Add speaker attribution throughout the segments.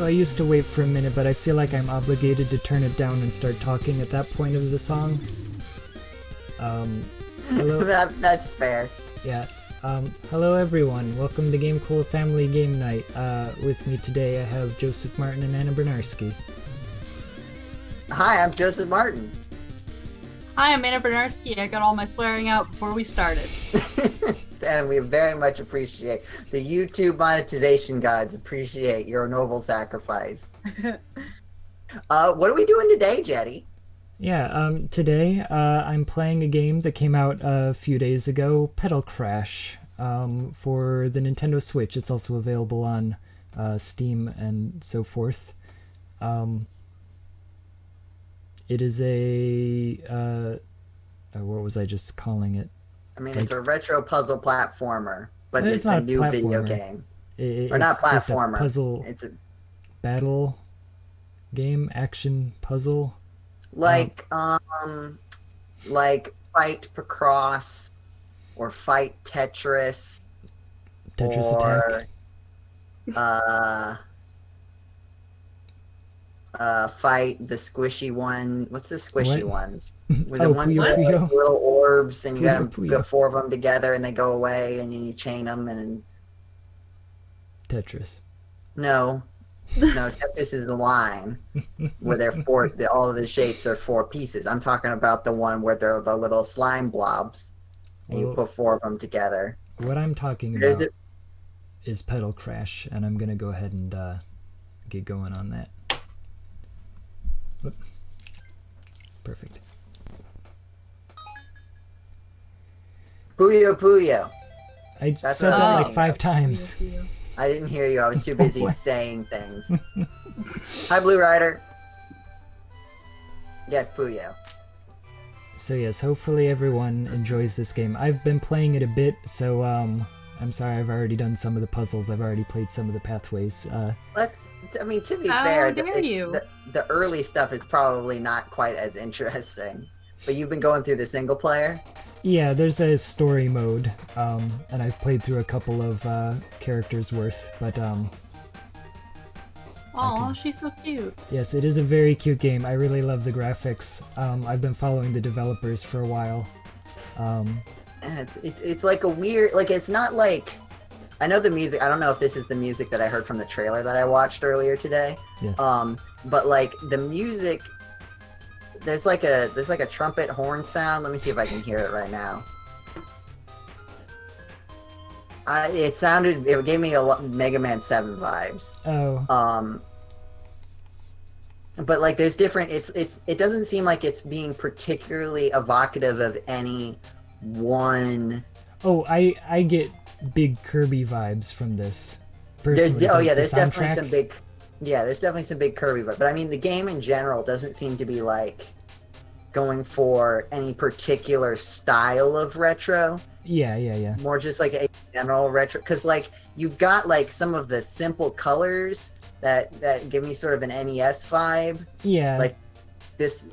Speaker 1: So I used to wait for a minute, but I feel like I'm obligated to turn it down and start talking at that point of the song. Hello?
Speaker 2: That's fair.
Speaker 1: Yeah. Hello everyone. Welcome to GameCola Family Game Night. With me today I have Joseph Martin and Anna Bernarski.
Speaker 2: Hi, I'm Joseph Martin.
Speaker 3: Hi, I'm Anna Bernarski. I got all my swearing out before we started.
Speaker 2: And we very much appreciate the YouTube monetization gods appreciate your noble sacrifice. What are we doing today, Jetty?
Speaker 1: Yeah, today I'm playing a game that came out a few days ago, Petal Crash, for the Nintendo Switch. It's also available on Steam and so forth. It is a... what was I just calling it?
Speaker 2: I mean, it's a retro puzzle platformer, but it's a new video game. Or not platformer.
Speaker 1: Just a puzzle.
Speaker 2: It's a
Speaker 1: battle game, action puzzle.
Speaker 2: Like Fight Pacross or Fight Tetris.
Speaker 1: Tetris
Speaker 2: or,
Speaker 1: Attack.
Speaker 2: Fight the squishy one. What's the squishy ones? With
Speaker 1: Oh,
Speaker 2: the one
Speaker 1: Puyo
Speaker 2: with
Speaker 1: Puyo.
Speaker 2: like little orbs, and you
Speaker 1: Puyo
Speaker 2: gotta
Speaker 1: Puyo.
Speaker 2: go 4 of them together, and they go away, and then you chain them. And
Speaker 1: Tetris.
Speaker 2: no, Tetris is the line where they're all of the shapes are 4 pieces. I'm talking about the one where they're the little slime blobs, and you
Speaker 1: Well,
Speaker 2: put 4 of them together.
Speaker 1: what I'm talking
Speaker 2: There's
Speaker 1: about
Speaker 2: the-
Speaker 1: is Petal Crash, and I'm gonna go ahead and get going on that. Whoop. Perfect.
Speaker 2: Puyo Puyo.
Speaker 1: I
Speaker 2: That's
Speaker 1: said
Speaker 2: what
Speaker 1: that
Speaker 2: I'm
Speaker 1: like
Speaker 2: thinking
Speaker 1: 5 times.
Speaker 2: I didn't hear you. I was too busy
Speaker 1: What?
Speaker 2: saying things. Hi, Blue Rider. Yes, Puyo.
Speaker 1: So yes, hopefully everyone enjoys this game. I've been playing it a bit, so I'm sorry I've already done some of the puzzles. I've already played some of the pathways.
Speaker 2: I mean, to be
Speaker 3: How
Speaker 2: fair,
Speaker 3: dare you.
Speaker 2: the early stuff is probably not quite as interesting. But you've been going through the single player?
Speaker 1: Yeah, there's a story mode, and I've played through a couple of characters worth, but
Speaker 3: Aw, she's so cute.
Speaker 1: yes, it is a very cute game. I really love the graphics. I've been following the developers for a while.
Speaker 2: And it's like a weird, like, it's not like, I know the music, I don't know if this is the music that I heard from the trailer that I watched earlier today.
Speaker 1: Yeah.
Speaker 2: But like the music, there's like a trumpet horn sound. Let me see if I can hear it right now. It gave me a Mega Man 7 vibes.
Speaker 1: Oh.
Speaker 2: But like there's different, it doesn't seem like it's being particularly evocative of any one.
Speaker 1: Oh, I get big Kirby vibes from this. Personally,
Speaker 2: There's definitely
Speaker 1: soundtrack.
Speaker 2: some big Kirby, but I mean the game in general doesn't seem to be like going for any particular style of retro.
Speaker 1: Yeah.
Speaker 2: More just like a general retro, because like you've got like some of the simple colors that give me sort of an NES vibe.
Speaker 1: Yeah.
Speaker 2: Like this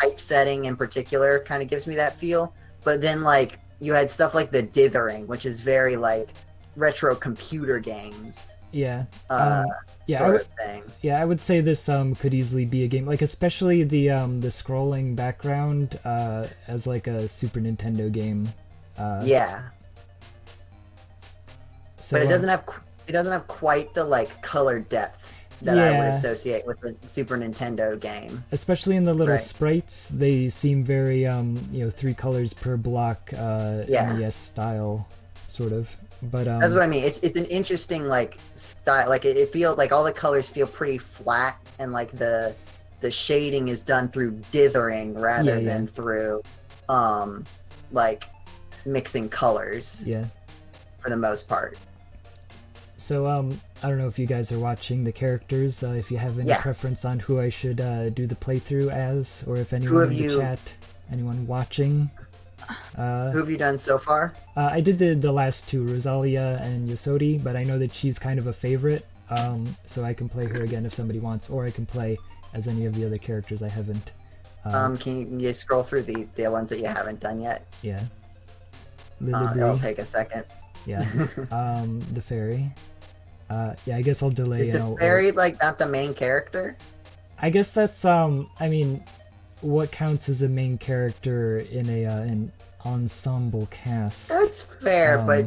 Speaker 2: typesetting in particular kind of gives me that feel. But then like you had stuff like the dithering, which is very like retro computer games.
Speaker 1: Yeah.
Speaker 2: Sort of thing.
Speaker 1: Yeah, I would say this could easily be a game, like especially the scrolling background as like a Super Nintendo game.
Speaker 2: Yeah.
Speaker 1: So,
Speaker 2: But it doesn't have quite the like color depth that I would associate with the Super Nintendo game.
Speaker 1: especially in the little
Speaker 2: Right.
Speaker 1: sprites, they seem very 3 colors per block
Speaker 2: Yeah.
Speaker 1: NES style, sort of. But
Speaker 2: That's what I mean. It's an interesting like style. Like it feels like all the colors feel pretty flat, and like the shading is done through dithering rather than through like mixing colors.
Speaker 1: Yeah.
Speaker 2: For the most part.
Speaker 1: So I don't know if you guys are watching the characters. If you have any preference on who I should do the playthrough as, or if anyone in the chat, anyone watching.
Speaker 2: Who have you done so far?
Speaker 1: I did the last 2, Rosalia and Yosodi, but I know that she's kind of a favorite, so I can play her again if somebody wants, or I can play as any of the other characters I haven't.
Speaker 2: Can you scroll through the ones that you haven't done yet?
Speaker 1: Yeah.
Speaker 2: It'll take a second.
Speaker 1: Yeah. The fairy. Yeah, I guess I'll delay.
Speaker 2: Is the fairy like not the main character?
Speaker 1: I guess that's I mean, what counts as a main character in an ensemble cast?
Speaker 2: That's fair, but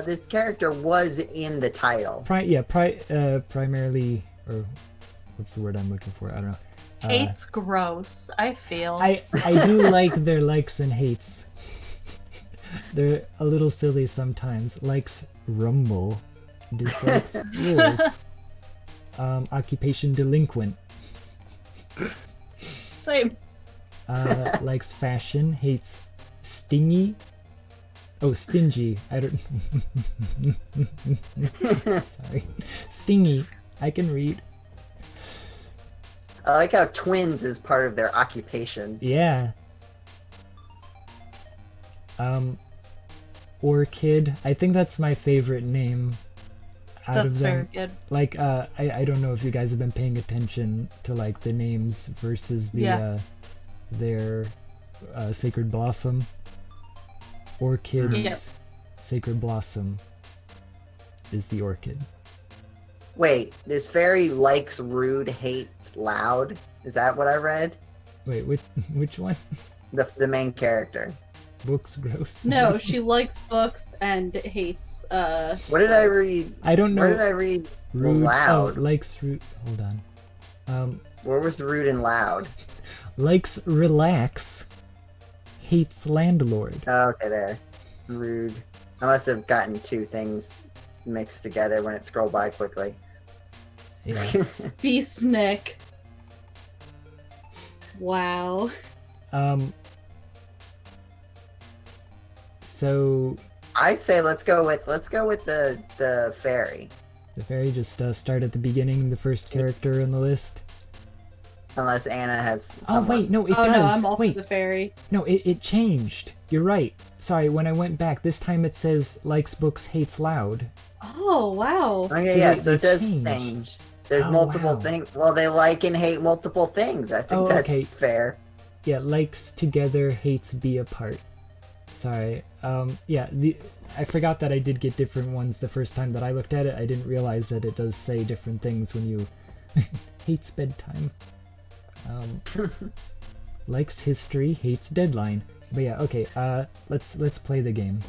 Speaker 2: this character was in the title.
Speaker 1: Primarily, or what's the word I'm looking for? I don't know.
Speaker 3: Hate's gross, I feel.
Speaker 1: I do like their likes and hates. They're a little silly sometimes. Likes rumble, dislikes rules. Occupation delinquent.
Speaker 3: Same.
Speaker 1: Likes fashion, hates stingy. Oh, stingy. I don't. Sorry, stingy. I can read.
Speaker 2: I like how twins is part of their occupation.
Speaker 1: Yeah. Orchid. I think that's my favorite name out
Speaker 3: That's
Speaker 1: of them.
Speaker 3: very good.
Speaker 1: Like, I don't know if you guys have been paying attention to like the names versus the their Sacred Blossom. Orchid's
Speaker 3: Yep.
Speaker 1: Sacred Blossom is the orchid.
Speaker 2: Wait, this fairy likes rude, hates loud. Is that what I read?
Speaker 1: Wait, which one?
Speaker 2: The main character.
Speaker 1: Books gross.
Speaker 3: No, she likes books and hates.
Speaker 2: What did I read?
Speaker 1: I don't know.
Speaker 2: Where did I read
Speaker 1: Rude.
Speaker 2: loud?
Speaker 1: Oh, likes rude. Hold on.
Speaker 2: Where was the rude and loud?
Speaker 1: Likes relax. Hates landlord.
Speaker 2: Oh, okay, there. Rude. I must have gotten two things mixed together when it scrolled by quickly.
Speaker 1: Yeah.
Speaker 3: Beast Nick. Wow.
Speaker 1: So
Speaker 2: I'd say let's go with the fairy.
Speaker 1: the fairy just start at the beginning, the first character in the list.
Speaker 2: Unless Anna has
Speaker 1: Oh
Speaker 2: someone.
Speaker 1: wait, no, it
Speaker 3: Oh
Speaker 1: does.
Speaker 3: no, I'm also
Speaker 1: Wait,
Speaker 3: the fairy.
Speaker 1: no, it changed. You're right. Sorry, when I went back, this time it says likes books, hates loud.
Speaker 3: Oh wow.
Speaker 2: Okay,
Speaker 1: So
Speaker 2: yeah,
Speaker 1: they-
Speaker 2: so it
Speaker 1: they
Speaker 2: does
Speaker 1: changed.
Speaker 2: change. There's
Speaker 1: Oh,
Speaker 2: multiple
Speaker 1: wow.
Speaker 2: things. Well, they like and hate multiple things. I think
Speaker 1: Oh,
Speaker 2: that's
Speaker 1: okay.
Speaker 2: fair.
Speaker 1: Yeah, likes together, hates be apart. Sorry. Yeah, I forgot that I did get different ones the first time that I looked at it. I didn't realize that it does say different things when you hates bedtime. Likes history, hates deadline. But yeah, okay. Let's play the game.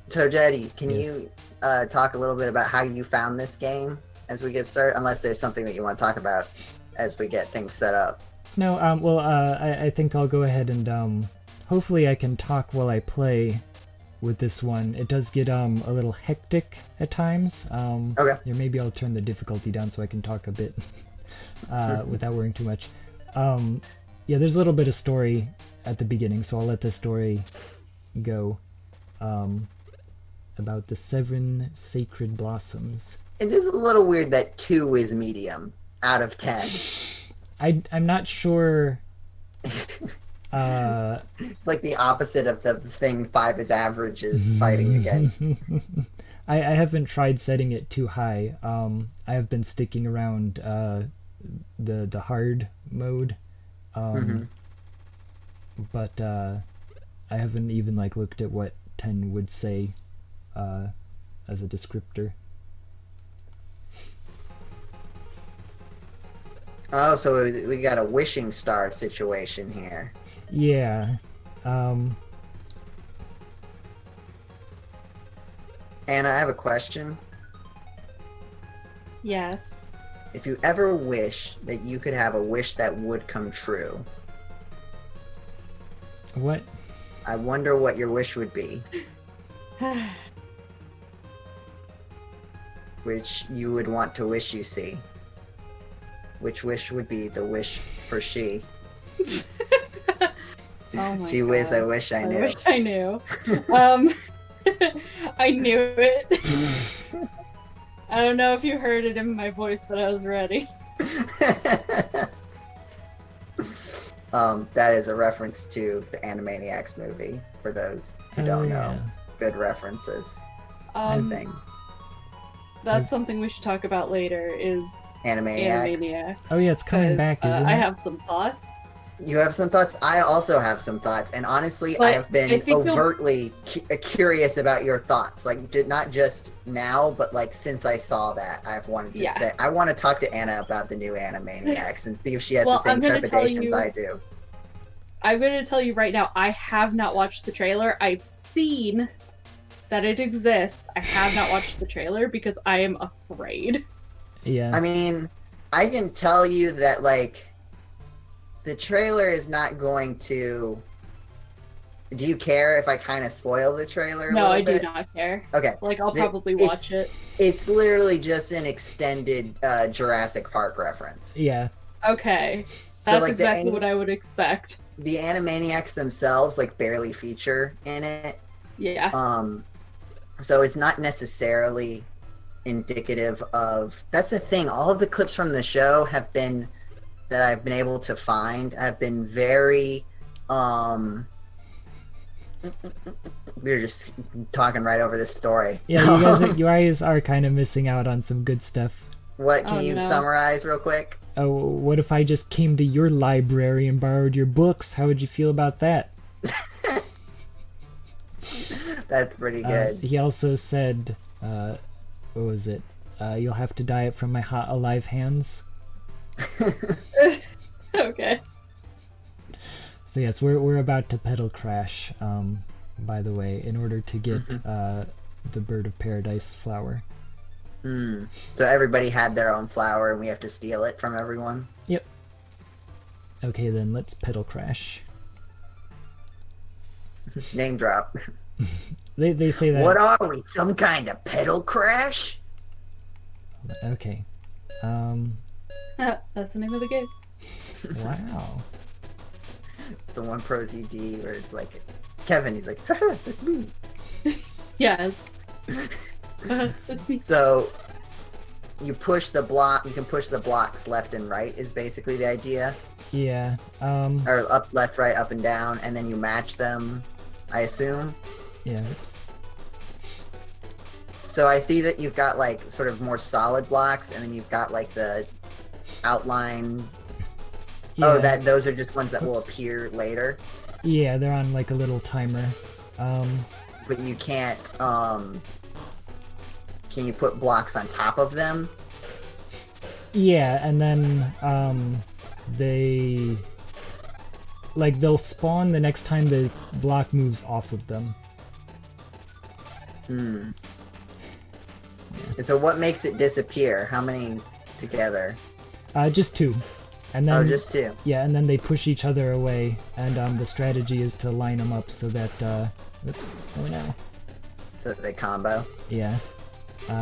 Speaker 2: So, Jetty, can
Speaker 1: Yes.
Speaker 2: you talk a little bit about how you found this game as we get started? Unless there's something that you want to talk about as we get things set up.
Speaker 1: No, well, I think I'll go ahead and hopefully I can talk while I play with this one. It does get a little hectic at times.
Speaker 2: Okay.
Speaker 1: Yeah, maybe I'll turn the difficulty down so I can talk a bit without worrying too much. Yeah, there's a little bit of story at the beginning, so I'll let the story go about the 7 sacred blossoms.
Speaker 2: It is a little weird that 2 is medium out of 10.
Speaker 1: I'm not sure.
Speaker 2: It's like the opposite of the thing 5 is average is fighting against.
Speaker 1: I haven't tried setting it too high. I have been sticking around the hard mode, but I haven't even like looked at what 10 would say as a descriptor.
Speaker 2: Oh, so we got a wishing star situation here.
Speaker 1: Yeah.
Speaker 2: Anna, I have a question.
Speaker 3: Yes.
Speaker 2: If you ever wish that you could have a wish that would come true,
Speaker 1: What?
Speaker 2: I wonder what your wish would be. Which you would want to wish you see. Which wish would be the wish for she?
Speaker 3: Oh my
Speaker 2: Gee whiz,
Speaker 3: God.
Speaker 2: I wish I knew.
Speaker 3: I wish I knew. I knew it. I don't know if you heard it in my voice, but I was ready.
Speaker 2: That is a reference to the Animaniacs movie, for those who don't know. Good references, I think.
Speaker 3: That's something we should talk about later, is
Speaker 2: Animaniacs.
Speaker 3: Animaniacs.
Speaker 1: Oh yeah, it's coming back, isn't it?
Speaker 3: I have some thoughts.
Speaker 2: You have some thoughts? I also have some thoughts. And honestly,
Speaker 3: But
Speaker 2: I have been
Speaker 3: I think
Speaker 2: overtly curious about your thoughts. Like, not just now, but like since I saw that, I've wanted to say, I want to talk to Anna about the new Animaniacs and see if she has the same trepidations I do.
Speaker 3: I'm going to tell you right now, I have not watched the trailer. I've seen that it exists. I have not watched the trailer because I am afraid.
Speaker 1: Yeah.
Speaker 2: I mean, I can tell you that, like, the trailer is not going to... Do you care if I kind of spoil the trailer a
Speaker 3: No,
Speaker 2: little
Speaker 3: I
Speaker 2: bit?
Speaker 3: do not care.
Speaker 2: Okay.
Speaker 3: Like, I'll probably watch it.
Speaker 2: It's literally just an extended Jurassic Park reference.
Speaker 1: Yeah.
Speaker 3: Okay. That's
Speaker 2: like,
Speaker 3: exactly what I would expect.
Speaker 2: The Animaniacs themselves, like, barely feature in it.
Speaker 3: Yeah.
Speaker 2: So it's not necessarily indicative of... That's the thing. All of the clips from the show have been... that I've been able to find have been very... We were just talking right over this story.
Speaker 1: Yeah, you guys are kind of missing out on some good stuff.
Speaker 2: What can you summarize real quick?
Speaker 1: Oh, what if I just came to your library and borrowed your books? How would you feel about that?
Speaker 2: That's pretty good.
Speaker 1: He also said, what was it? You'll have to diet from my hot alive hands.
Speaker 3: Okay.
Speaker 1: So yes, we're about to Petal Crash, by the way, in order to get the Bird of Paradise flower.
Speaker 2: So everybody had their own flower and we have to steal it from everyone?
Speaker 1: Yep. Okay, then let's Petal Crash.
Speaker 2: Name drop.
Speaker 1: They say that...
Speaker 2: What are we, some kind of Petal Crash?
Speaker 1: Okay.
Speaker 3: That's the name of the game.
Speaker 1: Wow.
Speaker 2: It's the one Pro ZD where it's like, Kevin, he's like, haha, that's me.
Speaker 3: Yes. That's me.
Speaker 2: So, you push the block, you can push the blocks left and right is basically the idea.
Speaker 1: Yeah.
Speaker 2: Or up, left, right, up and down, and then you match them, I assume.
Speaker 1: Yeah, oops.
Speaker 2: So I see that you've got like sort of more solid blocks, and then you've got like the outline. Yeah. Oh, those are just ones that will appear later.
Speaker 1: Yeah, they're on like a little timer.
Speaker 2: But you can't. Can you put blocks on top of them?
Speaker 1: Yeah, and then they'll spawn the next time the block moves off of them.
Speaker 2: And so what makes it disappear? How many together?
Speaker 1: Just two. And then,
Speaker 2: just two.
Speaker 1: Yeah, and then they push each other away, and the strategy is to line them up so that, oops, oh no.
Speaker 2: So that they combo?
Speaker 1: Yeah. Wait,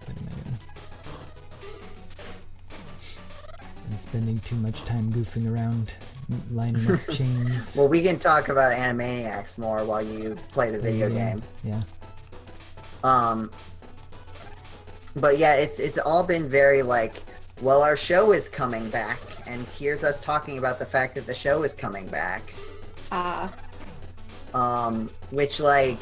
Speaker 1: what am I doing? I'm spending too much time goofing around, lining up chains.
Speaker 2: Well, we can talk about Animaniacs more while you play the video game.
Speaker 1: Yeah.
Speaker 2: But yeah, it's all been very like, well, our show is coming back, and here's us talking about the fact that the show is coming back. Which, like,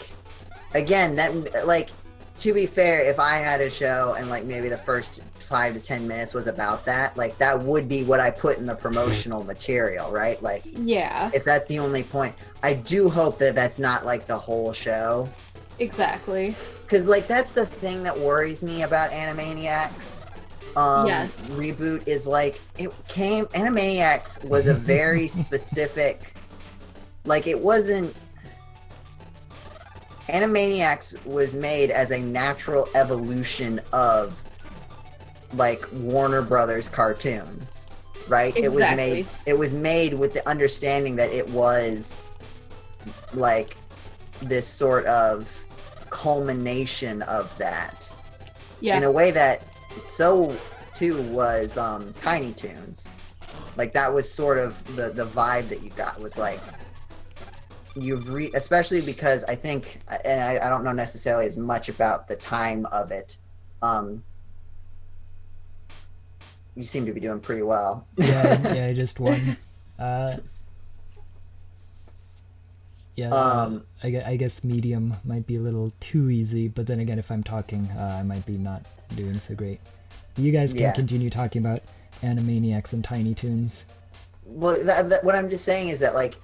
Speaker 2: again, that, like, to be fair, if I had a show and, like, maybe the first 5 to 10 minutes was about that, like, that would be what I put in the promotional material, right? Like,
Speaker 3: yeah.
Speaker 2: If that's the only point. I do hope that that's not, like, the whole show.
Speaker 3: Exactly.
Speaker 2: Because, like, that's the thing that worries me about Animaniacs.
Speaker 3: Yes.
Speaker 2: Reboot is, like, Animaniacs was a very specific, like, it wasn't... Animaniacs was made as a natural evolution of, like, Warner Brothers cartoons, right?
Speaker 3: Exactly.
Speaker 2: It was made with the understanding that it was, like, this sort of culmination of that.
Speaker 3: Yeah.
Speaker 2: In a way that so too was Tiny Toons. Like, that was sort of the vibe that you got, was like, especially because I think, and I don't know necessarily as much about the time of it, you seem to be doing pretty well.
Speaker 1: Yeah, I just won. I guess medium might be a little too easy, but then again, if I'm talking, I might be not doing so great. You guys can continue talking about Animaniacs and Tiny Toons.
Speaker 2: Well, what I'm just saying is that like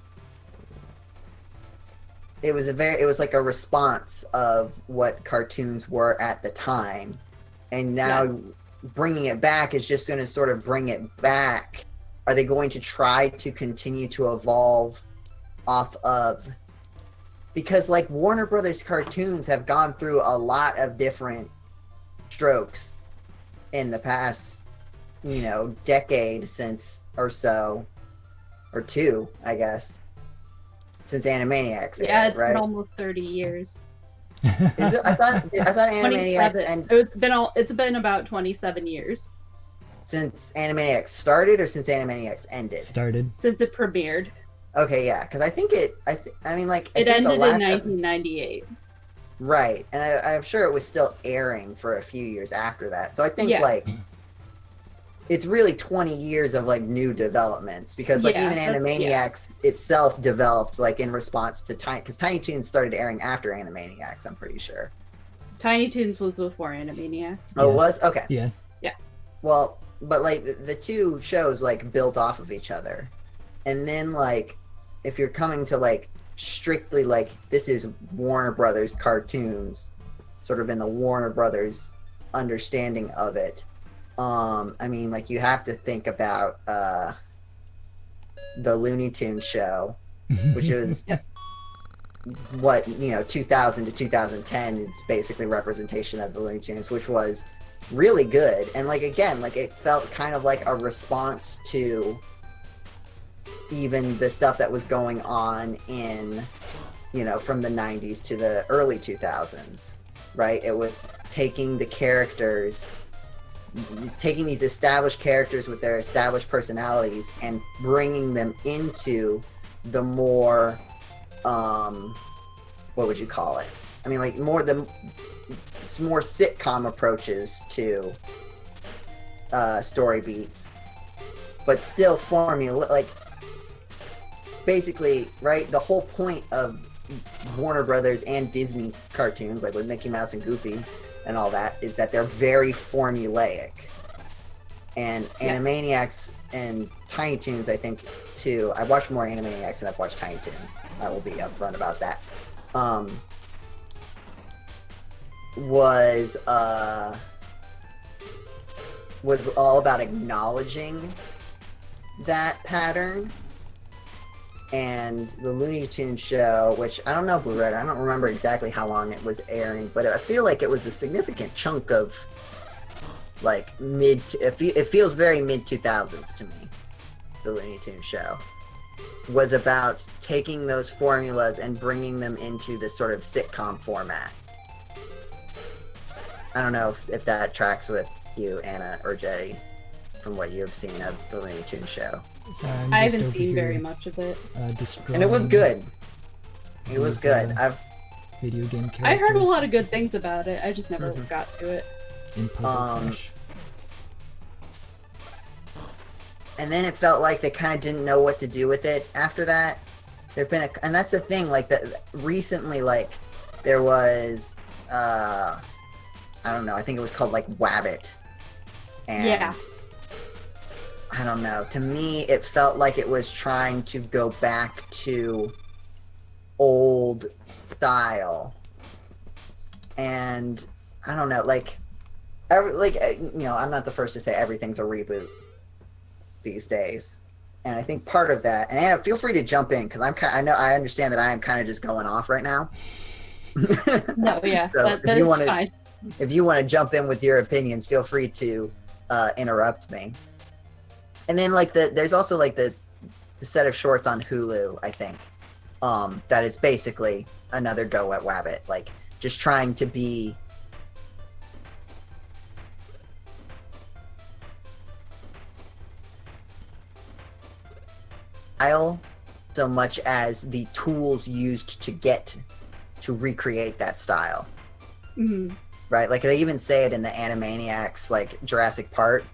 Speaker 2: it was like a response of what cartoons were at the time, and now bringing it back is just going to sort of bring it back. Are they going to try to continue to evolve off of? Because like Warner Brothers cartoons have gone through a lot of different strokes in the past, decade since or so, or two, I guess, since Animaniacs.
Speaker 3: Yeah, it's
Speaker 2: right?
Speaker 3: been almost 30 years.
Speaker 2: Is it? I thought Animaniacs and
Speaker 3: it's been about 27 years
Speaker 2: since Animaniacs started, or since Animaniacs ended.
Speaker 1: Started
Speaker 3: since it premiered.
Speaker 2: Okay, yeah, because I think it ended in
Speaker 3: 1998.
Speaker 2: Right, and I'm sure it was still airing for a few years after that. So I think like it's really 20 years of like new developments, because like even Animaniacs itself developed like in response to because Tiny Toons started airing after Animaniacs, I'm pretty sure.
Speaker 3: Tiny Toons was before Animaniacs.
Speaker 2: Oh, it was? Okay.
Speaker 1: Yeah.
Speaker 2: Well, but like the two shows like built off of each other. And then like if you're coming to like strictly like this is Warner Brothers cartoons, sort of in the Warner Brothers understanding of it, I mean, like you have to think about the Looney Tunes show, which was what 2000 to 2010. It's basically representation of the Looney Tunes, which was really good. And like again, like it felt kind of like a response to even the stuff that was going on in from the 90s to the early 2000s, right? It was taking the characters, taking these established characters with their established personalities and bringing them into the more what would you call it? I mean, like more sitcom approaches to story beats, but still formula like basically, right? The whole point of Warner Brothers and Disney cartoons, like with Mickey Mouse and Goofy and all that, is that they're very formulaic. And Animaniacs and Tiny Toons, I think, too. I've watched more Animaniacs than I've watched Tiny Toons. I will be upfront about that. Was all about acknowledging that pattern. And the Looney Tunes show, which I don't know, Blue Red, I don't remember exactly how long it was airing, but I feel like it was a significant chunk of like it feels very mid-2000s to me. The Looney Tunes show was about taking those formulas and bringing them into this sort of sitcom format. I don't know if that tracks with you, Anna or Jay, from what you have seen of the Looney Tunes show.
Speaker 1: So
Speaker 3: I haven't seen very much of it.
Speaker 2: And it was good. It was good.
Speaker 1: Video game characters.
Speaker 3: I heard a lot of good things about it. I just never got to it.
Speaker 1: In Puzzle Crash.
Speaker 2: And then it felt like they kind of didn't know what to do with it after that. There've been and that's the thing, like that recently, like there was I don't know, I think it was called like Wabbit. And I don't know. To me, it felt like it was trying to go back to old style. And I don't know, I'm not the first to say everything's a reboot these days. And I think part of that, and Anna, feel free to jump in, because I understand that I am kind of just going off right now.
Speaker 3: No, yeah,
Speaker 2: so
Speaker 3: that is fine.
Speaker 2: If you want to jump in with your opinions, feel free to interrupt me. And then there's also like the set of shorts on Hulu, I think, that is basically another go at Wabbit, like just trying to be so much as the tools used to recreate that style.
Speaker 3: Mm-hmm.
Speaker 2: Right? Like they even say it in the Animaniacs, like Jurassic Park.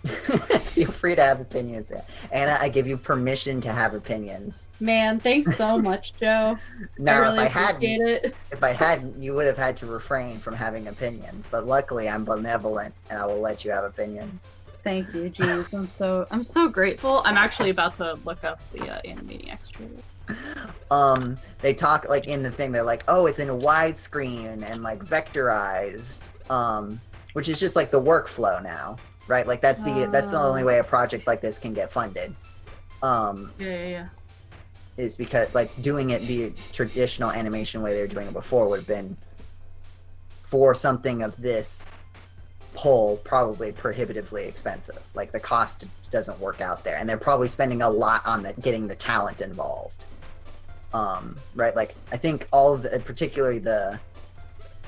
Speaker 2: Feel free to have opinions. Anna, I give you permission to have opinions.
Speaker 3: Man, thanks so much, Joe.
Speaker 2: Now,
Speaker 3: I really appreciate it.
Speaker 2: If I hadn't, you would have had to refrain from having opinions. But luckily, I'm benevolent, and I will let you have opinions.
Speaker 3: Thank you, jeez. I'm so grateful. I'm actually about to look up the Animaniacs trailer.
Speaker 2: They talk like in the thing. They're like, oh, it's in widescreen and like vectorized, which is just like the workflow now, right? Like that's the only way a project like this can get funded.
Speaker 3: Yeah.
Speaker 2: Is because like doing it the traditional animation way they were doing it before would have been, for something of this pull, probably prohibitively expensive. Like the cost doesn't work out there, and they're probably spending a lot on getting the talent involved. Right? Like I think all of the, particularly the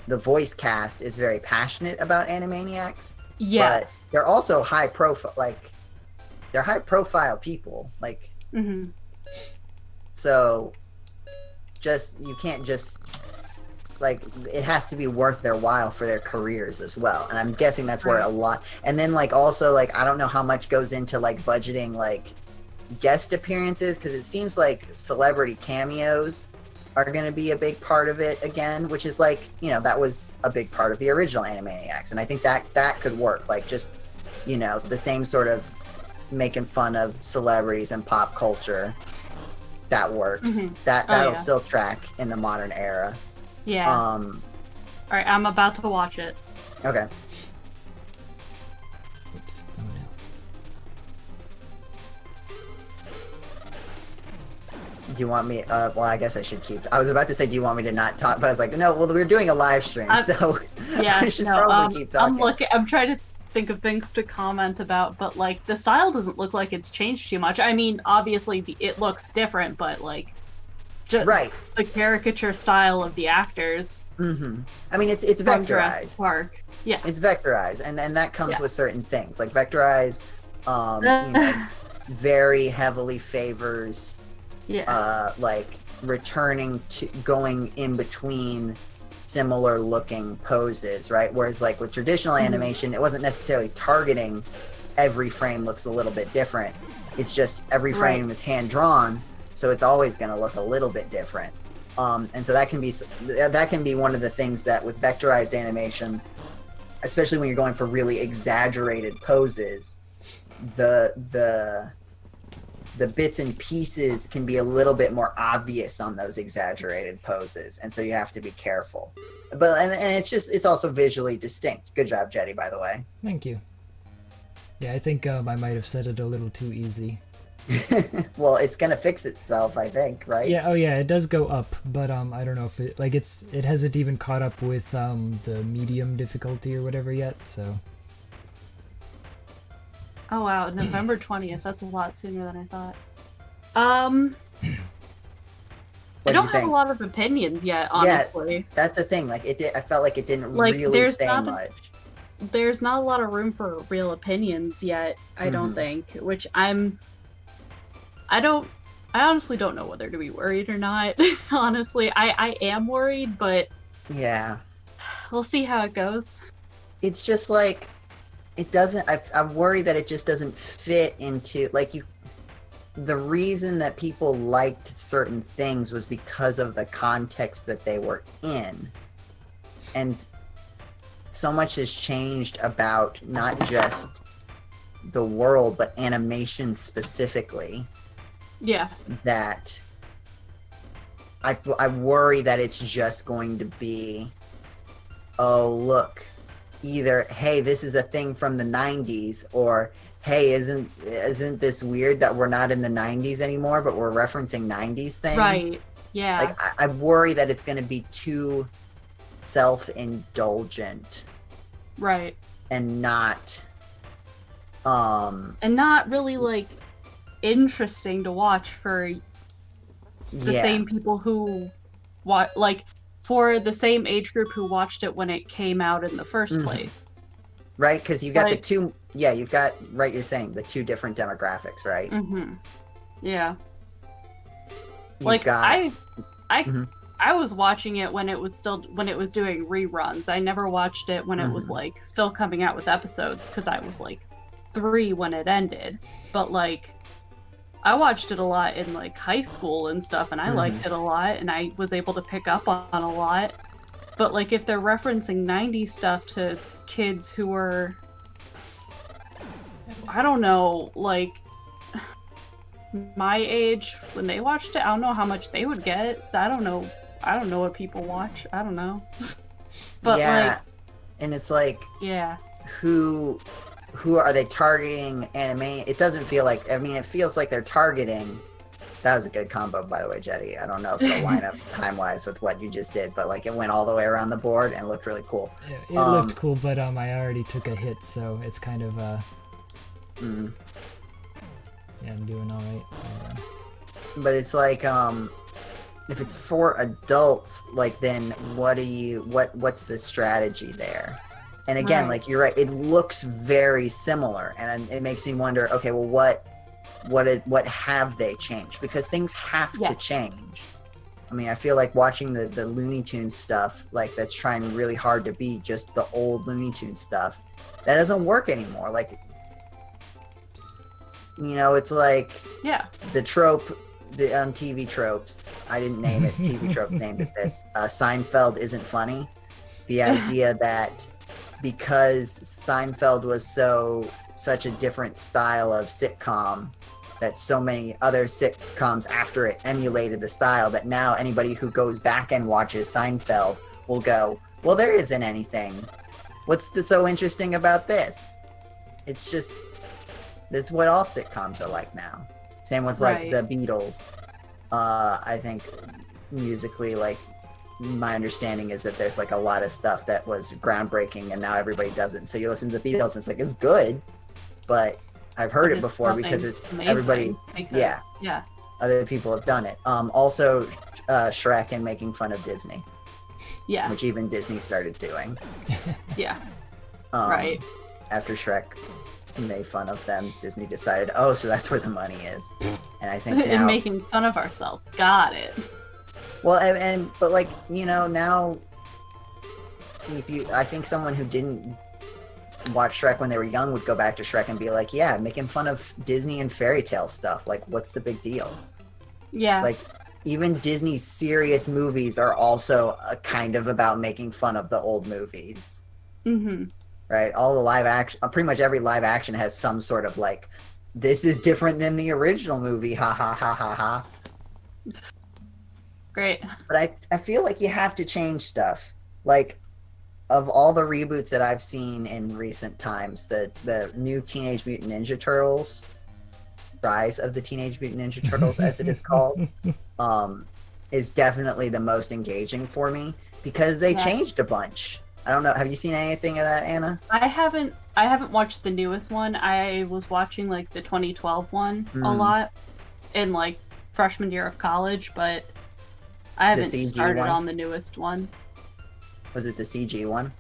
Speaker 2: voice cast is very passionate about Animaniacs.
Speaker 3: Yes.
Speaker 2: But they're also high profile. Like they're high profile people. Like.
Speaker 3: Mm-hmm.
Speaker 2: So, you can't just, like, it has to be worth their while for their careers as well. And I'm guessing that's where a lot, and then, like, also, like, I don't know how much goes into, like, budgeting, like, guest appearances, because it seems like celebrity cameos are going to be a big part of it again, which is, like, you know, that was a big part of the original Animaniacs. And I think that could work, like, just, you know, the same sort of making fun of celebrities and pop culture. That works.
Speaker 3: Mm-hmm.
Speaker 2: That'll still track in the modern era.
Speaker 3: Yeah. All right, I'm about to watch it.
Speaker 2: Okay.
Speaker 1: Oops. Oh no.
Speaker 2: Do you want me? Well, I guess I should keep. I was about to say, do you want me to not talk? But I was like, no. Well, we're doing a live stream, so
Speaker 3: yeah,
Speaker 2: I should probably keep talking.
Speaker 3: I'm trying to think of things to comment about, but like the style doesn't look like it's changed too much. I mean, obviously it looks different, but like just the caricature style of the actors.
Speaker 2: Mm-hmm. I mean, it's vectorized.
Speaker 3: Park. Yeah,
Speaker 2: it's vectorized, and that comes with certain things. Like vectorized, you know, very heavily favors, like returning to going in between similar looking poses, right? Whereas like with traditional animation, it wasn't necessarily targeting every frame looks a little bit different. It's just every frame is hand drawn, so it's always going to look a little bit different. And so that can be one of the things that with vectorized animation, especially when you're going for really exaggerated poses, the bits and pieces can be a little bit more obvious on those exaggerated poses, and so you have to be careful. But and it's also visually distinct. Good job, Jetty, by the way.
Speaker 1: Thank you. Yeah, I think I might have said it a little too easy.
Speaker 2: Well, it's gonna fix itself, I think, right?
Speaker 1: Yeah. Oh, yeah. It does go up, but I don't know if it it hasn't even caught up with the medium difficulty or whatever yet. So.
Speaker 3: Oh wow, November 20th. That's a lot sooner than I thought. I don't have a lot of opinions yet, honestly.
Speaker 2: Yeah, that's the thing. Like I felt like it didn't really say much.
Speaker 3: There's not a lot of room for real opinions yet, I don't think. Which I honestly don't know whether to be worried or not. Honestly, I am worried, but
Speaker 2: yeah,
Speaker 3: we'll see how it goes.
Speaker 2: It's just like it doesn't. I'm worried that it just doesn't fit into like you. The reason that people liked certain things was because of the context that they were in, and so much has changed about not just the world but animation specifically.
Speaker 3: Yeah.
Speaker 2: That I worry that it's just going to be, oh look, either hey, this is a thing from the 90s, or hey, isn't this weird that we're not in the 90s anymore but we're referencing 90s things?
Speaker 3: Right. Yeah.
Speaker 2: Like I worry that it's going to be too self-indulgent.
Speaker 3: Right.
Speaker 2: And not
Speaker 3: really like interesting to watch for the same people who like for the same age group who watched it when it came out in the first place.
Speaker 2: Right, because you got the two. Yeah, you've got you're saying the two different demographics, right?
Speaker 3: Mm-hmm. Yeah. I was watching it when it was doing reruns. I never watched it when it was like still coming out with episodes because I was like 3 when it ended. But like I watched it a lot in like high school and stuff, and I liked it a lot, and I was able to pick up on a lot. But like if they're referencing 90s stuff to kids who were I don't know, like my age when they watched it, I don't know how much they would get. I don't know what people watch. I don't know. But like,
Speaker 2: and it's like,
Speaker 3: yeah,
Speaker 2: who are they targeting? Anime? It doesn't feel like. I mean, it feels like they're targeting. That was a good combo, by the way, Jetty. I don't know if it'll line up time-wise with what you just did, but like it went all the way around the board and looked really cool.
Speaker 1: It looked cool, but I already took a hit, so it's kind of yeah, I'm doing all right.
Speaker 2: But it's like, if it's for adults, like then what's the strategy there? And again, like you're right, it looks very similar, and it makes me wonder. Okay, well, what have they changed? Because things have to change. I mean, I feel like watching the Looney Tunes stuff, like that's trying really hard to be just the old Looney Tunes stuff, that doesn't work anymore. Like, you know, it's like the trope, the TV tropes. I didn't name it. TV trope named it this. Seinfeld isn't funny. The idea that because Seinfeld was such a different style of sitcom, that so many other sitcoms after it emulated the style, that now anybody who goes back and watches Seinfeld will go, well, there isn't anything. What's so interesting about this? It's just, that's what all sitcoms are like now. Same with like the Beatles. I think musically, like, my understanding is that there's like a lot of stuff that was groundbreaking and now everybody does it. So you listen to the Beatles and it's like, it's good, but I've heard it before because it's everybody. Yeah. Other people have done it. Also, Shrek and making fun of Disney. Yeah. Which even Disney started doing. After Shrek made fun of them, Disney decided, oh, so that's where the money is. And I think now...
Speaker 3: and making fun of ourselves. Got it.
Speaker 2: Well, but like, you know, now, I think someone who didn't watch Shrek when they were young would go back to Shrek and be like, yeah, making fun of Disney and fairy tale stuff. Like, what's the big deal? Yeah. Like, even Disney's serious movies are also kind of about making fun of the old movies. Mm-hmm. Right? All the live action, pretty much every live action has some sort of like, this is different than the original movie, ha ha ha ha ha.
Speaker 3: Great.
Speaker 2: But I feel like you have to change stuff. Like, of all the reboots that I've seen in recent times, the new Teenage Mutant Ninja Turtles, Rise of the Teenage Mutant Ninja Turtles, as it is called, is definitely the most engaging for me because they changed a bunch. I don't know. Have you seen anything of that, Anna?
Speaker 3: I haven't watched the newest one. I was watching like the 2012 one a lot in like freshman year of college, but I haven't started on the newest one.
Speaker 2: Was it the CG one?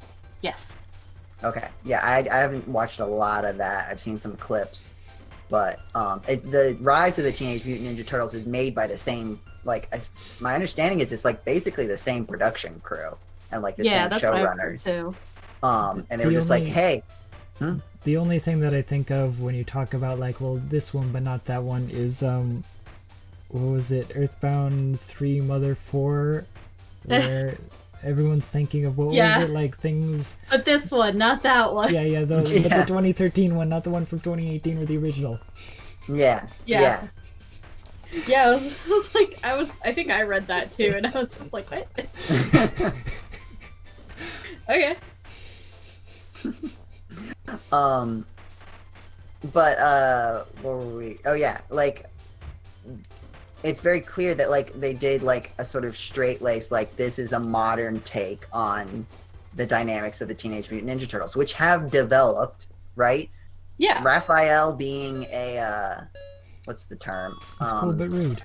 Speaker 3: Yes.
Speaker 2: Okay. Yeah, I haven't watched a lot of that. I've seen some clips, but the Rise of the Teenage Mutant Ninja Turtles is made by the same, like, my understanding is it's like basically the same production crew and like the same showrunners. Too. And they were just like, hey.
Speaker 1: The only thing that I think of when you talk about like, well, this one but not that one is what was it? Earthbound 3 Mother 4, where everyone's thinking of what was it, like things.
Speaker 3: But this one, not that one.
Speaker 1: Yeah, but the 2013 one, not the one from 2018 or the original.
Speaker 2: Yeah.
Speaker 3: I was like, I think I read that too, and I was just like, what? Okay.
Speaker 2: But where were we? Oh yeah, like, it's very clear that like they did like a sort of straight lace, like, this is a modern take on the dynamics of the Teenage Mutant Ninja Turtles, which have developed, right? Yeah. Raphael being a what's the term?
Speaker 1: It's cool but rude.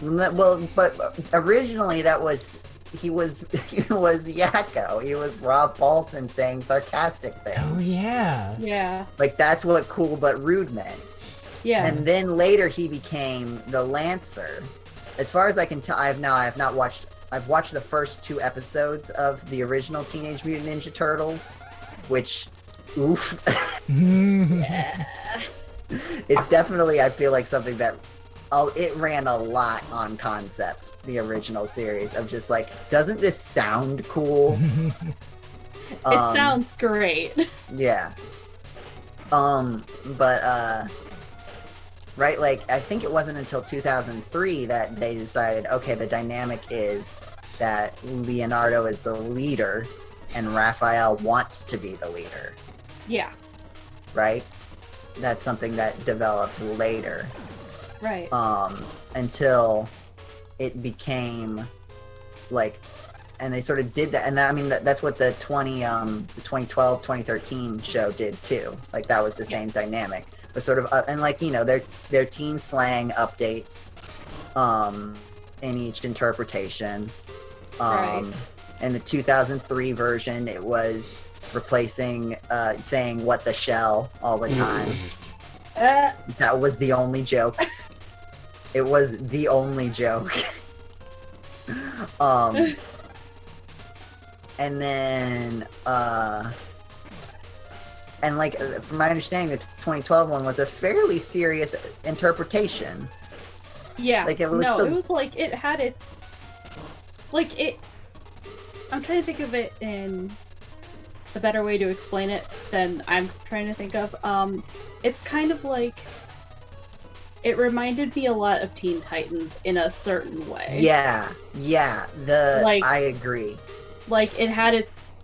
Speaker 2: Well, but originally he was Yakko. He was Rob Paulson saying sarcastic things.
Speaker 1: Oh yeah.
Speaker 3: Yeah.
Speaker 2: Like, that's what cool but rude meant. Yeah. And then later he became the Lancer. As far as I can tell, I've not watched. I've watched the first 2 episodes of the original Teenage Mutant Ninja Turtles, which, oof. Yeah. It's definitely, I feel like, something that, it ran a lot on concept, the original series, of just like, doesn't this sound cool?
Speaker 3: It sounds great.
Speaker 2: Yeah. But right, like, I think it wasn't until 2003 that they decided, okay, the dynamic is that Leonardo is the leader and Raphael wants to be the leader.
Speaker 3: Yeah.
Speaker 2: Right? That's something that developed later.
Speaker 3: Right.
Speaker 2: Until it became, like, and they sort of did that, and that, I mean, that's what the 2012, 2013 show did too. Like, that was the same dynamic. But sort of, and like, you know, their teen slang updates, in each interpretation.
Speaker 3: Right.
Speaker 2: In the 2003 version, it was replacing, saying "what the shell" all the time. That was the only joke. It was the only joke. And then, and like, from my understanding, the 2012 one was a fairly serious interpretation.
Speaker 3: Yeah.
Speaker 2: Like, it was
Speaker 3: no,
Speaker 2: still...
Speaker 3: it was like, it had its, like, it, I'm trying to think of it in a better way to explain it than I'm trying to think of. It's kind of like, it reminded me a lot of Teen Titans in a certain way.
Speaker 2: Yeah,
Speaker 3: like,
Speaker 2: I agree.
Speaker 3: Like, it had its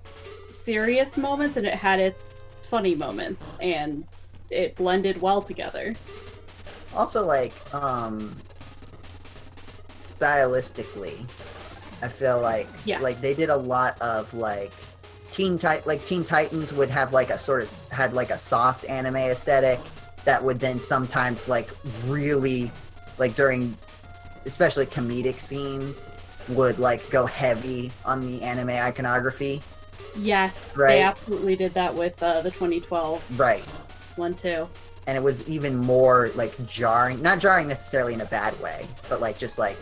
Speaker 3: serious moments and it had its funny moments, and it blended well together.
Speaker 2: Also, like, stylistically, I feel like, like, they did a lot of, like, Teen Titans would have, like, a sort of, had, like, a soft anime aesthetic that would then sometimes, like, really, like, during, especially comedic scenes, would, like, go heavy on the anime iconography.
Speaker 3: Yes,
Speaker 2: right?
Speaker 3: They absolutely did that with the 2012
Speaker 2: right
Speaker 3: one too.
Speaker 2: And it was even more, like, jarring, not jarring necessarily in a bad way, but, like, just, like,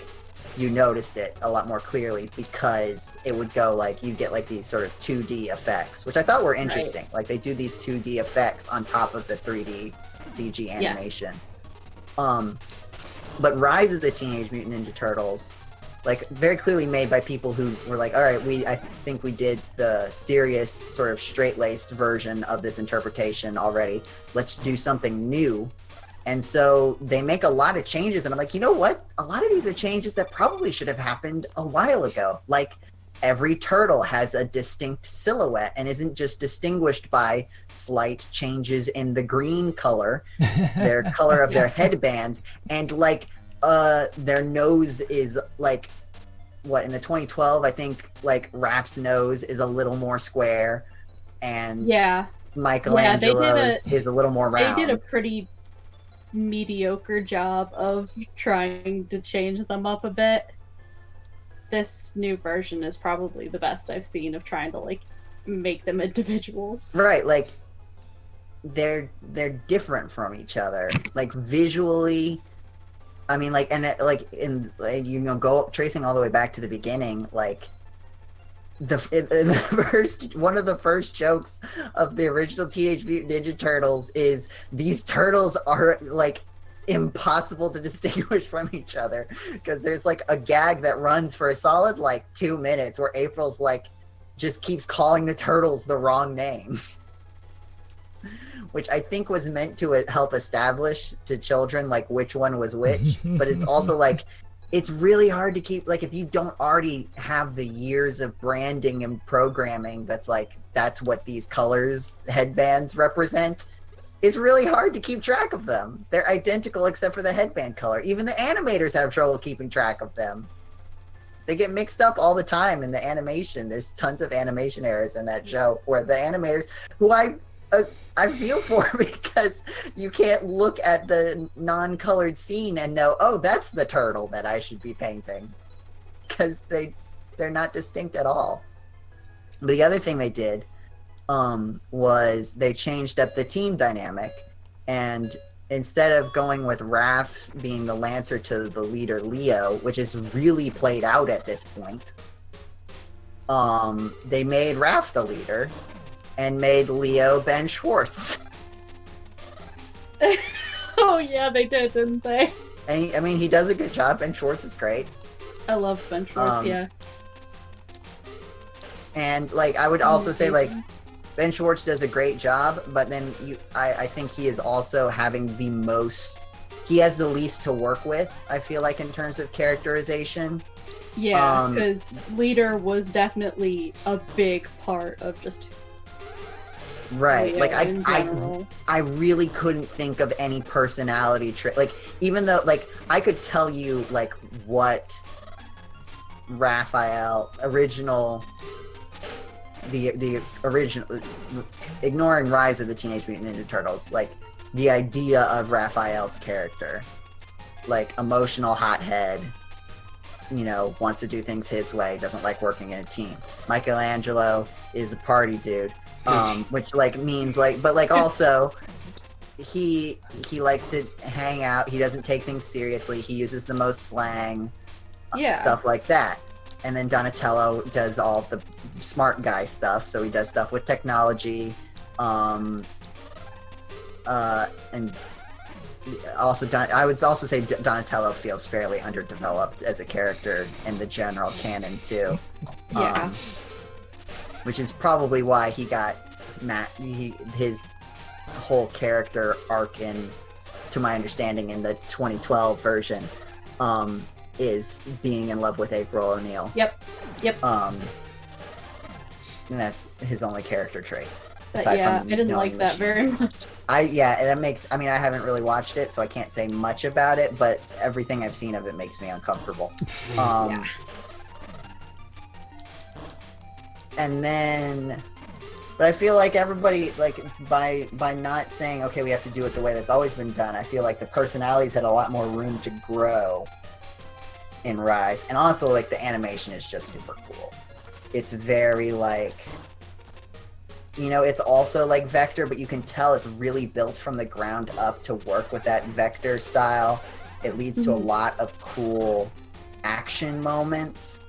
Speaker 2: you noticed it a lot more clearly because it would go, like, you'd get, like, these sort of 2D effects, which I thought were interesting. Right. Like, they do these 2D effects on top of the 3D CG animation. But Rise of the Teenage Mutant Ninja Turtles, like, very clearly made by people who were like, all right, I think we did the serious, sort of straight-laced version of this interpretation already. Let's do something new. And so they make a lot of changes, and I'm like, you know what? A lot of these are changes that probably should have happened a while ago. Like, every turtle has a distinct silhouette and isn't just distinguished by slight changes in the green color, their color of their headbands, and, like, their nose is, like, what, in the 2012, I think, like, Raph's nose is a little more square, and Michelangelo's is a little more round.
Speaker 3: They did a pretty mediocre job of trying to change them up a bit. This new version is probably the best I've seen of trying to, like, make them individuals.
Speaker 2: Right, like, they're different from each other. Like, visually, I mean, like, and it, like, in, like, you know, go tracing all the way back to the beginning, like, the first, one of the first jokes of the original Teenage Mutant Ninja Turtles is these turtles are, like, impossible to distinguish from each other, because there's, like, a gag that runs for a solid, like, 2 minutes where April's, like, just keeps calling the turtles the wrong names. Which I think was meant to help establish to children, like, which one was which. But it's also, like, it's really hard to keep, like, if you don't already have the years of branding and programming that's, like, that's what these colors, headbands represent, it's really hard to keep track of them. They're identical except for the headband color. Even the animators have trouble keeping track of them. They get mixed up all the time in the animation. There's tons of animation errors in that show where the animators, who I feel for, because you can't look at the non-colored scene and know, oh, that's the turtle that I should be painting, because they're not distinct at all. The other thing they did was they changed up the team dynamic, and instead of going with Raph being the Lancer to the leader Leo, which is really played out at this point, they made Raph the leader and made Leo Ben Schwartz.
Speaker 3: Oh yeah, they did, didn't they?
Speaker 2: And I mean, he does a good job. Ben Schwartz is great.
Speaker 3: I love Ben Schwartz, yeah.
Speaker 2: And, like, I would also say, like, Ben Schwartz does a great job, but then I think he is also having the most. He has the least to work with, I feel like, in terms of characterization.
Speaker 3: Yeah, because Leader was definitely a big part of just.
Speaker 2: Right,
Speaker 3: Leo
Speaker 2: like I really couldn't think of any personality trait. Like, even though, like, I could tell you like what Raphael the original, ignoring Rise of the Teenage Mutant Ninja Turtles, like the idea of Raphael's character, like emotional hothead, you know, wants to do things his way, doesn't like working in a team. Michelangelo is a party dude, which like means like, but like also he likes to hang out. He doesn't take things seriously. He uses the most slang, stuff like that. And then Donatello does all the smart guy stuff. So he does stuff with technology, and also I would also say Donatello feels fairly underdeveloped as a character in the general canon too.
Speaker 3: Yeah.
Speaker 2: Which is probably why he got his whole character arc in, to my understanding, in the 2012 version, is being in love with April O'Neil.
Speaker 3: Yep.
Speaker 2: And that's his only character trait.
Speaker 3: But yeah, I didn't like that very much.
Speaker 2: That makes, I mean, I haven't really watched it, so I can't say much about it, but everything I've seen of it makes me uncomfortable. And then, but I feel like everybody, like, by not saying, okay, we have to do it the way that's always been done, I feel like the personalities had a lot more room to grow in Rise. And also, like, the animation is just super cool. It's very, like, you know, it's also like Vector, but you can tell it's really built from the ground up to work with that Vector style. It leads to a lot of cool action moments.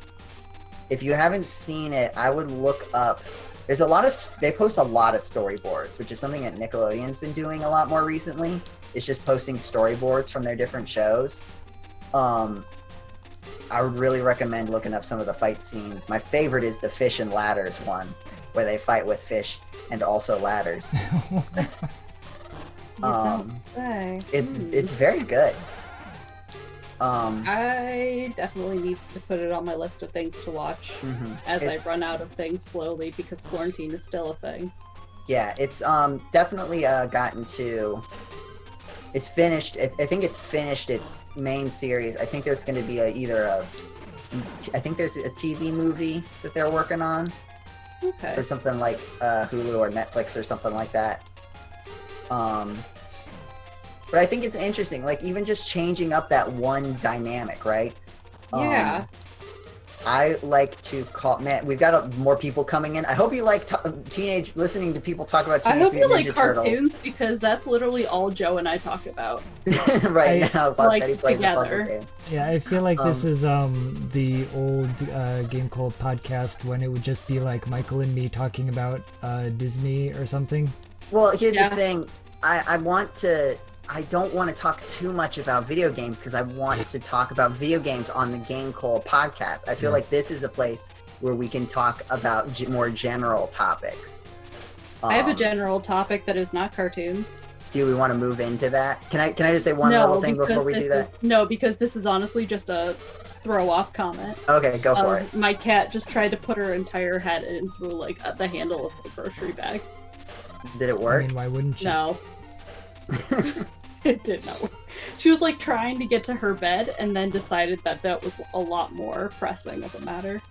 Speaker 2: If you haven't seen it, I would look up. There's a lot of, they post a lot of storyboards, which is something that Nickelodeon's been doing a lot more recently. It's just posting storyboards from their different shows. I would really recommend looking up some of the fight scenes. My favorite is the fish and ladders one, where they fight with fish and also ladders. It's very good.
Speaker 3: I definitely need to put it on my list of things to watch as I run out of things slowly, because quarantine is still a thing.
Speaker 2: Yeah, it's definitely gotten to. It's finished. I think it's finished its main series. I think there's going to be I think there's a TV movie that they're working on.
Speaker 3: Okay.
Speaker 2: Or something like Hulu or Netflix or something like that. But I think it's interesting, like, even just changing up that one dynamic, right?
Speaker 3: Yeah.
Speaker 2: I like to call... Man, we've got more people coming in. I hope you like listening to people talk about Teenage Mutant Ninja Turtles.
Speaker 3: I hope you like cartoons, because that's literally all Joe and I talk about.
Speaker 2: Now,
Speaker 3: like,
Speaker 2: that he plays the puzzle
Speaker 3: together.
Speaker 2: game.
Speaker 1: Yeah, I feel like this is the old GameCola podcast, when it would just be like Michael and me talking about Disney or something.
Speaker 2: Well, here's the thing. I don't want to talk too much about video games, because I want to talk about video games on the GameCola podcast. I feel like this is the place where we can talk about more general topics.
Speaker 3: I have a general topic that is not cartoons.
Speaker 2: Do we want to move into that? Can I just say one little thing before we do that?
Speaker 3: No, because this is honestly just a throw-off comment.
Speaker 2: Okay, go for it.
Speaker 3: My cat just tried to put her entire head in through, like, the handle of the grocery bag.
Speaker 2: Did it work?
Speaker 1: I mean, why wouldn't you?
Speaker 3: No. It did not work. She was, like, trying to get to her bed and then decided that was a lot more pressing of a matter.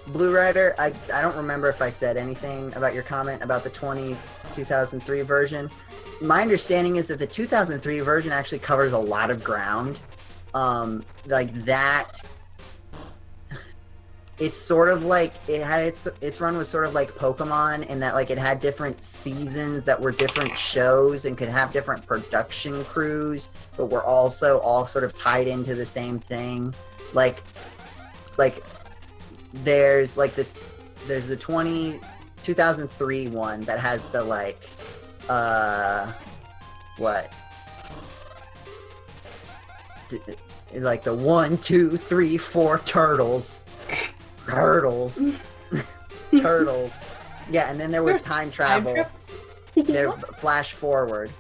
Speaker 2: Blue Rider, I don't remember if I said anything about your comment about the 2003 version. My understanding is that the 2003 version actually covers a lot of ground. Like that... It's sort of like, it had its run was sort of like Pokemon, in that, like, it had different seasons that were different shows and could have different production crews, but were also all sort of tied into the same thing. Like there's the 2003 one that has the, like, like the 1, 2, 3, 4 turtles. Turtles. Yeah, and then there was
Speaker 3: There's
Speaker 2: time travel.
Speaker 3: trip.
Speaker 2: There, flash forward.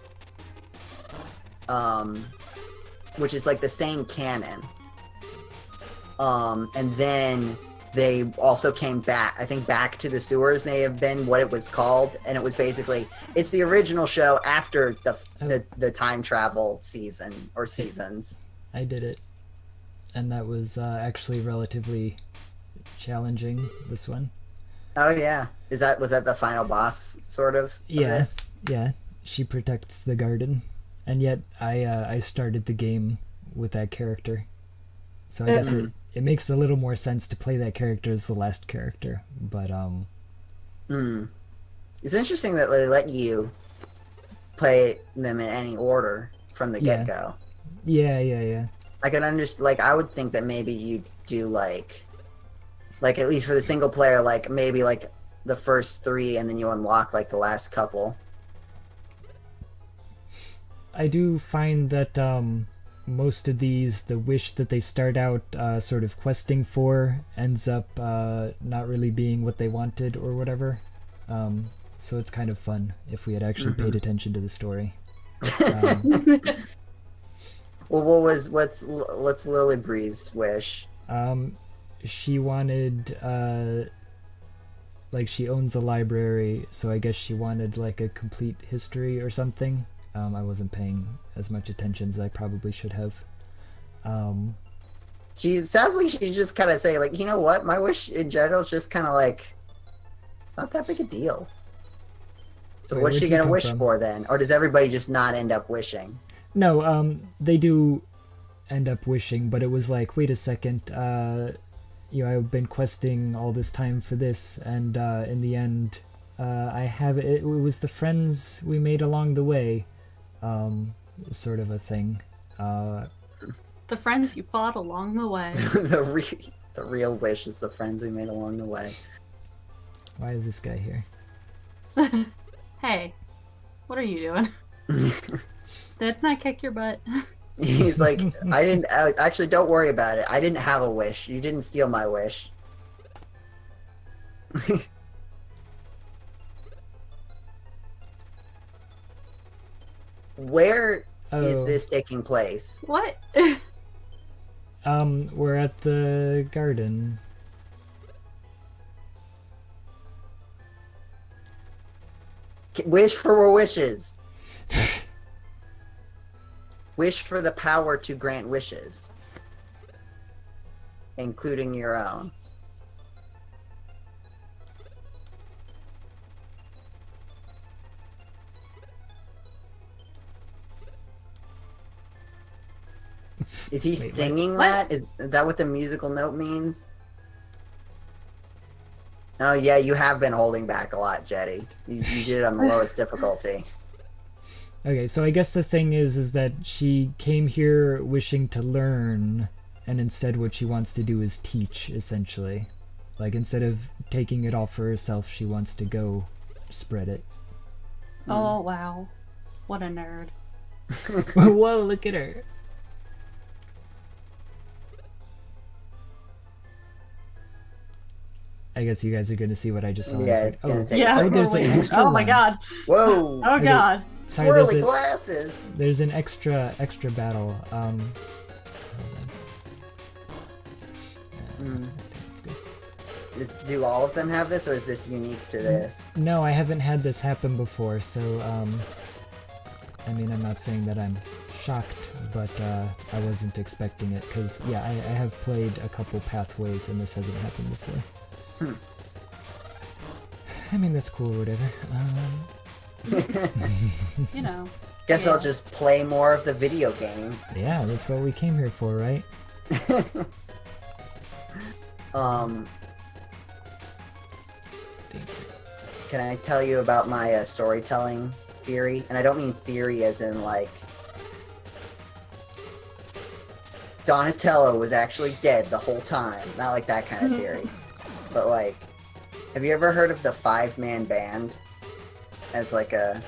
Speaker 2: Which is like the same canon. And then they also came back. I think Back to the Sewers may have been what it was called, and it was basically it's the original show after the time travel season or seasons.
Speaker 1: I did it, and that was actually relatively challenging. This one.
Speaker 2: Oh yeah, was that the final boss sort of?
Speaker 1: Yeah,
Speaker 2: this?
Speaker 1: yeah. She protects the garden, and yet I started the game with that character, so I guess it makes a little more sense to play that character as the last character. But
Speaker 2: it's interesting that they let you play them in any order from the get-go.
Speaker 1: Yeah.
Speaker 2: I can understand. Like, I would think that maybe you do like at least for the single player, like maybe like the first 3, and then you unlock like the last couple.
Speaker 1: I do find that most of these, the wish that they start out sort of questing for ends up not really being what they wanted or whatever. So it's kind of fun if we had actually paid attention to the story.
Speaker 2: Well, what's Lily Bree's wish?
Speaker 1: She wanted like she owns a library, so I guess she wanted like a complete history or something. I wasn't paying as much attention as I probably should have.
Speaker 2: She sounds like she just kind of say like, you know what, my wish in general is just kind of like, it's not that big a deal. So
Speaker 1: Wait,
Speaker 2: what's she gonna wish
Speaker 1: from?
Speaker 2: for then, or does everybody just not end up wishing?
Speaker 1: No, they do end up wishing, but it was like, wait a second, I've been questing all this time for this, and in the end, it was the friends we made along the way, sort of a thing.
Speaker 3: The friends you fought along the way.
Speaker 2: the real wish is the friends we made along the way.
Speaker 1: Why is this guy here?
Speaker 3: Hey, what are you doing? Didn't I kick your butt?
Speaker 2: He's like, I didn't actually. Don't worry about it. I didn't have a wish. You didn't steal my wish. Where is this taking place?
Speaker 3: What?
Speaker 1: We're at the garden.
Speaker 2: Wish for more wishes. Wish for the power to grant wishes, including your own. Is he singing that? Is that what the musical note means? Oh yeah, you have been holding back a lot, Jetty. You did it on the lowest difficulty.
Speaker 1: Okay, so I guess the thing is that she came here wishing to learn, and instead what she wants to do is teach, essentially. Like, instead of taking it all for herself, she wants to go spread it.
Speaker 3: Oh, wow. What a nerd.
Speaker 1: Whoa, look at her. I guess you guys are going to see what I just saw.
Speaker 2: Yeah,
Speaker 1: there's an extra
Speaker 3: Oh my god.
Speaker 2: Whoa.
Speaker 3: Oh god.
Speaker 1: Sorry,
Speaker 2: Swirly glasses.
Speaker 1: There's an extra battle. Hold on. That's good.
Speaker 2: Do all of them have this, or is this unique to this?
Speaker 1: No, I haven't had this happen before, so I mean, I'm not saying that I'm shocked, but I wasn't expecting it, because yeah, I have played a couple pathways and this hasn't happened before. I mean, that's cool or whatever.
Speaker 3: You know.
Speaker 2: Guess I'll just play more of the video game.
Speaker 1: Yeah, that's what we came here for, right?
Speaker 2: Can I tell you about my storytelling theory? And I don't mean theory as in like Donatello was actually dead the whole time. Not like that kind of theory. But like, have you ever heard of the 5-man band as like a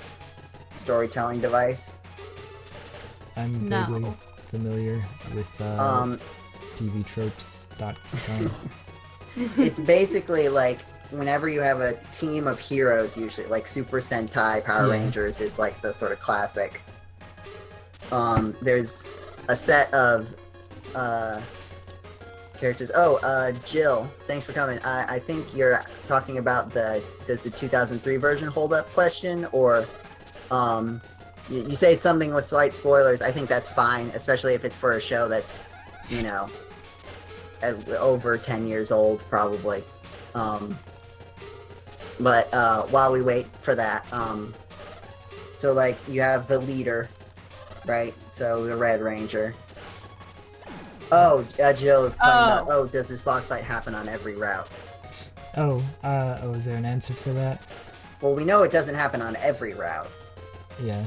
Speaker 2: storytelling device?
Speaker 1: I'm vaguely familiar with TVtropes.com.
Speaker 2: It's basically like whenever you have a team of heroes, usually like Super Sentai, Power Rangers is like the sort of classic. There's a set of characters. Oh, Jill, thanks for coming. I think you're talking about does the 2003 version hold up question, or you say something with slight spoilers. I think that's fine, especially if it's for a show that's, you know, over 10 years old, probably. But while we wait for that, so like you have the leader, right? So the Red Ranger. Oh, Jill is talking about, does this boss fight happen on every route?
Speaker 1: Is there an answer for that?
Speaker 2: Well, we know it doesn't happen on every route.
Speaker 1: Yeah,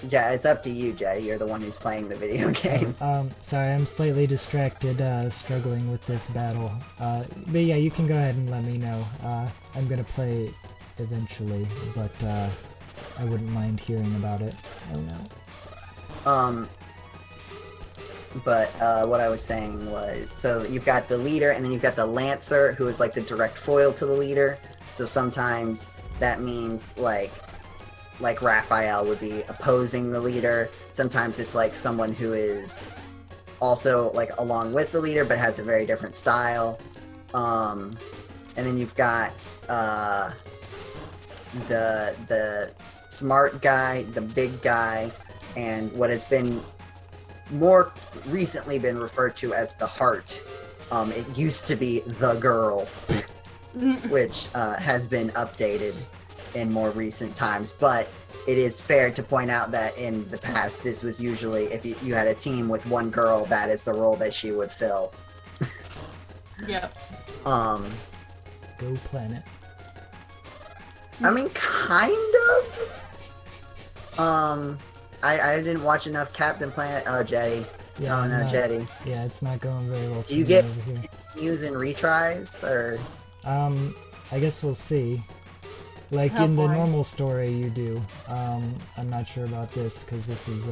Speaker 2: Yeah, it's up to you, Jay. You're the one who's playing the video game.
Speaker 1: Sorry, I'm slightly distracted, struggling with this battle. But yeah, you can go ahead and let me know. I'm gonna play eventually, but, I wouldn't mind hearing about it. Oh no.
Speaker 2: But what I was saying was, so you've got the leader, and then you've got the Lancer, who is like the direct foil to the leader. So sometimes that means like Raphael would be opposing the leader. Sometimes it's like someone who is also like along with the leader, but has a very different style. And then you've got the smart guy, the big guy, and what has been more recently been referred to as the heart. It used to be the girl, which has been updated in more recent times, but it is fair to point out that in the past this was usually, if you had a team with one girl, that is the role that she would fill.
Speaker 3: Yep.
Speaker 1: Go Planet.
Speaker 2: I mean, kind of. I didn't watch enough Captain Planet. Oh, Jetty.
Speaker 1: Yeah,
Speaker 2: oh no, Jetty.
Speaker 1: Yeah, it's not going very well.
Speaker 2: Do you get views and retries, or?
Speaker 1: I guess we'll see. Like in the normal story, you do. I'm not sure about this because this is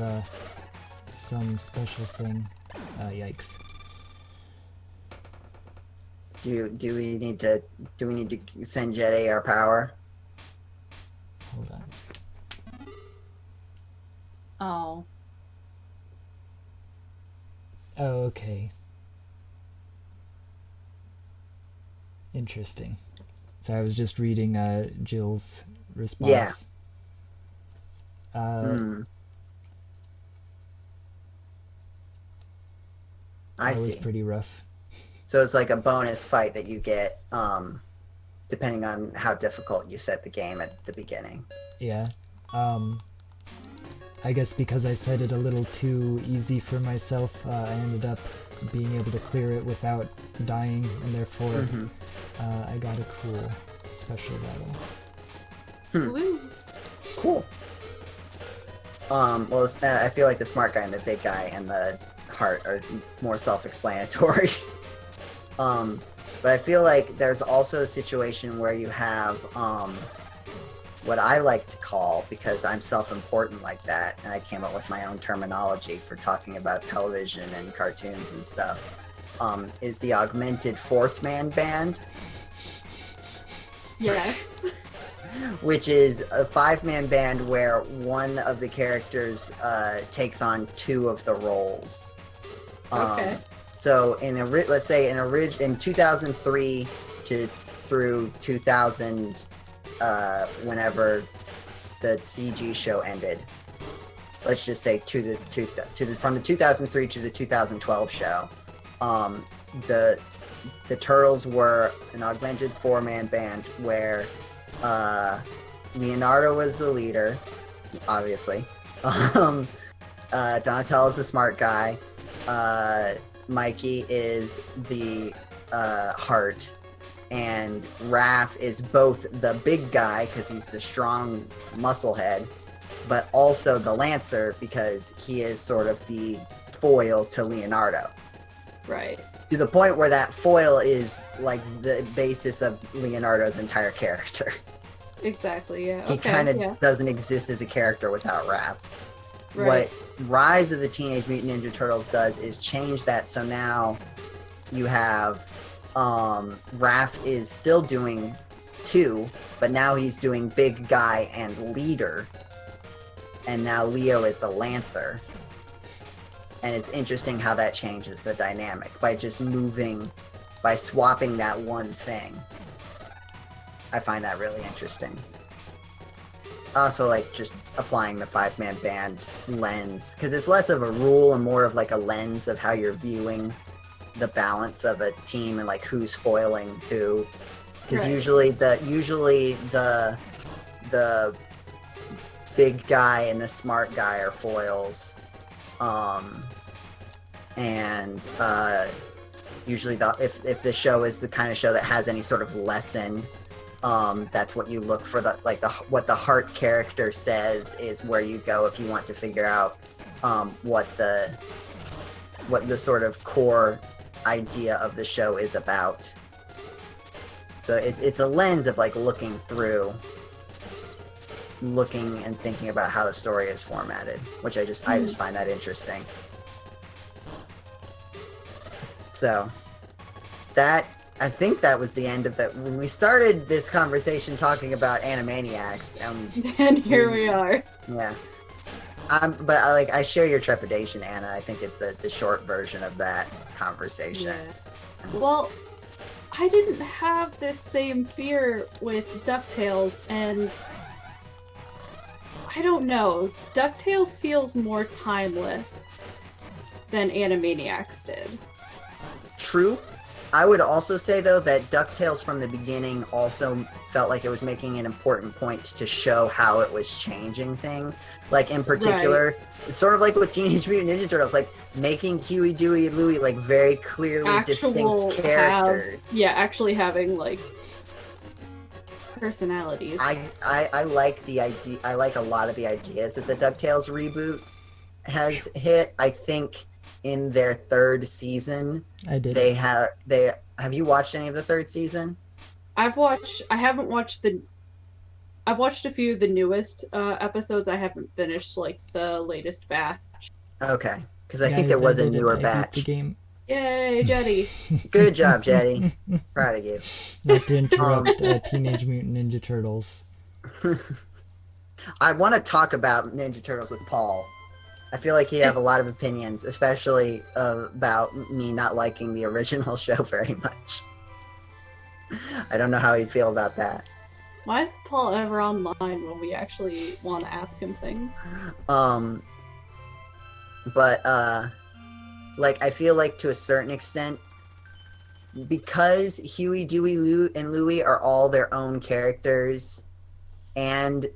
Speaker 1: some special thing. Yikes.
Speaker 2: Do we need to send Jetty our power?
Speaker 1: Hold on.
Speaker 3: Oh.
Speaker 1: Oh, okay. Interesting. So I was just reading Jill's response.
Speaker 2: Yeah.
Speaker 1: That was pretty rough.
Speaker 2: So it's like a bonus fight that you get, depending on how difficult you set the game at the beginning.
Speaker 1: Yeah. I guess because I set it a little too easy for myself, I ended up being able to clear it without dying, and therefore I got a cool special battle.
Speaker 3: Woo.
Speaker 2: Cool. Well, I feel like the smart guy and the big guy and the heart are more self-explanatory. But I feel like there's also a situation where you have what I like to call, because I'm self-important like that, and I came up with my own terminology for talking about television and cartoons and stuff, is the augmented fourth man band.
Speaker 3: Yeah.
Speaker 2: Which is a 5-man band where one of the characters takes on 2 of the roles.
Speaker 3: Okay.
Speaker 2: So let's say in 2003 through 2000, whenever the CG show ended, let's just say from the 2003 to the 2012 show, the Turtles were an augmented 4-man band where Leonardo was the leader, obviously. Donatello is the smart guy. Mikey is the heart, and Raph is both the big guy because he's the strong muscle head, but also the Lancer because he is sort of the foil to Leonardo.
Speaker 3: Right.
Speaker 2: To the point where that foil is like the basis of Leonardo's entire character.
Speaker 3: Exactly, yeah.
Speaker 2: He kind of doesn't exist as a character without Raph.
Speaker 3: Right.
Speaker 2: What Rise of the Teenage Mutant Ninja Turtles does is change that, so now you have Raph is still doing 2, but now he's doing big guy and leader. And now Leo is the Lancer. And it's interesting how that changes the dynamic by just by swapping that one thing. I find that really interesting. Also, like, just applying the 5-man band lens, because it's less of a rule and more of like a lens of how you're viewing the balance of a team and like who's foiling who. Because usually the big guy and the smart guy are foils. Usually if the show is the kind of show that has any sort of lesson, that's what you look for. What the heart character says is where you go if you want to figure out what the sort of core idea of the show is about. So it's a lens of like looking and thinking about how the story is formatted, which I just find that interesting. So I think that was the end of that. When we started this conversation talking about Animaniacs,
Speaker 3: and here we are.
Speaker 2: Yeah. But I share your trepidation, Anna. I think is the short version of that conversation.
Speaker 3: Yeah. Well, I didn't have this same fear with DuckTales, and I don't know. DuckTales feels more timeless than Animaniacs did.
Speaker 2: True. I would also say, though, that DuckTales from the beginning also felt like it was making an important point to show how it was changing things. Like, in particular, it's sort of like with Teenage Mutant Ninja Turtles, like, making Huey, Dewey, and Louie, like, very clearly distinct characters.
Speaker 3: Actually having, like, personalities.
Speaker 2: I like the idea. I like a lot of the ideas that the DuckTales reboot has hit. I think in their 3rd season, have you watched any of the 3rd season?
Speaker 3: I've watched a few of the newest episodes. I haven't finished like the latest batch.
Speaker 2: Okay, because I think there was a newer batch.
Speaker 1: The game.
Speaker 3: Yay, Jetty!
Speaker 2: Good job, Jetty. Proud of you.
Speaker 1: Not to interrupt Teenage Mutant Ninja Turtles.
Speaker 2: I want to talk about Ninja Turtles with Paul. I feel like he'd have a lot of opinions, especially about me not liking the original show very much. I don't know how he'd feel about that.
Speaker 3: Why is Paul ever online when we actually want to ask him things?
Speaker 2: Like, I feel like to a certain extent, because Huey, Dewey, and Louie are all their own characters, and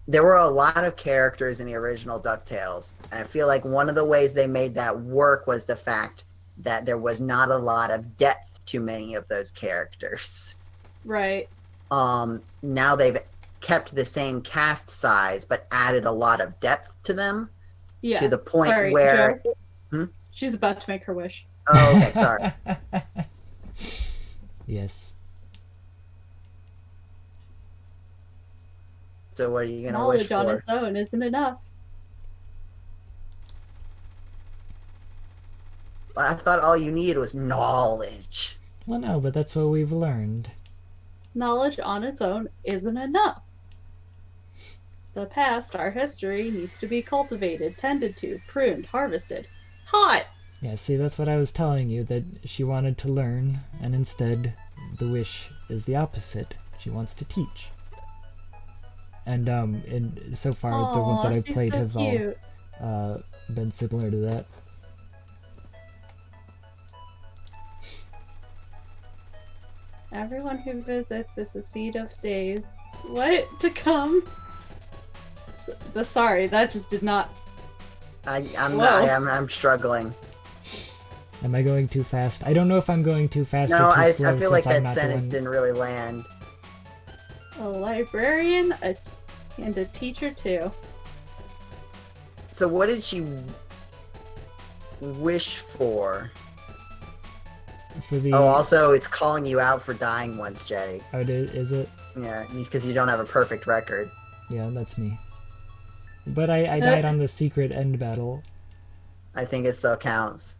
Speaker 2: there were a lot of characters in the original DuckTales, and I feel like one of the ways they made that work was the fact that there was not a lot of depth to many of those characters.
Speaker 3: Right.
Speaker 2: Now they've kept the same cast size, but added a lot of depth to them.
Speaker 3: Yeah.
Speaker 2: To the point where...
Speaker 3: Joe, she's about to make her wish.
Speaker 2: Oh, okay, sorry.
Speaker 1: Yes.
Speaker 2: So what are you going to wish for?
Speaker 3: Knowledge on its own isn't enough.
Speaker 2: I thought all you needed was knowledge.
Speaker 1: Well, no, but that's what we've learned.
Speaker 3: Knowledge on its own isn't enough. The past, our history, needs to be cultivated, tended to, pruned, harvested. Hot!
Speaker 1: Yeah, see, that's what I was telling you, that she wanted to learn, and instead, the wish is the opposite. She wants to teach. And so far, the ones that I've played have all been similar to that.
Speaker 3: Everyone who visits, it's a seed of days. What? To come? Sorry, that just did not...
Speaker 2: I'm struggling.
Speaker 1: Am I going too fast? I don't know if I'm going too fast
Speaker 2: no,
Speaker 1: or too slow.
Speaker 2: I feel like that sentence didn't really land.
Speaker 3: A librarian and a teacher too.
Speaker 2: So what did she wish for? Also, it's calling you out for dying once, Jetty.
Speaker 1: Oh, is it?
Speaker 2: Yeah, because you don't have a perfect record.
Speaker 1: Yeah, that's me. But I died on the secret end battle.
Speaker 2: I think it still counts.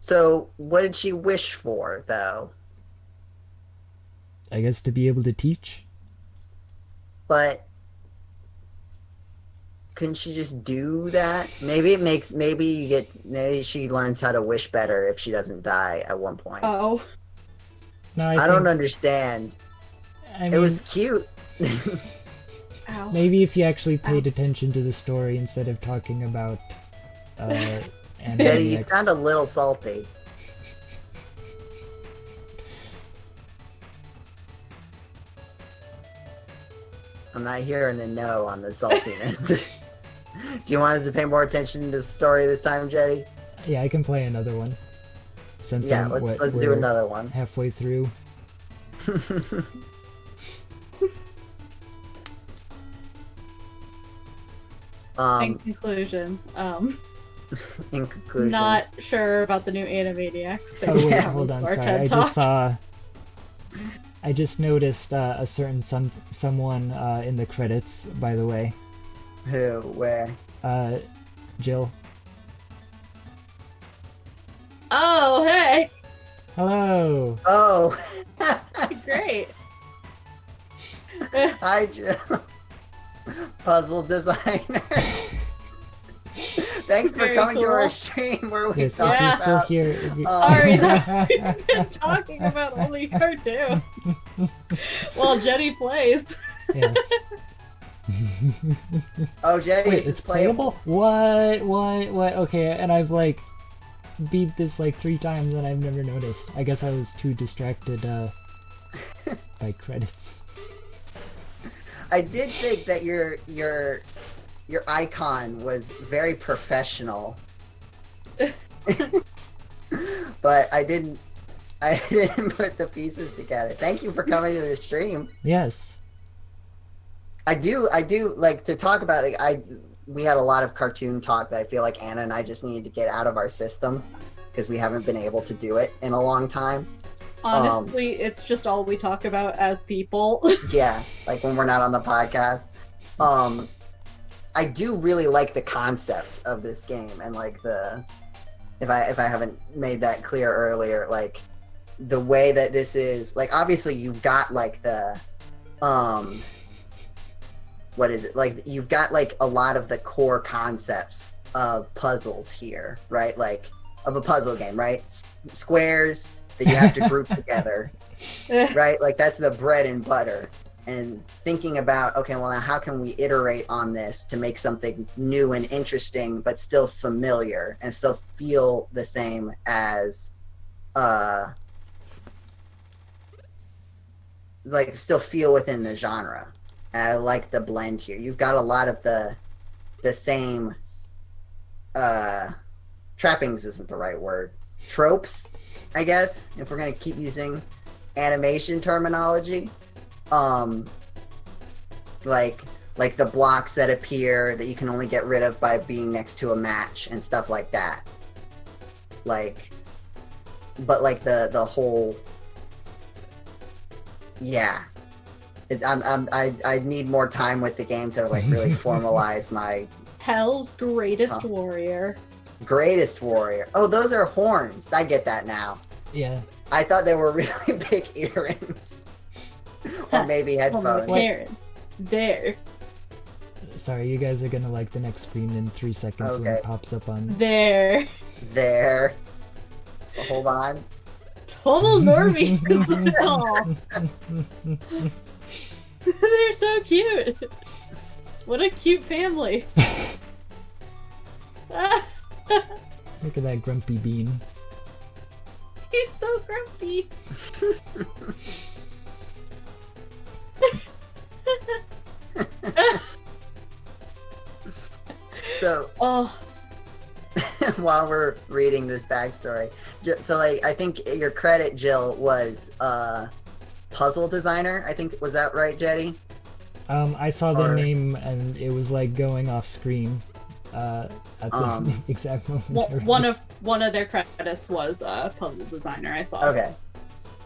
Speaker 2: So, what did she wish for, though?
Speaker 1: I guess to be able to teach.
Speaker 2: But couldn't she just do that? Maybe she learns how to wish better if she doesn't die at one point.
Speaker 3: Oh.
Speaker 1: No,
Speaker 2: I don't understand.
Speaker 1: I mean,
Speaker 2: it was cute.
Speaker 3: Ow.
Speaker 1: Maybe if you actually paid attention to the story instead of talking about
Speaker 2: Jetty, you sound a little salty. I'm not hearing a no on the saltiness. Do you want us to pay more attention to the story this time, Jetty?
Speaker 1: Yeah, I can play another one. Since
Speaker 2: let's do another one.
Speaker 1: Halfway through.
Speaker 3: In conclusion,
Speaker 2: in conclusion,
Speaker 3: not sure about the new Animaniacs.
Speaker 1: Oh wait, hold on, sorry. I just noticed a certain someone in the credits, by the way.
Speaker 2: Who? Where?
Speaker 1: Jill.
Speaker 3: Oh, hey!
Speaker 1: Hello!
Speaker 2: Oh!
Speaker 3: Great!
Speaker 2: Hi, Jill. Puzzle designer. Thanks for coming to our stream where we talk about...
Speaker 1: still here.
Speaker 3: Sorry, we've been talking about only cartoons. While Jetty plays.
Speaker 1: Yes.
Speaker 2: Oh, Jetty,
Speaker 1: wait, it's playable? What? Okay, and I've like beat this like 3 times and I've never noticed. I guess I was too distracted by credits.
Speaker 2: I did think that your icon was very professional. But I didn't put the pieces together. Thank you for coming to the stream.
Speaker 1: Yes.
Speaker 2: I do like to talk about we had a lot of cartoon talk that I feel like Anna and I just need to get out of our system because we haven't been able to do it in a long time.
Speaker 3: Honestly, it's just all we talk about as people.
Speaker 2: Yeah, like when we're not on the podcast. I do really like the concept of this game and like if I haven't made that clear earlier, like the way that this is like obviously you've got like the what is it? Like you've got like a lot of the core concepts of puzzles here, right? Like of a puzzle game, right? Squares that you have to group together, right? Like that's the bread and butter. And thinking about, okay, well now how can we iterate on this to make something new and interesting, but still familiar and still feel the same as, like still feel within the genre. And I like the blend here. You've got a lot of the same, trappings isn't the right word. Tropes, I guess, if we're going to keep using animation terminology. Like the blocks that appear that you can only get rid of by being next to a match and stuff like that. Like, but like the whole, yeah. I need more time with the game to like really formalize my
Speaker 3: Hell's Greatest Warrior.
Speaker 2: Greatest Warrior. Oh, those are horns. I get that now.
Speaker 1: Yeah.
Speaker 2: I thought they were really big earrings. Or maybe headphones.
Speaker 3: Parents. There.
Speaker 1: Sorry, you guys are gonna like the next screen in 3 seconds when it pops up on.
Speaker 3: There.
Speaker 2: Hold on.
Speaker 3: Total normie. They're so cute. What a cute family.
Speaker 1: Look at that grumpy bean.
Speaker 3: He's so grumpy.
Speaker 2: So, while we're reading this backstory, so like I think your credit, Jill, was puzzle designer. I think was that right, Jetty?
Speaker 1: I saw the name and it was like going off screen at the exact moment.
Speaker 3: One of their credits was puzzle designer. I saw.
Speaker 2: Okay.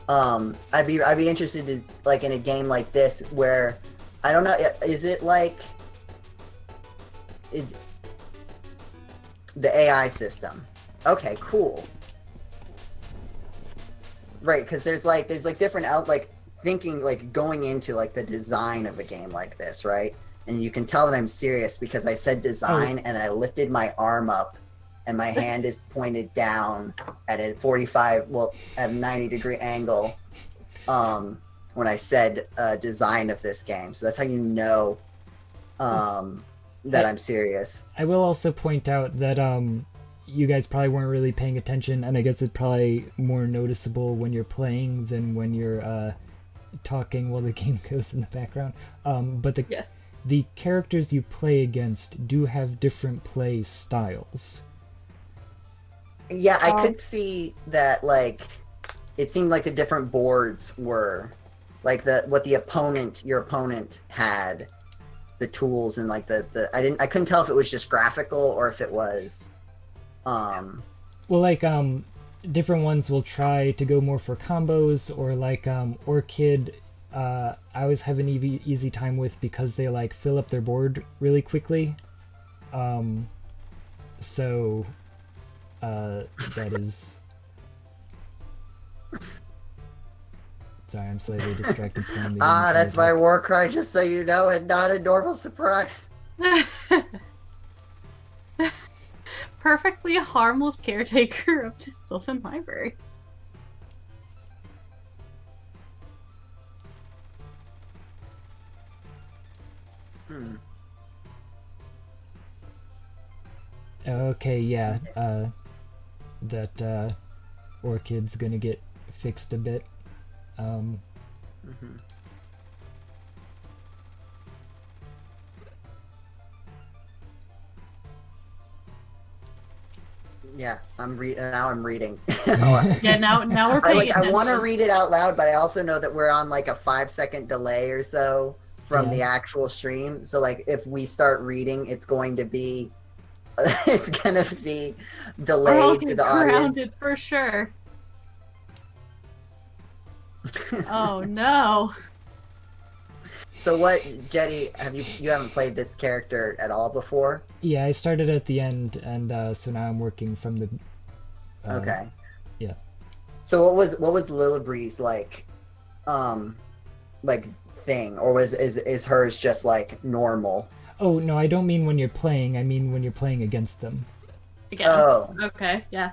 Speaker 2: I'd be interested to like in a game like this where I don't know. Is it like it's the AI system? Okay, cool. right, because there's different like thinking, like going into like the design of a game like this, right? And you can tell that I'm serious because I said design and I lifted my arm up and my hand is pointed down at a 90-degree angle when I said design of this game. So that's how you know that I'm serious.
Speaker 1: I will also point out that you guys probably weren't really paying attention, and I guess it's probably more noticeable when you're playing than when you're talking while the game goes in the background. But the characters you play against do have different play styles.
Speaker 2: Yeah, I could see that. Like, it seemed like the different boards were like what your opponent had, the tools, and like I couldn't tell if it was just graphical or if it was well,
Speaker 1: like different ones will try to go more for combos, or like Orchid I always have an easy time with because they like fill up their board really quickly. So that is... Sorry, I'm slightly distracted playing the game.
Speaker 2: That's my war cry, just so you know, and not a normal surprise.
Speaker 3: Perfectly harmless caretaker of the Sylvan Library.
Speaker 1: Okay, yeah. That Orchid's gonna get fixed a bit.
Speaker 2: Yeah, I'm reading.
Speaker 3: Yeah, now we're paying attention.
Speaker 2: I want to read it out loud, but I also know that we're on like a 5-second delay or so from the actual stream. So like if we start reading, it's going to be delayed to the audience.
Speaker 3: For sure. Oh no.
Speaker 2: So what, Jetty, you haven't played this character at all before?
Speaker 1: Yeah, I started at the end, and so now I'm working from the...
Speaker 2: okay.
Speaker 1: Yeah.
Speaker 2: So what was Lilibree's like thing, or is hers just like normal?
Speaker 1: Oh, no, I don't mean when you're playing, I mean when you're playing against them.
Speaker 3: Against?
Speaker 2: Oh.
Speaker 3: Okay, yeah.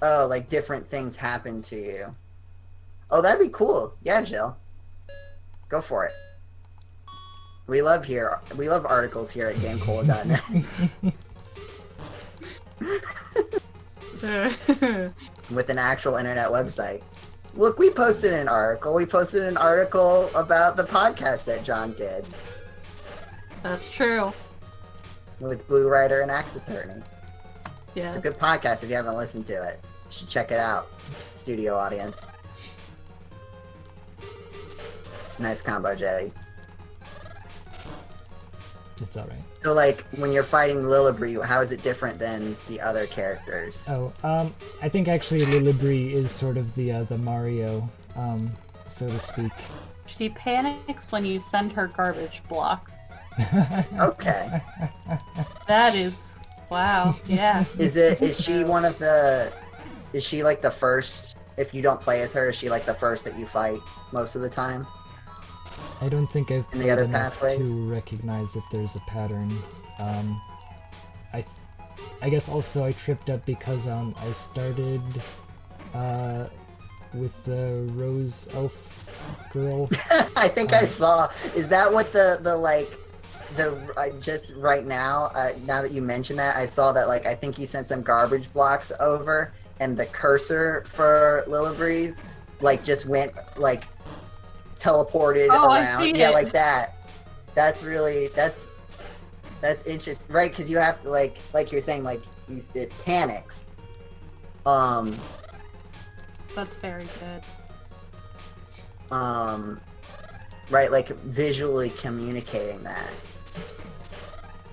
Speaker 2: Oh, like different things happen to you. Oh, that'd be cool. Yeah, Jill. Go for it. We love articles here at GameCola.net. With an actual internet website. Look, we posted an article. We posted an article about the podcast that John did.
Speaker 3: That's true.
Speaker 2: With Blue Rider and Axe Attorney.
Speaker 3: Yeah.
Speaker 2: It's a good podcast if you haven't listened to it. You should check it out, studio audience. Nice combo, Jetty.
Speaker 1: It's alright.
Speaker 2: So, like, when you're fighting Lilibree, how is it different than the other characters?
Speaker 1: Oh, I think actually Lilibree is sort of the Mario, so to speak.
Speaker 3: She panics when you send her garbage blocks.
Speaker 2: Okay.
Speaker 3: That is... Wow, yeah.
Speaker 2: Is she one of the... Is she, like, the first... If you don't play as her, is she, like, the first that you fight most of the time?
Speaker 1: I don't think I've
Speaker 2: played enough
Speaker 1: pathways to recognize if there's a pattern. I guess also I tripped up because I started with the Rose Elf girl.
Speaker 2: I think I saw. Is that what just right now? Now that you mention that, I saw that I think you sent some garbage blocks over, and the cursor for Lilibree's just went teleported around.
Speaker 3: I see it.
Speaker 2: Like that. That's interesting, right? Because you have to like you're saying, it panics.
Speaker 3: That's very good.
Speaker 2: Right, visually communicating that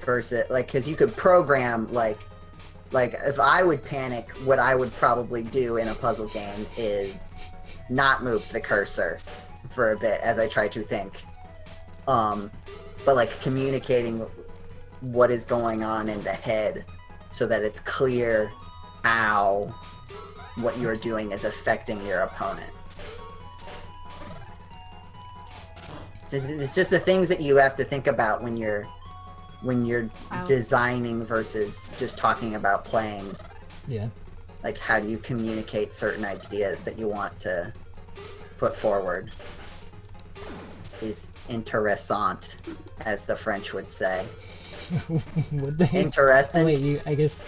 Speaker 2: versus because you could program if I would panic, what I would probably do in a puzzle game is not move the cursor for a bit as I try to think. But communicating what is going on in the head so that it's clear how what you're doing is affecting your opponent. It's just the things that you have to think about when you're designing versus just talking about playing.
Speaker 1: Yeah.
Speaker 2: Like, how do you communicate certain ideas that you want to put forward is interessant, as the French would say.
Speaker 1: Would they?
Speaker 2: Interesting.
Speaker 1: Oh, wait, I guess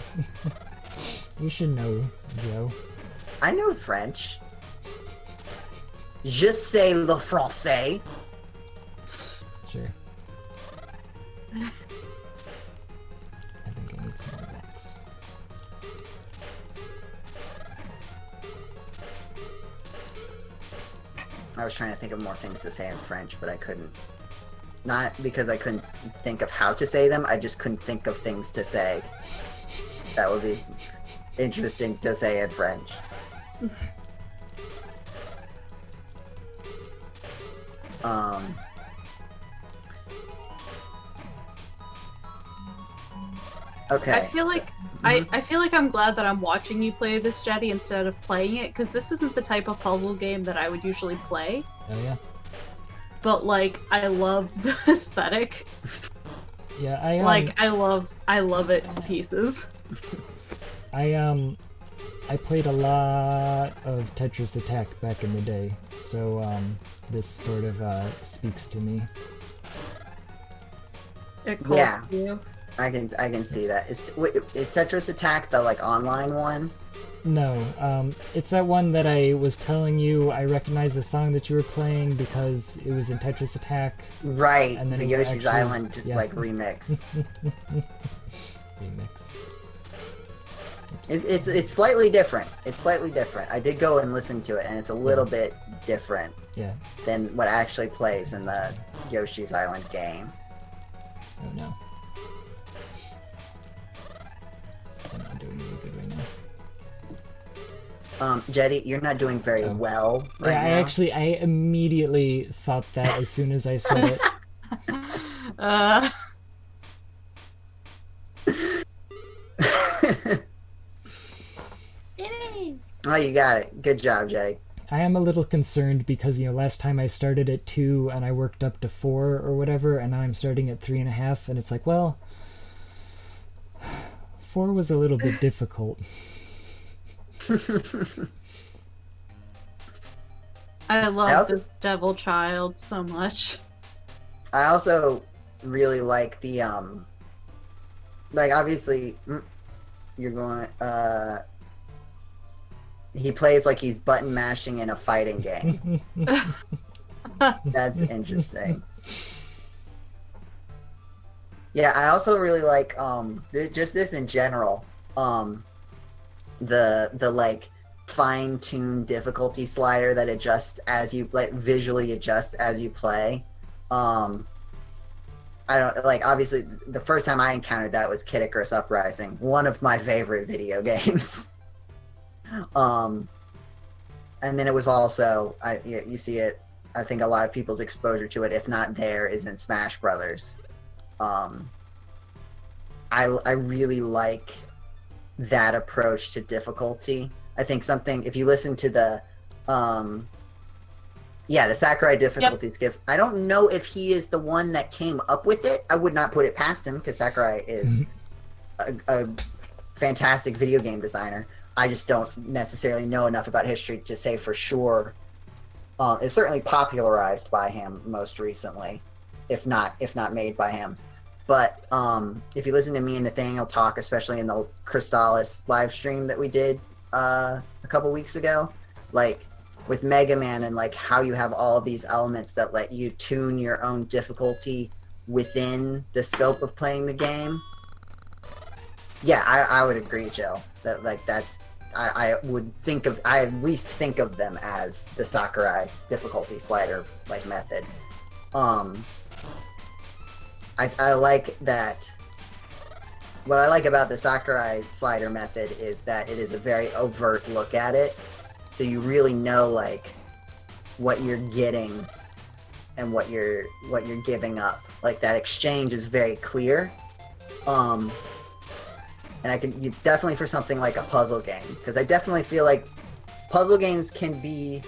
Speaker 1: you should know, Joe.
Speaker 2: I know French. Je sais le français.
Speaker 1: Sure. I think I need some more wax.
Speaker 2: I was trying to think of more things to say in French, but I couldn't. Not because I couldn't think of how to say them, I just couldn't think of things to say. That would be interesting to say in French. Okay.
Speaker 3: I feel like I feel like I'm glad that I'm watching you play this, Jetty, instead of playing it, because this isn't the type of puzzle game that I would usually play.
Speaker 1: Oh yeah.
Speaker 3: But like, I love the aesthetic.
Speaker 1: Yeah,
Speaker 3: I love it to pieces.
Speaker 1: I played a lot of Tetris Attack back in the day, so this sort of speaks to me.
Speaker 3: It calls to you.
Speaker 2: I can see that. Is Tetris Attack the like online one?
Speaker 1: No, it's that one that I was telling you. I recognized the song that you were playing because it was in Tetris Attack.
Speaker 2: Right,
Speaker 1: and then
Speaker 2: the Yoshi's Island like remix.
Speaker 1: Remix.
Speaker 2: It's slightly different. It's slightly different. I did go and listen to it, and it's a little bit different than what actually plays in the Yoshi's Island game.
Speaker 1: Oh no. I'm not doing really good right now.
Speaker 2: Jetty, you're not doing very well right now.
Speaker 1: I immediately thought that as soon as I said it.
Speaker 2: Oh, you got it. Good job, Jetty.
Speaker 1: I am a little concerned because, last time I started at 2 and I worked up to 4 or whatever, and now I'm starting at 3.5, and it's like, well, 4 was a little bit difficult.
Speaker 3: I love the Devil Child so much.
Speaker 2: I also really like the like, obviously you're going he plays like he's button mashing in a fighting game. That's interesting. Yeah, I also really like just this in general. The like fine-tuned difficulty slider that adjusts as you visually adjusts as you play. I don't like, obviously the first time I encountered that was Kid Icarus Uprising, one of my favorite video games. And then it was also you see it, I think a lot of people's exposure to it, if not there, is in Smash Brothers. I really like that approach to difficulty. I think if you listen to the Sakurai difficulty skills, I don't know if he is the one that came up with it. I would not put it past him, because Sakurai is a fantastic video game designer. I just don't necessarily know enough about history to say for sure. It's certainly popularized by him most recently, if not made by him. But if you listen to me and Nathaniel talk, especially in the Crystallis live stream that we did a couple weeks ago, like with Mega Man, and like how you have all of these elements that let you tune your own difficulty within the scope of playing the game. Yeah, I would agree, Jill. That like that's I would think of, I at least think of them as the Sakurai difficulty slider like method. I like that. What I like about the Sakurai slider method is that it is a very overt look at it, so you really know like what you're getting and what you're giving up. Like that exchange is very clear. And you definitely for something like a puzzle game, because I definitely feel like puzzle games can be,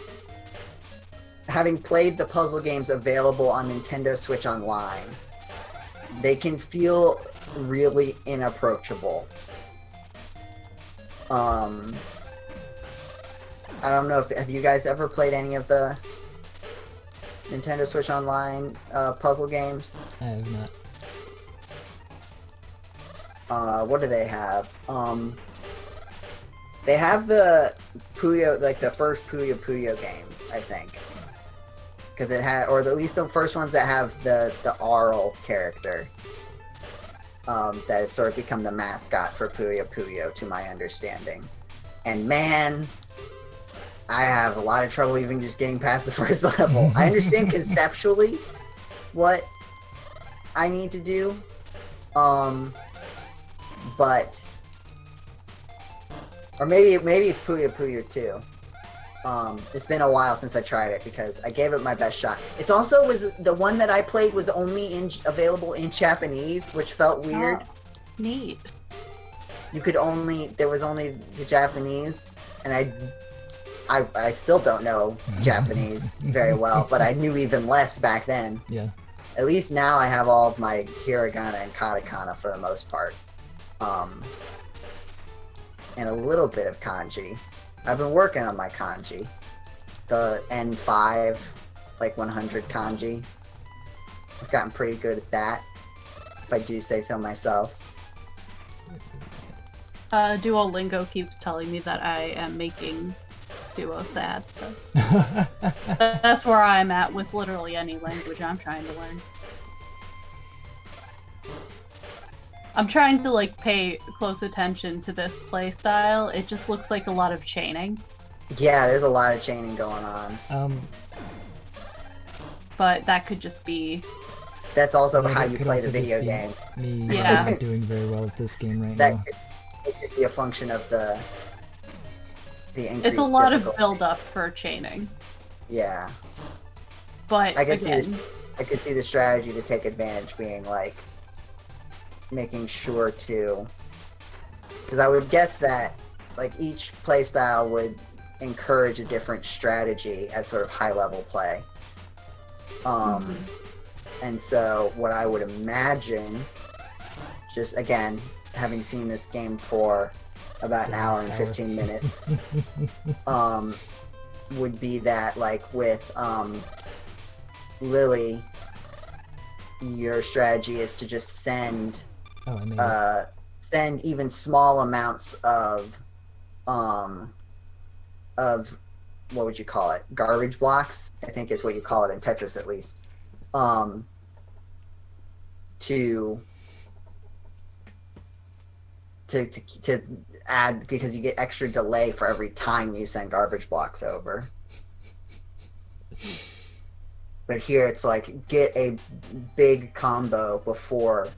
Speaker 2: having played the puzzle games available on Nintendo Switch Online, they can feel really inapproachable. I don't know if have you guys ever played any of the Nintendo Switch Online puzzle games?
Speaker 1: I have not.
Speaker 2: What do they have? They have the Puyo, like the first Puyo Puyo games, I think. Because it had, or at least the first ones that have the Arl character. That has sort of become the mascot for Puyo Puyo, to my understanding. And man, I have a lot of trouble even just getting past the first level. I understand conceptually what I need to do, but, or maybe it's Puyo Puyo too. It's been a while since I tried it because I gave it my best shot. It's also was the one that I played was only available in Japanese, which felt weird.
Speaker 3: Oh, neat.
Speaker 2: You could only, there was only the Japanese, and I still don't know Japanese very well, but I knew even less back then.
Speaker 1: Yeah.
Speaker 2: At least now I have all of my hiragana and katakana for the most part. And a little bit of kanji. I've been working on my kanji. The N5, like 100 kanji. I've gotten pretty good at that, if I do say so myself.
Speaker 3: Duolingo keeps telling me that I am making Duo sad, so that's where I'm at with literally any language I'm trying to learn. I'm trying to like pay close attention to this play style. It just looks like a lot of chaining.
Speaker 2: Yeah, there's a lot of chaining going on.
Speaker 3: But that could just be...
Speaker 2: That's also how you play the video game.
Speaker 1: Me
Speaker 3: Yeah.
Speaker 1: not doing very well at this game right
Speaker 2: That
Speaker 1: now.
Speaker 2: could be a function of the increased
Speaker 3: It's a lot
Speaker 2: difficulty.
Speaker 3: of build-up for chaining.
Speaker 2: Yeah.
Speaker 3: But
Speaker 2: I could see
Speaker 3: again...
Speaker 2: I could see the strategy to take advantage being like making sure to, because I would guess that like each playstyle would encourage a different strategy at sort of high level play. And so what I would imagine, just again having seen this game for about an hour and 15 minutes, would be that like with Lily, your strategy is to just send send even small amounts of what would you call it? Garbage blocks, I think is what you call it in Tetris at least. To add, because you get extra delay for every time you send garbage blocks over. But here it's like, get a big combo before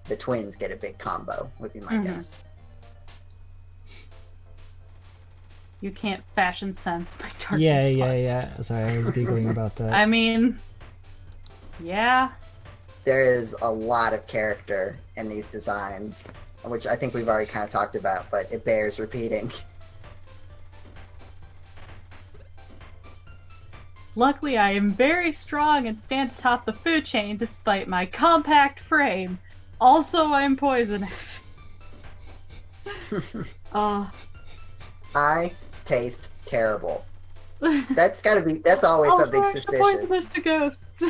Speaker 2: the twins get a big combo, would be my guess.
Speaker 3: You can't fashion sense my dark.
Speaker 1: Yeah. Sorry, I was giggling about that.
Speaker 3: I mean, yeah.
Speaker 2: There is a lot of character in these designs, which I think we've already kind of talked about, but it bears repeating.
Speaker 3: Luckily, I am very strong and stand atop the food chain despite my compact frame. Also, I'm poisonous.
Speaker 2: I taste terrible. That's gotta be, that's always
Speaker 3: Also,
Speaker 2: something
Speaker 3: I'm
Speaker 2: suspicious.
Speaker 3: poisonous to ghosts.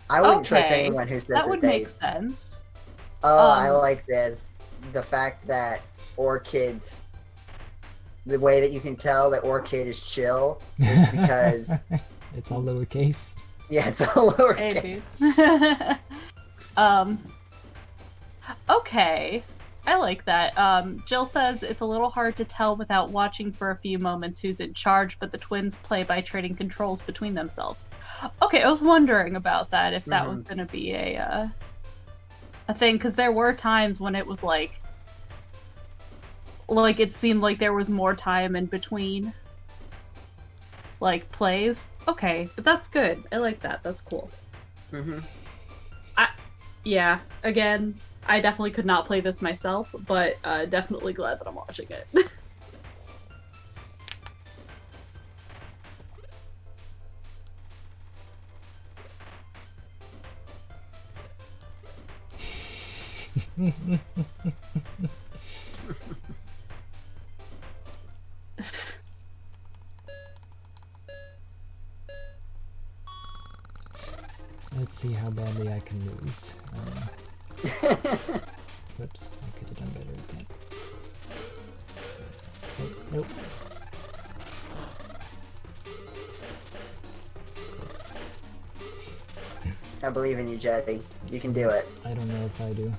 Speaker 2: I wouldn't trust
Speaker 3: Okay,
Speaker 2: anyone who said
Speaker 3: that would
Speaker 2: they...
Speaker 3: make sense.
Speaker 2: Oh, I like this. The fact that orchids, the way that you can tell that orchid is chill is because...
Speaker 1: It's all lowercase.
Speaker 2: Yeah, it's all lowercase.
Speaker 3: Okay. I like that. Jill says it's a little hard to tell without watching for a few moments who's in charge, but the twins play by trading controls between themselves. Okay, I was wondering about that, if that was going to be a thing, because there were times when it was like it seemed like there was more time in between like plays. Okay, but that's good. I like that. That's cool. Yeah, again, I definitely could not play this myself, but definitely glad that I'm watching it.
Speaker 1: Let's see how badly I can lose. Whoops, I could have done better at that. Oh, nope.
Speaker 2: I believe in you, Jetty. You can do it.
Speaker 1: I don't know if I do.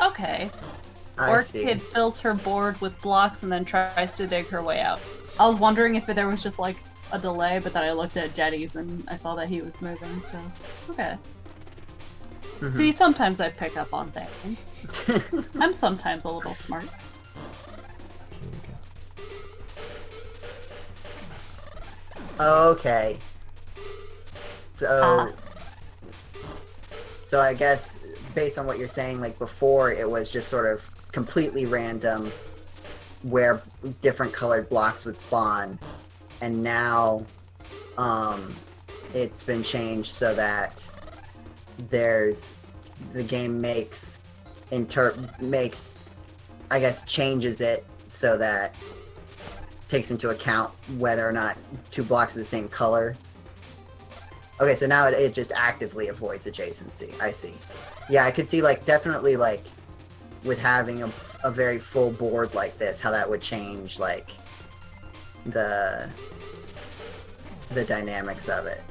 Speaker 3: Okay.
Speaker 2: I see.
Speaker 3: Orchid fills her board with blocks and then tries to dig her way out. I was wondering if there was just like a delay, but then I looked at Jetty's and I saw that he was moving, so okay.
Speaker 2: Mm-hmm.
Speaker 3: See, sometimes I pick up on things. I'm sometimes a little smart.
Speaker 1: Here we go.
Speaker 2: Okay. So I guess based on what you're saying, like before it was just sort of completely random where different colored blocks would spawn, and now it's been changed so that the game makes I guess changes it so that takes into account whether or not two blocks are the same color. Okay, so now it just actively avoids adjacency. I see. Yeah, I could see, like, definitely, like, with having a very full board like this, how that would change, like, the dynamics of it.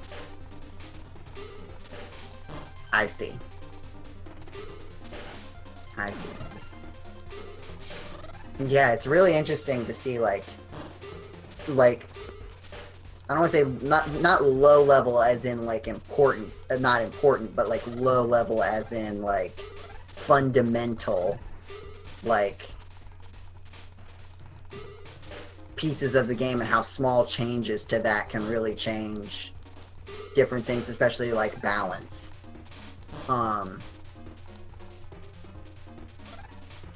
Speaker 2: I see. I see. Yeah, it's really interesting to see, like, I don't want to say not low level as in like important, not important, but like low level as in like fundamental, like pieces of the game, and how small changes to that can really change different things, especially like balance. I'm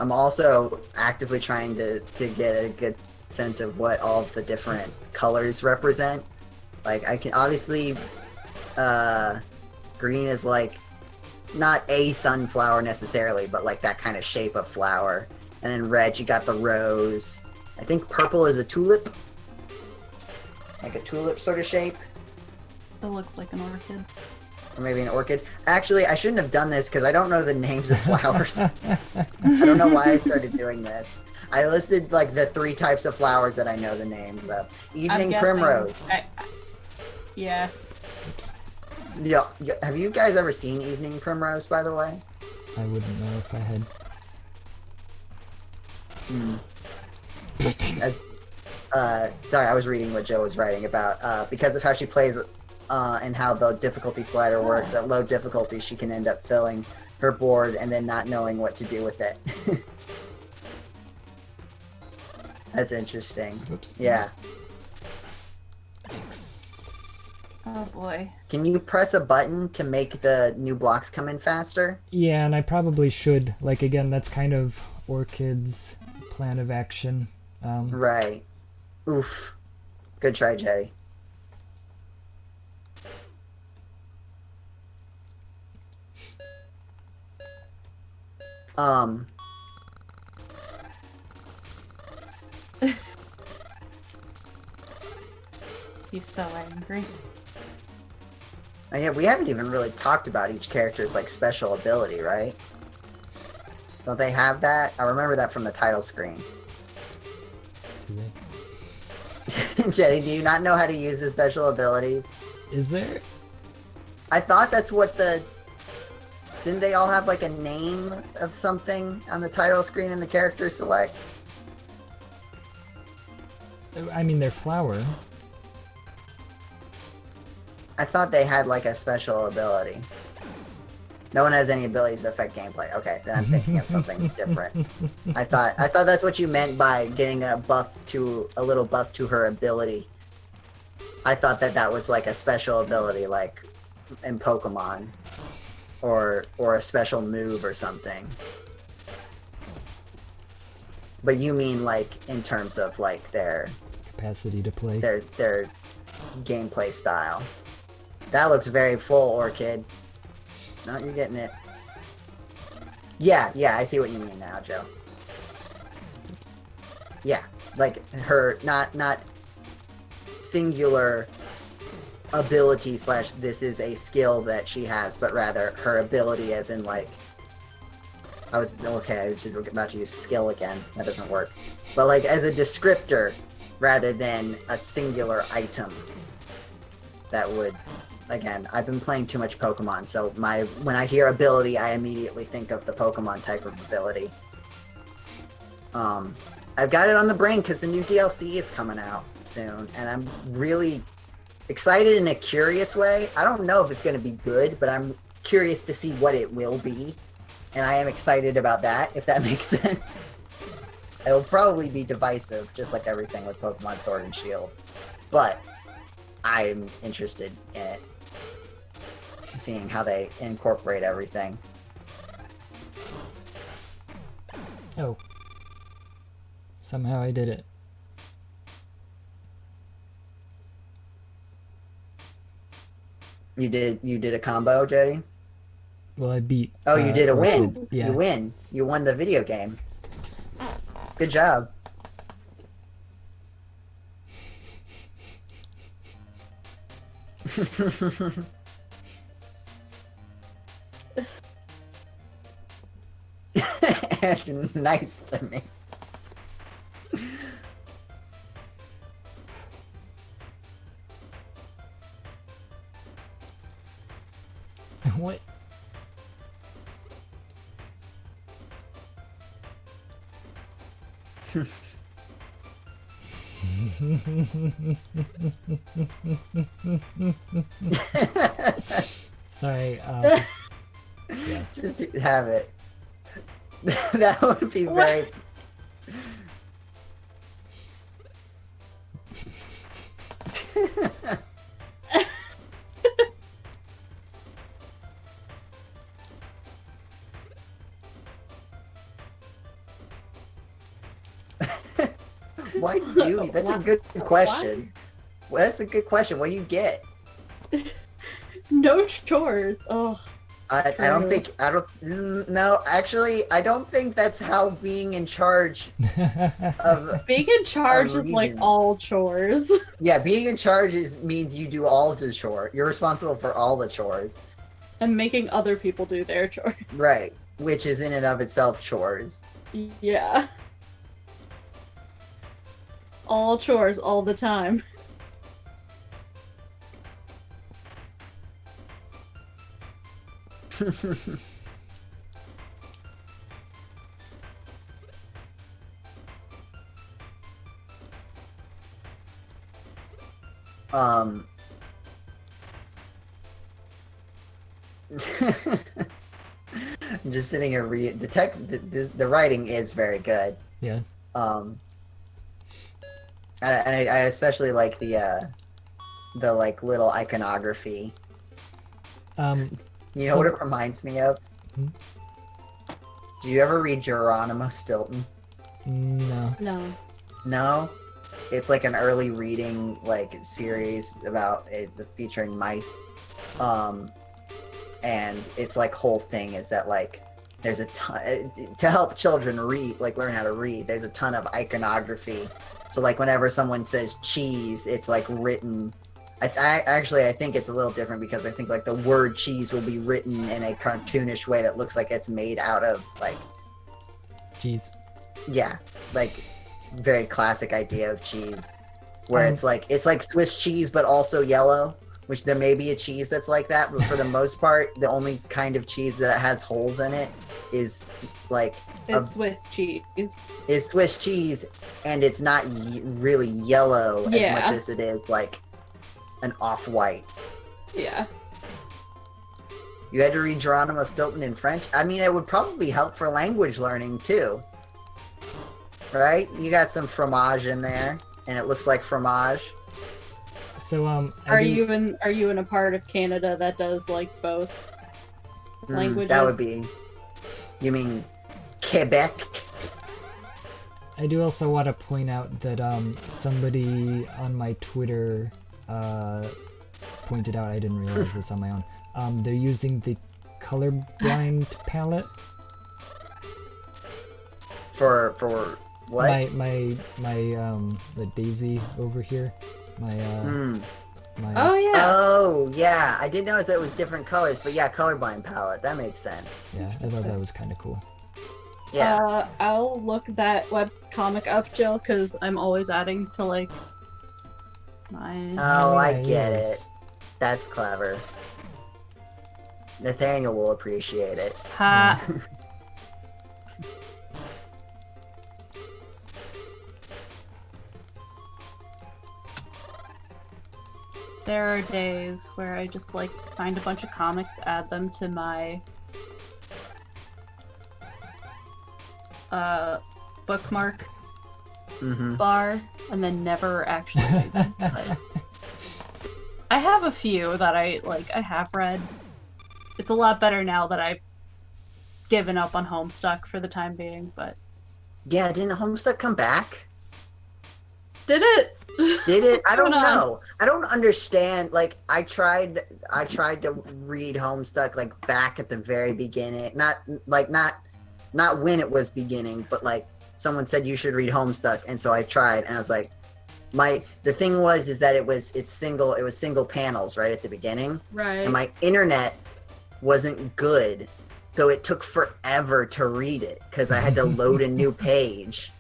Speaker 2: also actively trying to get a good sense of what all of the different colors represent. Like, I can obviously green is like not a sunflower necessarily, but like that kind of shape of flower. And then red, you got the rose. I think purple is a tulip, like a tulip sort of shape.
Speaker 3: It looks like an orchid.
Speaker 2: Or maybe an orchid. Actually, I shouldn't have done this because I don't know the names of flowers. I don't know why I started doing this. I listed like the 3 types of flowers that I know the names of. Evening primrose.
Speaker 3: Yeah.
Speaker 1: Oops.
Speaker 2: Yeah. Have you guys ever seen Evening Primrose, by the way?
Speaker 1: I wouldn't know if I had.
Speaker 2: Sorry, I was reading what Joe was writing about. Because of how she plays and how the difficulty slider works, at low difficulty she can end up filling her board and then not knowing what to do with it. That's interesting.
Speaker 1: Oops.
Speaker 2: Yeah.
Speaker 1: Thanks.
Speaker 3: Oh boy.
Speaker 2: Can you press a button to make the new blocks come in faster?
Speaker 1: Yeah, and I probably should. Like, again, that's kind of Orchid's plan of action.
Speaker 2: Right. Oof. Good try, Jerry.
Speaker 3: He's so angry.
Speaker 2: Oh, yeah, we haven't even really talked about each character's like special ability, right? Don't they have that? I remember that from the title screen.
Speaker 1: Do they?
Speaker 2: Jenny, do you not know how to use the special abilities?
Speaker 1: Is there?
Speaker 2: I thought that's what the... Didn't they all have like a name of something on the title screen in the character select?
Speaker 1: I mean, they're flower.
Speaker 2: I thought they had like a special ability. No one has any abilities that affect gameplay. Okay, then I'm thinking of something different. I thought that's what you meant by getting a little buff to her ability. I thought that was like a special ability, like in Pokemon, or a special move or something. But you mean like in terms of like their
Speaker 1: capacity to play,
Speaker 2: their gameplay style. That looks very full, Orchid. No, you're getting it. Yeah, I see what you mean now, Joe.
Speaker 1: Oops.
Speaker 2: Yeah, like her not singular ability / this is a skill that she has, but rather her ability as in like I was about to use skill again. That doesn't work. But like as a descriptor rather than a singular item that would. Again, I've been playing too much Pokemon, so when I hear ability, I immediately think of the Pokemon type of ability. I've got it on the brain because the new DLC is coming out soon, and I'm really excited in a curious way. I don't know if it's going to be good, but I'm curious to see what it will be, and I am excited about that, if that makes sense. It'll probably be divisive, just like everything with Pokemon Sword and Shield, but I'm interested in it. Seeing how they incorporate everything.
Speaker 1: Oh. Somehow I did it.
Speaker 2: You did a combo, Jody?
Speaker 1: Well, I beat...
Speaker 2: Oh, you did a
Speaker 1: Orchid.
Speaker 2: win.
Speaker 1: Yeah.
Speaker 2: You win. You won the video game. Good job. Nice to me.
Speaker 1: What? Sorry, yeah.
Speaker 2: Just have it. That would be very... Why do you? That's a good question. Well, that's a good question. What do you get?
Speaker 3: No chores. Oh.
Speaker 2: I don't no, actually, I don't think that's how being in charge of...
Speaker 3: Being in charge is like all chores.
Speaker 2: Yeah, being in charge means you do all the chores. You're responsible for all the chores.
Speaker 3: And making other people do their chores.
Speaker 2: Right, which is in and of itself chores.
Speaker 3: Yeah. All chores all the time.
Speaker 2: I'm just sitting here the text, the writing is very good.
Speaker 1: Yeah.
Speaker 2: I especially like the like little iconography. You know what it reminds me of?
Speaker 1: Hmm?
Speaker 2: Do you ever read Geronimo Stilton?
Speaker 1: No.
Speaker 3: No.
Speaker 2: No? It's like an early reading like series about featuring mice. And its like whole thing is that like there's a ton to help children read, like learn how to read. There's a ton of iconography. So like whenever someone says cheese, it's like written. I think it's a little different because I think like the word cheese will be written in a cartoonish way that looks like it's made out of like
Speaker 1: Cheese.
Speaker 2: Yeah, like very classic idea of cheese, where it's like Swiss cheese but also yellow. Which there may be a cheese that's like that, but for the most part, the only kind of cheese that has holes in it is like
Speaker 3: Swiss cheese.
Speaker 2: Is Swiss cheese, and it's not really yellow as much as it is like an off-white.
Speaker 3: Yeah.
Speaker 2: You had to read Geronimo Stilton in French? I mean, it would probably help for language learning, too. Right? You got some fromage in there, and it looks like fromage.
Speaker 1: So,
Speaker 3: are you in a part of Canada that does, like, both languages?
Speaker 2: That would be... You mean Quebec?
Speaker 1: I do also want to point out that somebody on my Twitter pointed out, I didn't realize this on my own, they're using the colorblind palette.
Speaker 2: For what?
Speaker 1: My the daisy over here. My
Speaker 3: Oh yeah.
Speaker 2: Oh yeah, I did notice that it was different colors, but yeah, colorblind palette. That makes sense.
Speaker 1: Yeah, I thought that was kind of cool.
Speaker 2: Yeah.
Speaker 3: I'll look that webcomic up, Jill, because I'm always adding to like my.
Speaker 2: Oh, I
Speaker 1: Yeah,
Speaker 2: get
Speaker 1: yes.
Speaker 2: it. That's clever. Nathaniel will appreciate it.
Speaker 3: Ha. There are days where I just like find a bunch of comics, add them to my bookmark bar, and then never actually read them. But I have a few that I have read. It's a lot better now that I've given up on Homestuck for the time being, but
Speaker 2: Yeah, didn't Homestuck come back?
Speaker 3: did it?
Speaker 2: Did it? I don't
Speaker 3: Hold on.
Speaker 2: know. I don't understand. Like, I tried to read Homestuck like back at the very beginning. Not when it was beginning, but like someone said you should read Homestuck, and so I tried, and I was like, the thing was that it was single panels right at the beginning,
Speaker 3: Right.
Speaker 2: and my internet wasn't good, so it took forever to read it because I had to load a new page.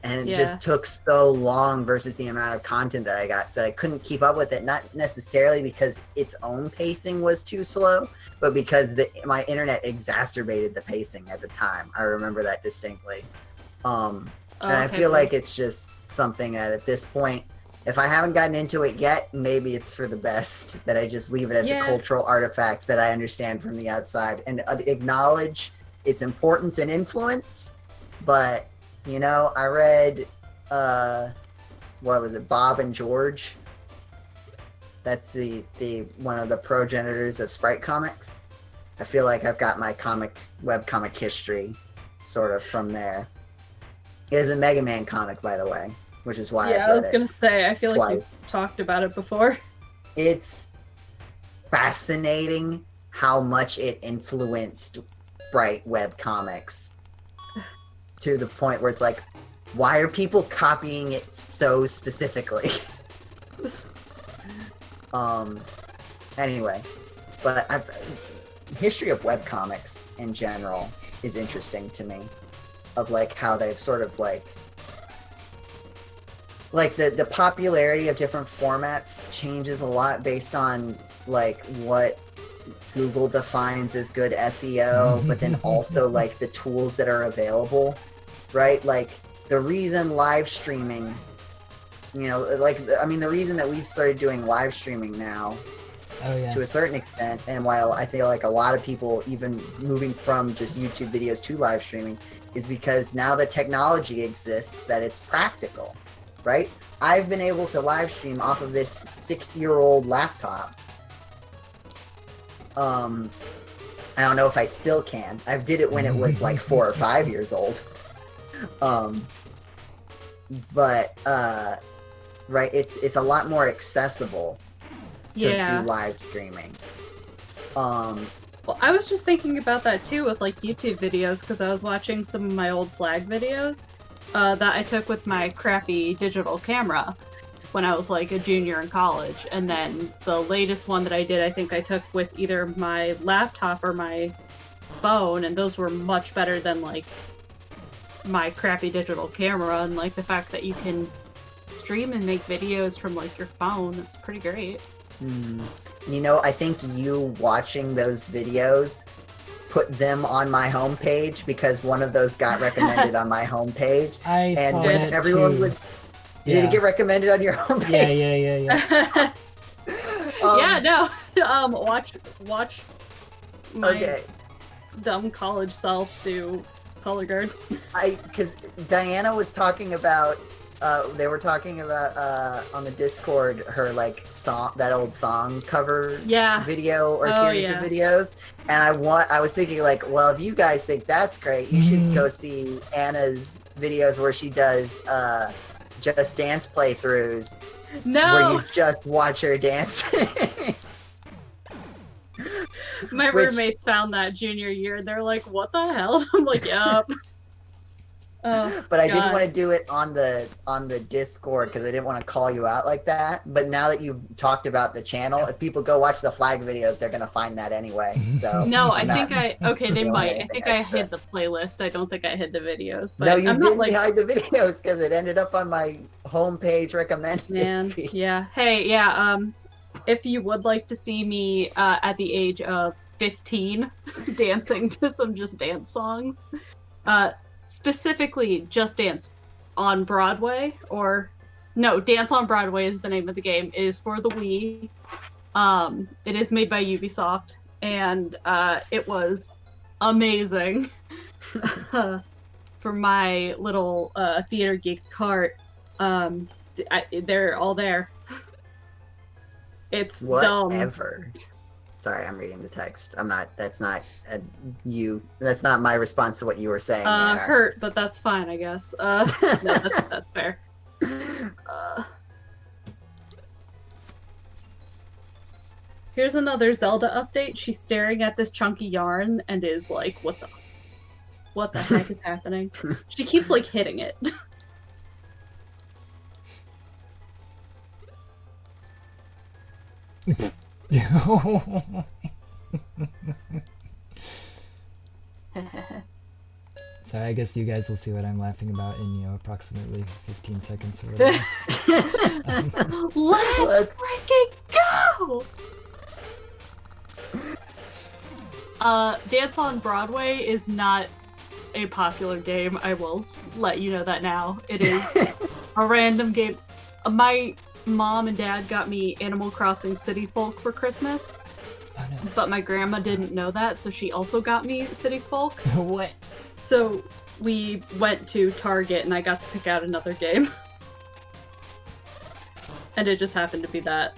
Speaker 2: And it just took so long versus the amount of content that I got, so that I couldn't keep up with it. Not necessarily because its own pacing was too slow, but because my internet exacerbated the pacing at the time. I remember that distinctly. And I feel like it's just something that at this point, if I haven't gotten into it yet, maybe it's for the best that I just leave it as a cultural artifact that I understand from the outside and acknowledge its importance and influence, but... You know, I read, what was it, Bob and George? That's the one of the progenitors of Sprite Comics. I feel like I've got my webcomic history sort of from there. It is a Mega Man comic, by the way, which is why
Speaker 3: I was gonna say, I feel like you've talked about it before.
Speaker 2: It's fascinating how much it influenced Sprite webcomics. To the point where it's like, why are people copying it so specifically? Anyway, but history of webcomics in general is interesting to me, of like how they've sort of like the popularity of different formats changes a lot based on like what Google defines as good SEO, but then also like the tools that are available. Right? Like, the reason live streaming, you know, the reason that we've started doing live streaming now, to a certain extent, and while I feel like a lot of people even moving from just YouTube videos to live streaming, is because now the technology exists that it's practical, right? I've been able to live stream off of this 6-year-old laptop. I don't know if I still can. I did it when it was like 4 or 5 years old. Right, it's a lot more accessible to do live streaming.
Speaker 3: Well, I was just thinking about that too with like YouTube videos, because I was watching some of my old flag videos that I took with my crappy digital camera when I was like a junior in college, and then the latest one that I did, I think I took with either my laptop or my phone, and those were much better than like my crappy digital camera. And like the fact that you can stream and make videos from like your phone, it's pretty great.
Speaker 2: You know, I think you watching those videos put them on my homepage, because one of those got recommended on my homepage. And when everyone was, did it get recommended on your homepage?
Speaker 1: Yeah.
Speaker 3: Yeah, no. Watch my dumb college self do color guard.
Speaker 2: Because Diana was talking about, they were talking about on the Discord her like song, that old song cover video or series of videos, and I was thinking like, well, if you guys think that's great, you should go see Anna's videos where she does Just Dance playthroughs.
Speaker 3: No,
Speaker 2: where you just watch her dance.
Speaker 3: My roommates found that junior year. They're like, "What the hell?" I'm like, "Yup." Oh,
Speaker 2: but I didn't want to do it on the Discord because I didn't want to call you out like that. But now that you've talked about the channel, if people go watch the flag videos, they're gonna find that anyway. So
Speaker 3: no, I think they might. I think I hid the playlist. I don't think I hid the videos. But
Speaker 2: no, you
Speaker 3: I'm
Speaker 2: didn't
Speaker 3: not,
Speaker 2: hide the videos because it ended up on my homepage recommended.
Speaker 3: Man, yeah. Hey, yeah. If you would like to see me at the age of 15 dancing to some Just Dance songs, specifically Just Dance on Broadway, or no, Dance on Broadway is the name of the game. It is for the Wii. It is made by Ubisoft, and it was amazing. For my little theater geek cart, they're all there. It's
Speaker 2: whatever.
Speaker 3: dumb.
Speaker 2: Sorry, I'm reading the text. I'm not. That's not That's not my response to what you were saying.
Speaker 3: Hurt, but that's fine, I guess. No, that's fair. Here's another Zelda update. She's staring at this chunky yarn and is like, "What the heck is happening?" She keeps like hitting it.
Speaker 1: Sorry, I guess you guys will see what I'm laughing about in, approximately 15 seconds or whatever.
Speaker 3: Let's freaking go! Dance on Broadway is not a popular game. I will let you know that now. It is a random game. My mom and dad got me Animal Crossing City Folk for Christmas.
Speaker 1: Oh, no.
Speaker 3: But my grandma didn't know that, so she also got me City Folk.
Speaker 1: What?
Speaker 3: So we went to Target and I got to pick out another game. And it just happened to be that.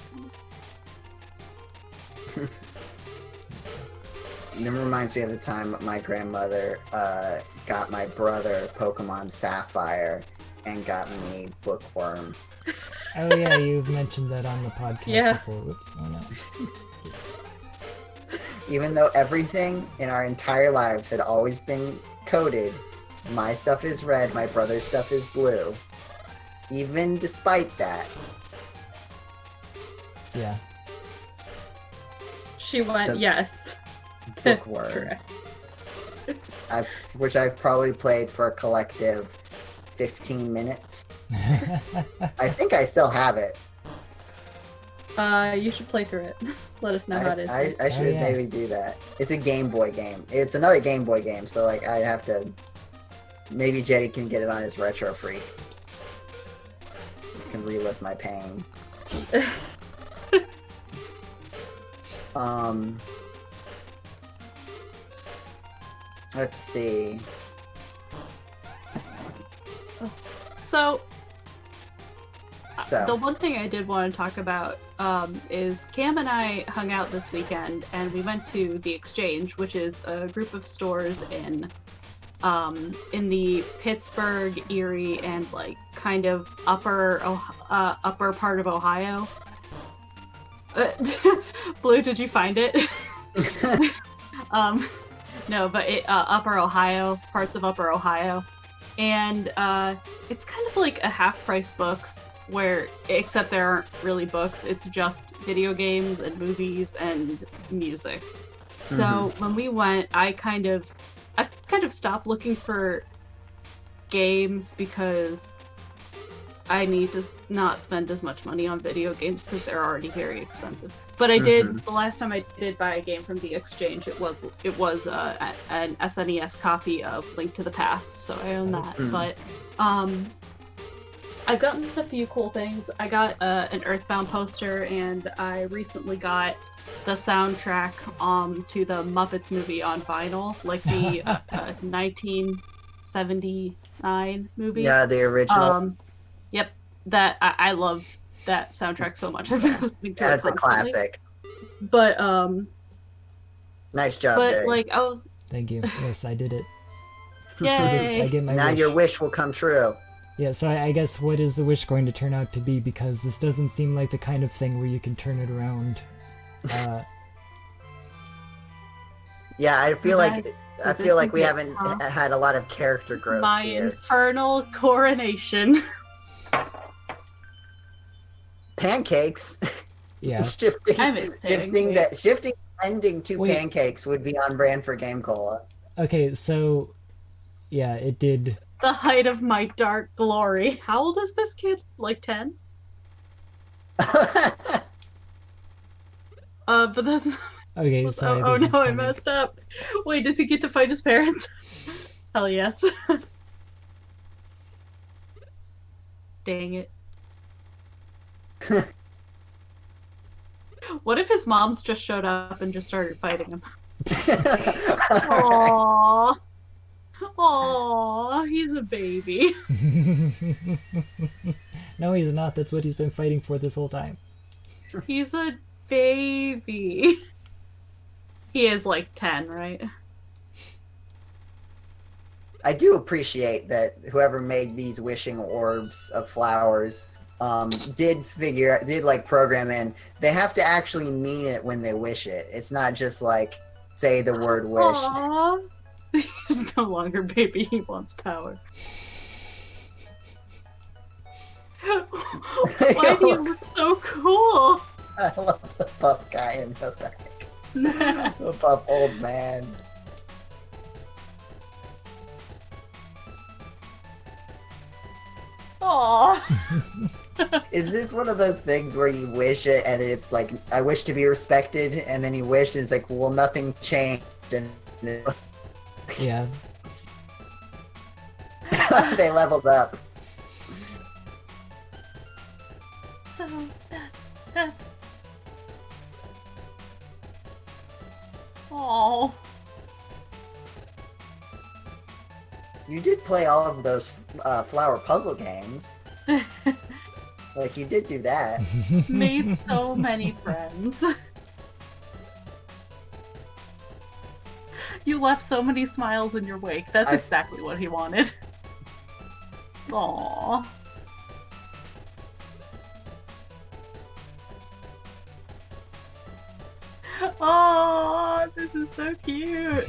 Speaker 2: It reminds me of the time my grandmother got my brother Pokemon Sapphire and got me Bookworm.
Speaker 1: Oh yeah, you've mentioned that on the podcast before. Whoops, oh no.
Speaker 2: Even though everything in our entire lives had always been coded, my stuff is red, my brother's stuff is blue. Even despite that.
Speaker 1: Yeah.
Speaker 3: She went,
Speaker 2: So,
Speaker 3: yes.
Speaker 2: Bookworm. Which I've probably played for a collective 15 minutes. I think I still have it.
Speaker 3: You should play through it. Let us know how it is.
Speaker 2: I should maybe do that. It's a Game Boy game. It's another Game Boy game, so like I'd have to. Maybe Jetty can get it on his Retro Freak. You can relive my pain. Let's see.
Speaker 3: So, the one thing I did want to talk about is Cam and I hung out this weekend, and we went to the Exchange, which is a group of stores in the Pittsburgh, Erie, and like kind of upper part of Ohio. Blue, did you find it? No, but upper Ohio, parts of upper Ohio. And it's kind of like a half-price books, where except there aren't really books, it's just video games and movies and music. Mm-hmm. So when we went, I kind of stopped looking for games because I need to not spend as much money on video games because they're already very expensive. But I did, the last time I did buy a game from the Exchange, it was an SNES copy of Link to the Past, so I own that. But I've gotten a few cool things. I got an Earthbound poster, and I recently got the soundtrack to the Muppets movie on vinyl, like the 1979 movie.
Speaker 2: Yeah, the original.
Speaker 3: Yep, that I love that soundtrack so much. I've been listening to it.
Speaker 2: That's a classic.
Speaker 3: But
Speaker 2: nice job,
Speaker 3: but
Speaker 2: Jerry.
Speaker 3: like I was.
Speaker 1: Thank you. Yes, I did it.
Speaker 3: Yay!
Speaker 1: I get my
Speaker 2: now
Speaker 1: wish.
Speaker 2: your wish will come true.
Speaker 1: Yeah, so I guess what is the wish going to turn out to be? Because this doesn't seem like the kind of thing where you can turn it around.
Speaker 2: Yeah, I feel like
Speaker 3: So
Speaker 2: we haven't had a lot of character growth
Speaker 3: My
Speaker 2: here.
Speaker 3: infernal coronation.
Speaker 2: Pancakes.
Speaker 1: Yeah.
Speaker 2: shifting ending to
Speaker 1: Wait.
Speaker 2: pancakes would be on brand for GameCola.
Speaker 1: Okay, so yeah, it did.
Speaker 3: The height of my dark glory. How old is this kid? Like 10? But that's.
Speaker 1: Okay, sorry.
Speaker 3: Oh
Speaker 1: this
Speaker 3: no,
Speaker 1: is
Speaker 3: I
Speaker 1: funny.
Speaker 3: messed up. Wait, does he get to fight his parents? Hell yes. Dang it. What if his moms just showed up and just started fighting him? Aww. Aww, he's a baby.
Speaker 1: No, he's not. That's what he's been fighting for this whole time.
Speaker 3: He's a baby. He is like 10, right?
Speaker 2: I do appreciate that whoever made these wishing orbs of flowers did program in. They have to actually mean it when they wish it. It's not just like say the word wish.
Speaker 3: Aww. He's no longer baby, he wants power. Why do you look so cool?
Speaker 2: I love the buff guy in the back. The buff old man.
Speaker 3: Aww.
Speaker 2: Is this one of those things where you wish it and it's like, I wish to be respected, and then you wish and it's like, well, nothing changed, and
Speaker 1: Yeah.
Speaker 2: they leveled up.
Speaker 3: So that's. Aww.
Speaker 2: You did play all of those flower puzzle games. Like, you did do that.
Speaker 3: Made so many friends. You left so many smiles in your wake. That's exactly what he wanted. Aww. Oh, this is so cute.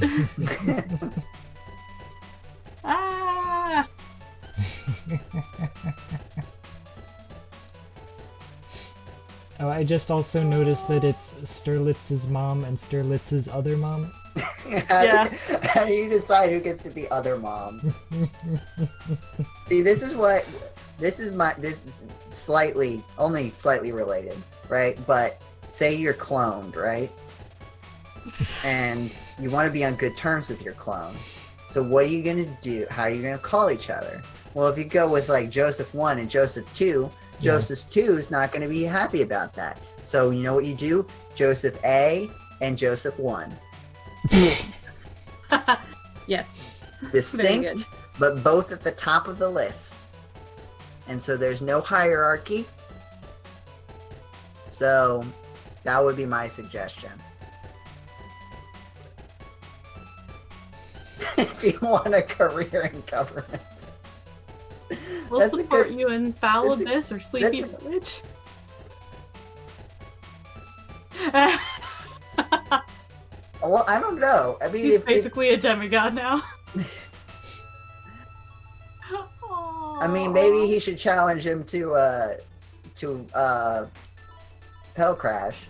Speaker 3: Ah.
Speaker 1: Oh, I just also noticed that it's Sterlitz's mom and Sterlitz's other mom.
Speaker 2: How do you decide who gets to be other mom? See, this is only slightly related, right? But say you're cloned, right? And you want to be on good terms with your clone. So what are you going to do? How are you going to call each other? Well, if you go with like Joseph 1 and Joseph 2, Joseph 2 is not going to be happy about that. So you know what you do? Joseph A and Joseph 1.
Speaker 3: Yes.
Speaker 2: Distinct, but both at the top of the list. And so there's no hierarchy. So that would be my suggestion. If you want a career in government.
Speaker 3: We'll support you in Foul Abyss or Sleepy Village.
Speaker 2: Well, I don't know. I mean,
Speaker 3: he's basically a demigod now.
Speaker 2: I mean, maybe he should challenge him to Petal Crash.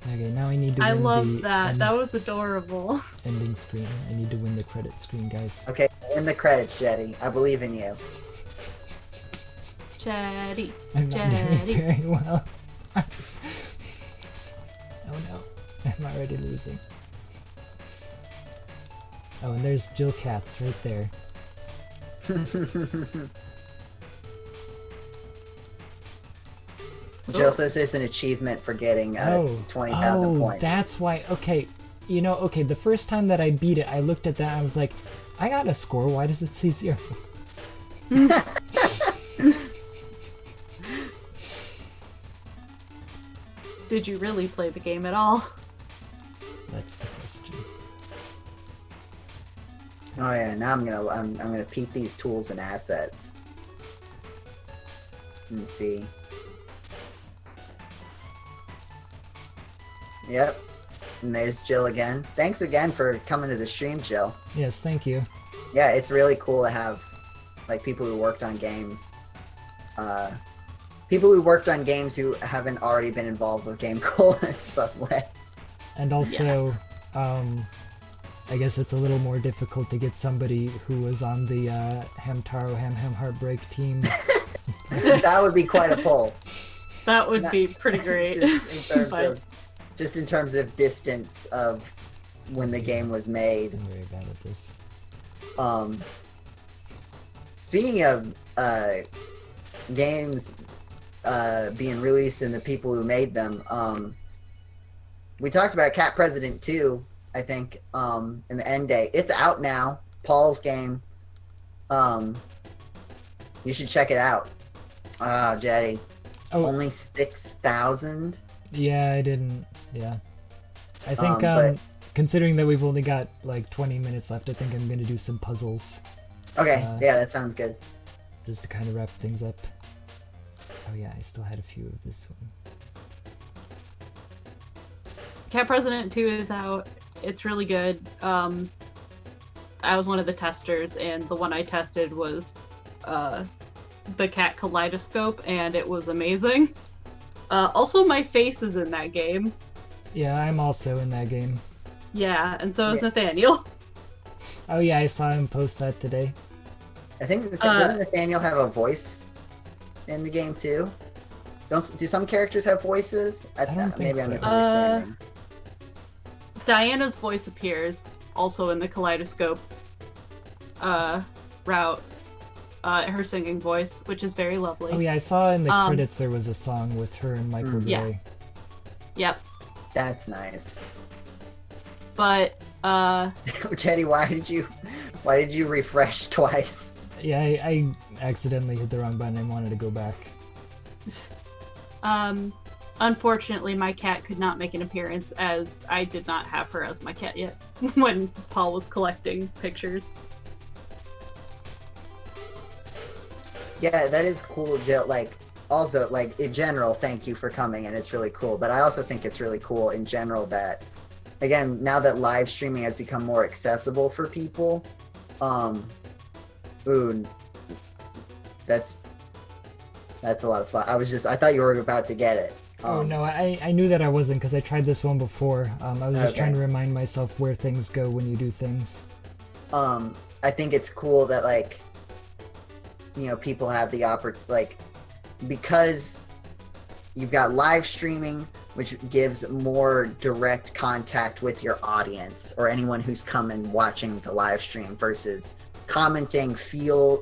Speaker 1: Okay, now I need to win
Speaker 3: I love
Speaker 1: the
Speaker 3: that. That was adorable.
Speaker 1: ending screen. I need to win the credit screen, guys.
Speaker 2: Okay, in the credits, Jetty. I believe in you.
Speaker 3: Jetty.
Speaker 1: I'm not doing very well. Oh no, I'm already losing. Oh, and there's Jill Katze right there.
Speaker 2: Jill says there's an achievement for getting 20,000 points.
Speaker 1: That's why. Okay, okay, the first time that I beat it, I looked at that and I was like, I got a score, why does it say 0?
Speaker 3: Did you really play the game at all?
Speaker 1: That's the question.
Speaker 2: Oh yeah, now I'm gonna peep these tools and assets. And see. Yep. And there's Jill again. Thanks again for coming to the stream, Jill.
Speaker 1: Yes, thank you.
Speaker 2: Yeah, it's really cool to have like people who worked on games. People who worked on games who haven't already been involved with GameCola in some way.
Speaker 1: And also, I guess it's a little more difficult to get somebody who was on the Hamtaro Ham Heartbreak team.
Speaker 2: That would be quite a pull.
Speaker 3: That would be pretty great.
Speaker 2: Just in terms of distance of when the game was made.
Speaker 1: I'm very bad at this.
Speaker 2: Speaking of games being released and the people who made them, we talked about Cat President 2, I think, in the end day. It's out now. Paul's game. You should check it out. Jetty.
Speaker 1: Oh.
Speaker 2: Only 6,000?
Speaker 1: Yeah, I didn't. Yeah. I think, considering that we've only got like 20 minutes left, I think I'm going to do some puzzles.
Speaker 2: Okay, yeah, that sounds good.
Speaker 1: Just to kind of wrap things up. Oh yeah, I still had a few of this one.
Speaker 3: Cat President 2 is out. It's really good. I was one of the testers, and the one I tested was the Cat Kaleidoscope, and it was amazing. Also, my face is in that game.
Speaker 1: Yeah, I'm also in that game.
Speaker 3: Yeah, and so is Nathaniel.
Speaker 1: Oh yeah, I saw him post that today.
Speaker 2: I think doesn't Nathaniel have a voice in the game too? Do some characters have voices?
Speaker 1: I don't think
Speaker 2: maybe
Speaker 1: so.
Speaker 2: I'm misunderstanding.
Speaker 3: Diana's voice appears also in the Kaleidoscope route. Her singing voice, which is very lovely.
Speaker 1: Oh yeah, I saw in the credits there was a song with her and Michael Gray.
Speaker 3: Yep.
Speaker 2: That's nice.
Speaker 3: But
Speaker 2: Jetty, why did you refresh twice?
Speaker 1: Yeah, I accidentally hit the wrong button and wanted to go back.
Speaker 3: Unfortunately, my cat could not make an appearance, as I did not have her as my cat yet when Paul was collecting pictures.
Speaker 2: Yeah, that is cool, Jill. Like, also, like, in general, thank you for coming, and it's really cool. But I also think it's really cool in general that, again, now that live streaming has become more accessible for people, that's a lot of fun. I thought you were about to get it.
Speaker 1: Oh no, I knew that I wasn't, because I tried this one before. I was just trying to remind myself where things go when you do things.
Speaker 2: I think it's cool that, like, you know, people have the opportunity, because you've got live streaming, which gives more direct contact with your audience or anyone who's come and watching the live stream versus commenting.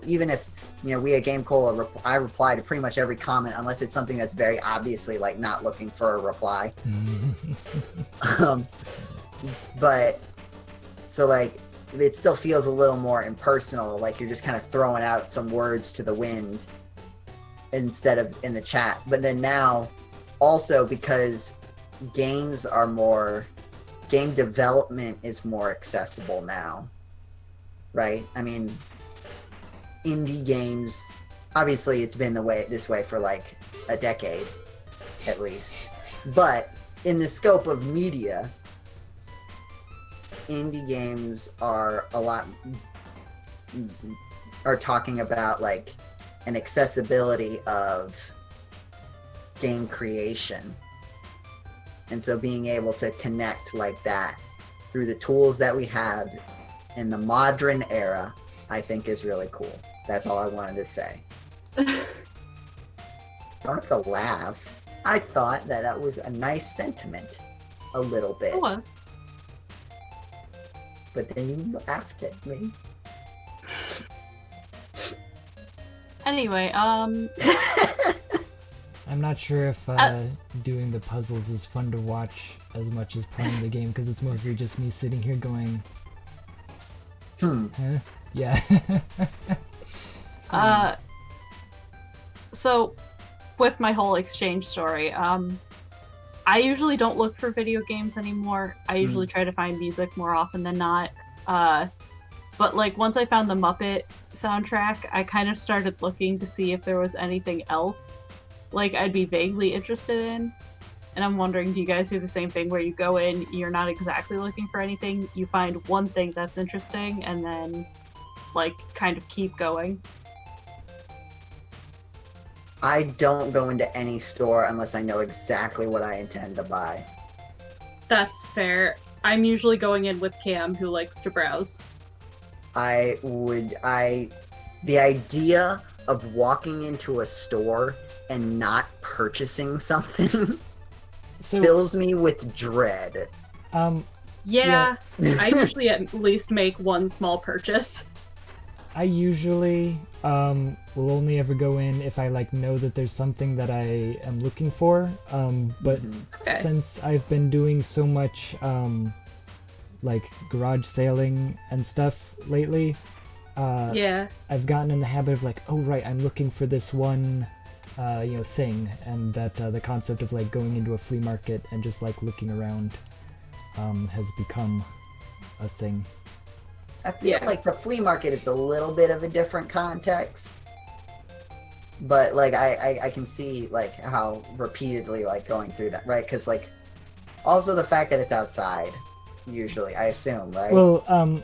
Speaker 2: Even if, you know, we at GameCola, I reply to pretty much every comment unless it's something that's very obviously like not looking for a reply. But so like it still feels a little more impersonal, like you're just kind of throwing out some words to the wind instead of in the chat. But then now also, because game development is more accessible now, right? I mean, indie games, obviously it's been this way for like a decade at least, but in the scope of media, indie games are talking about like an accessibility of game creation. And so being able to connect like that through the tools that we have in the modern era, I think is really cool. That's all I wanted to say. Don't have to laugh. I thought that was a nice sentiment, a little bit.
Speaker 3: Oh.
Speaker 2: But then you laughed at me.
Speaker 3: Anyway,
Speaker 1: I'm not sure if doing the puzzles is fun to watch as much as playing the game, because it's mostly just me sitting here going, huh? Yeah.
Speaker 3: So, with my whole exchange story, I usually don't look for video games anymore. I usually try to find music more often than not. But like once I found the Muppet soundtrack, I kind of started looking to see if there was anything else like I'd be vaguely interested in. And I'm wondering, do you guys do the same thing where you go in, you're not exactly looking for anything, you find one thing that's interesting, and then like kind of keep going?
Speaker 2: I don't go into any store unless I know exactly what I intend to buy.
Speaker 3: That's fair. I'm usually going in with Cam, who likes to browse.
Speaker 2: The idea of walking into a store and not purchasing something fills me with dread.
Speaker 3: Yeah. I usually at least make one small purchase.
Speaker 1: I usually will only ever go in if I like know that there's something that I am looking for. But since I've been doing so much like garage sailing and stuff lately, I've gotten in the habit of like, oh right, I'm looking for this one thing, and that the concept of like going into a flea market and just like looking around has become a thing.
Speaker 2: I feel like the flea market is a little bit of a different context, but like I can see like how repeatedly like going through that, right? Because like also the fact that it's outside, usually I assume, right?
Speaker 1: Well,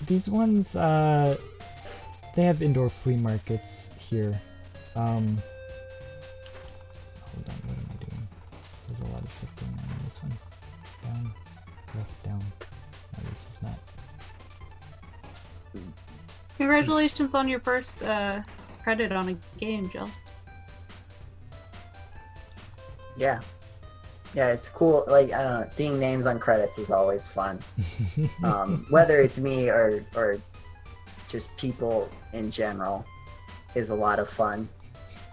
Speaker 1: these ones they have indoor flea markets here. Hold on, what am I doing? There's a lot of stuff going on in this one. Down, left, down. No, this is not.
Speaker 3: Congratulations on your first credit on a game, Jill.
Speaker 2: Yeah, it's cool. Like I don't know, seeing names on credits is always fun. Whether it's me or just people in general is a lot of fun.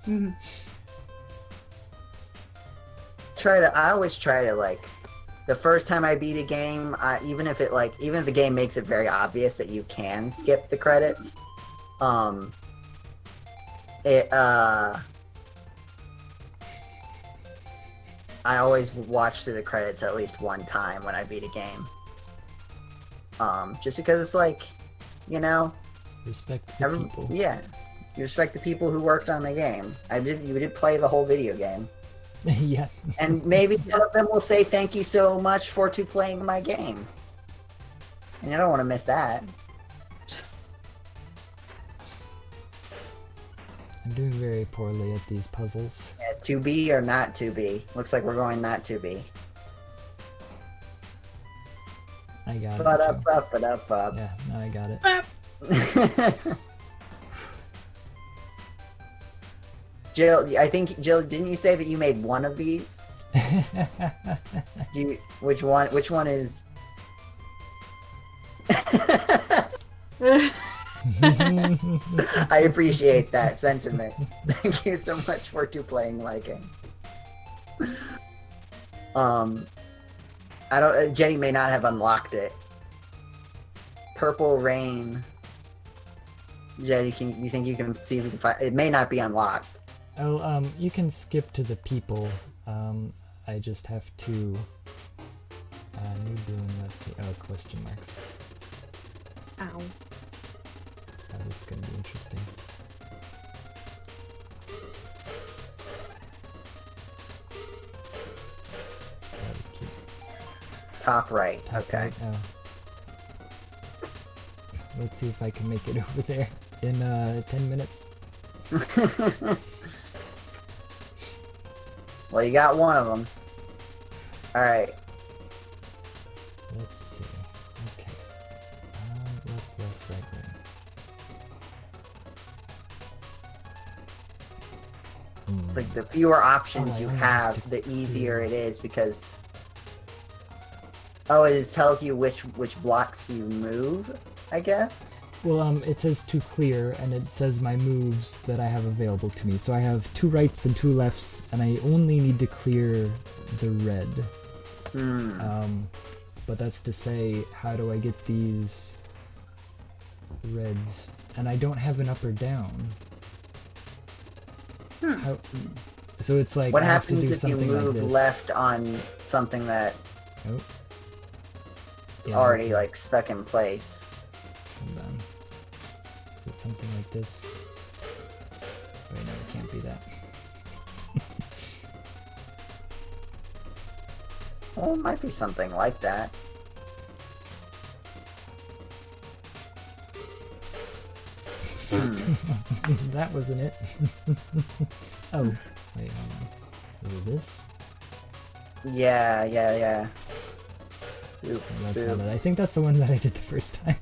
Speaker 3: Mm-hmm.
Speaker 2: I always try to like, the first time I beat a game, even if the game makes it very obvious that you can skip the credits, I always watch through the credits at least one time when I beat a game. Just because it's like,
Speaker 1: respect the people.
Speaker 2: Yeah, you respect the people who worked on the game. You did play the whole video game.
Speaker 1: Yeah.
Speaker 2: And maybe one of them will say thank you so much for playing my game. And I don't want to miss that.
Speaker 1: I'm doing very poorly at these puzzles.
Speaker 2: Yeah, to be or not to be. Looks like we're going not to be.
Speaker 1: I got it.
Speaker 2: Up.
Speaker 1: Yeah, no, I got it.
Speaker 2: Jill, didn't you say that you made one of these? Which one is... I appreciate that sentiment. Thank you so much for playing my game. Jenny may not have unlocked it. Purple Rain. Jenny, you think you can see if you can find it? May not be unlocked.
Speaker 1: Oh, you can skip to the people. I just have to... new boon, let's see. Oh, question marks.
Speaker 3: Ow.
Speaker 1: That is going to be interesting. That was cute.
Speaker 2: Top right.
Speaker 1: Top
Speaker 2: okay.
Speaker 1: Right. Oh. Let's see if I can make it over there in 10 minutes.
Speaker 2: Well, you got one of them. Alright.
Speaker 1: Let's see. Okay. Left, right, right.
Speaker 2: Like, the fewer options you have, the easier it is, because... Oh, it tells you which blocks you move, I guess?
Speaker 1: Well, it says to clear, and it says my moves that I have available to me. So I have 2 rights and 2 lefts, and I only need to clear the red. But that's to say, how do I get these reds? And I don't have an up or down. How, so it's like
Speaker 2: what
Speaker 1: I have to
Speaker 2: happens
Speaker 1: do
Speaker 2: if you
Speaker 1: something
Speaker 2: move
Speaker 1: like this.
Speaker 2: left on something that
Speaker 1: Oh.
Speaker 2: is
Speaker 1: Yeah,
Speaker 2: already
Speaker 1: okay.
Speaker 2: like stuck in place?
Speaker 1: Hold on. Is it something like this? Wait, no, it can't be that.
Speaker 2: Well, it might be something like that.
Speaker 1: That wasn't it. Oh, wait, hold on. Was it this?
Speaker 2: Yeah. Oop,
Speaker 1: No, that's
Speaker 2: oop.
Speaker 1: not it. I think that's the one that I did the first time.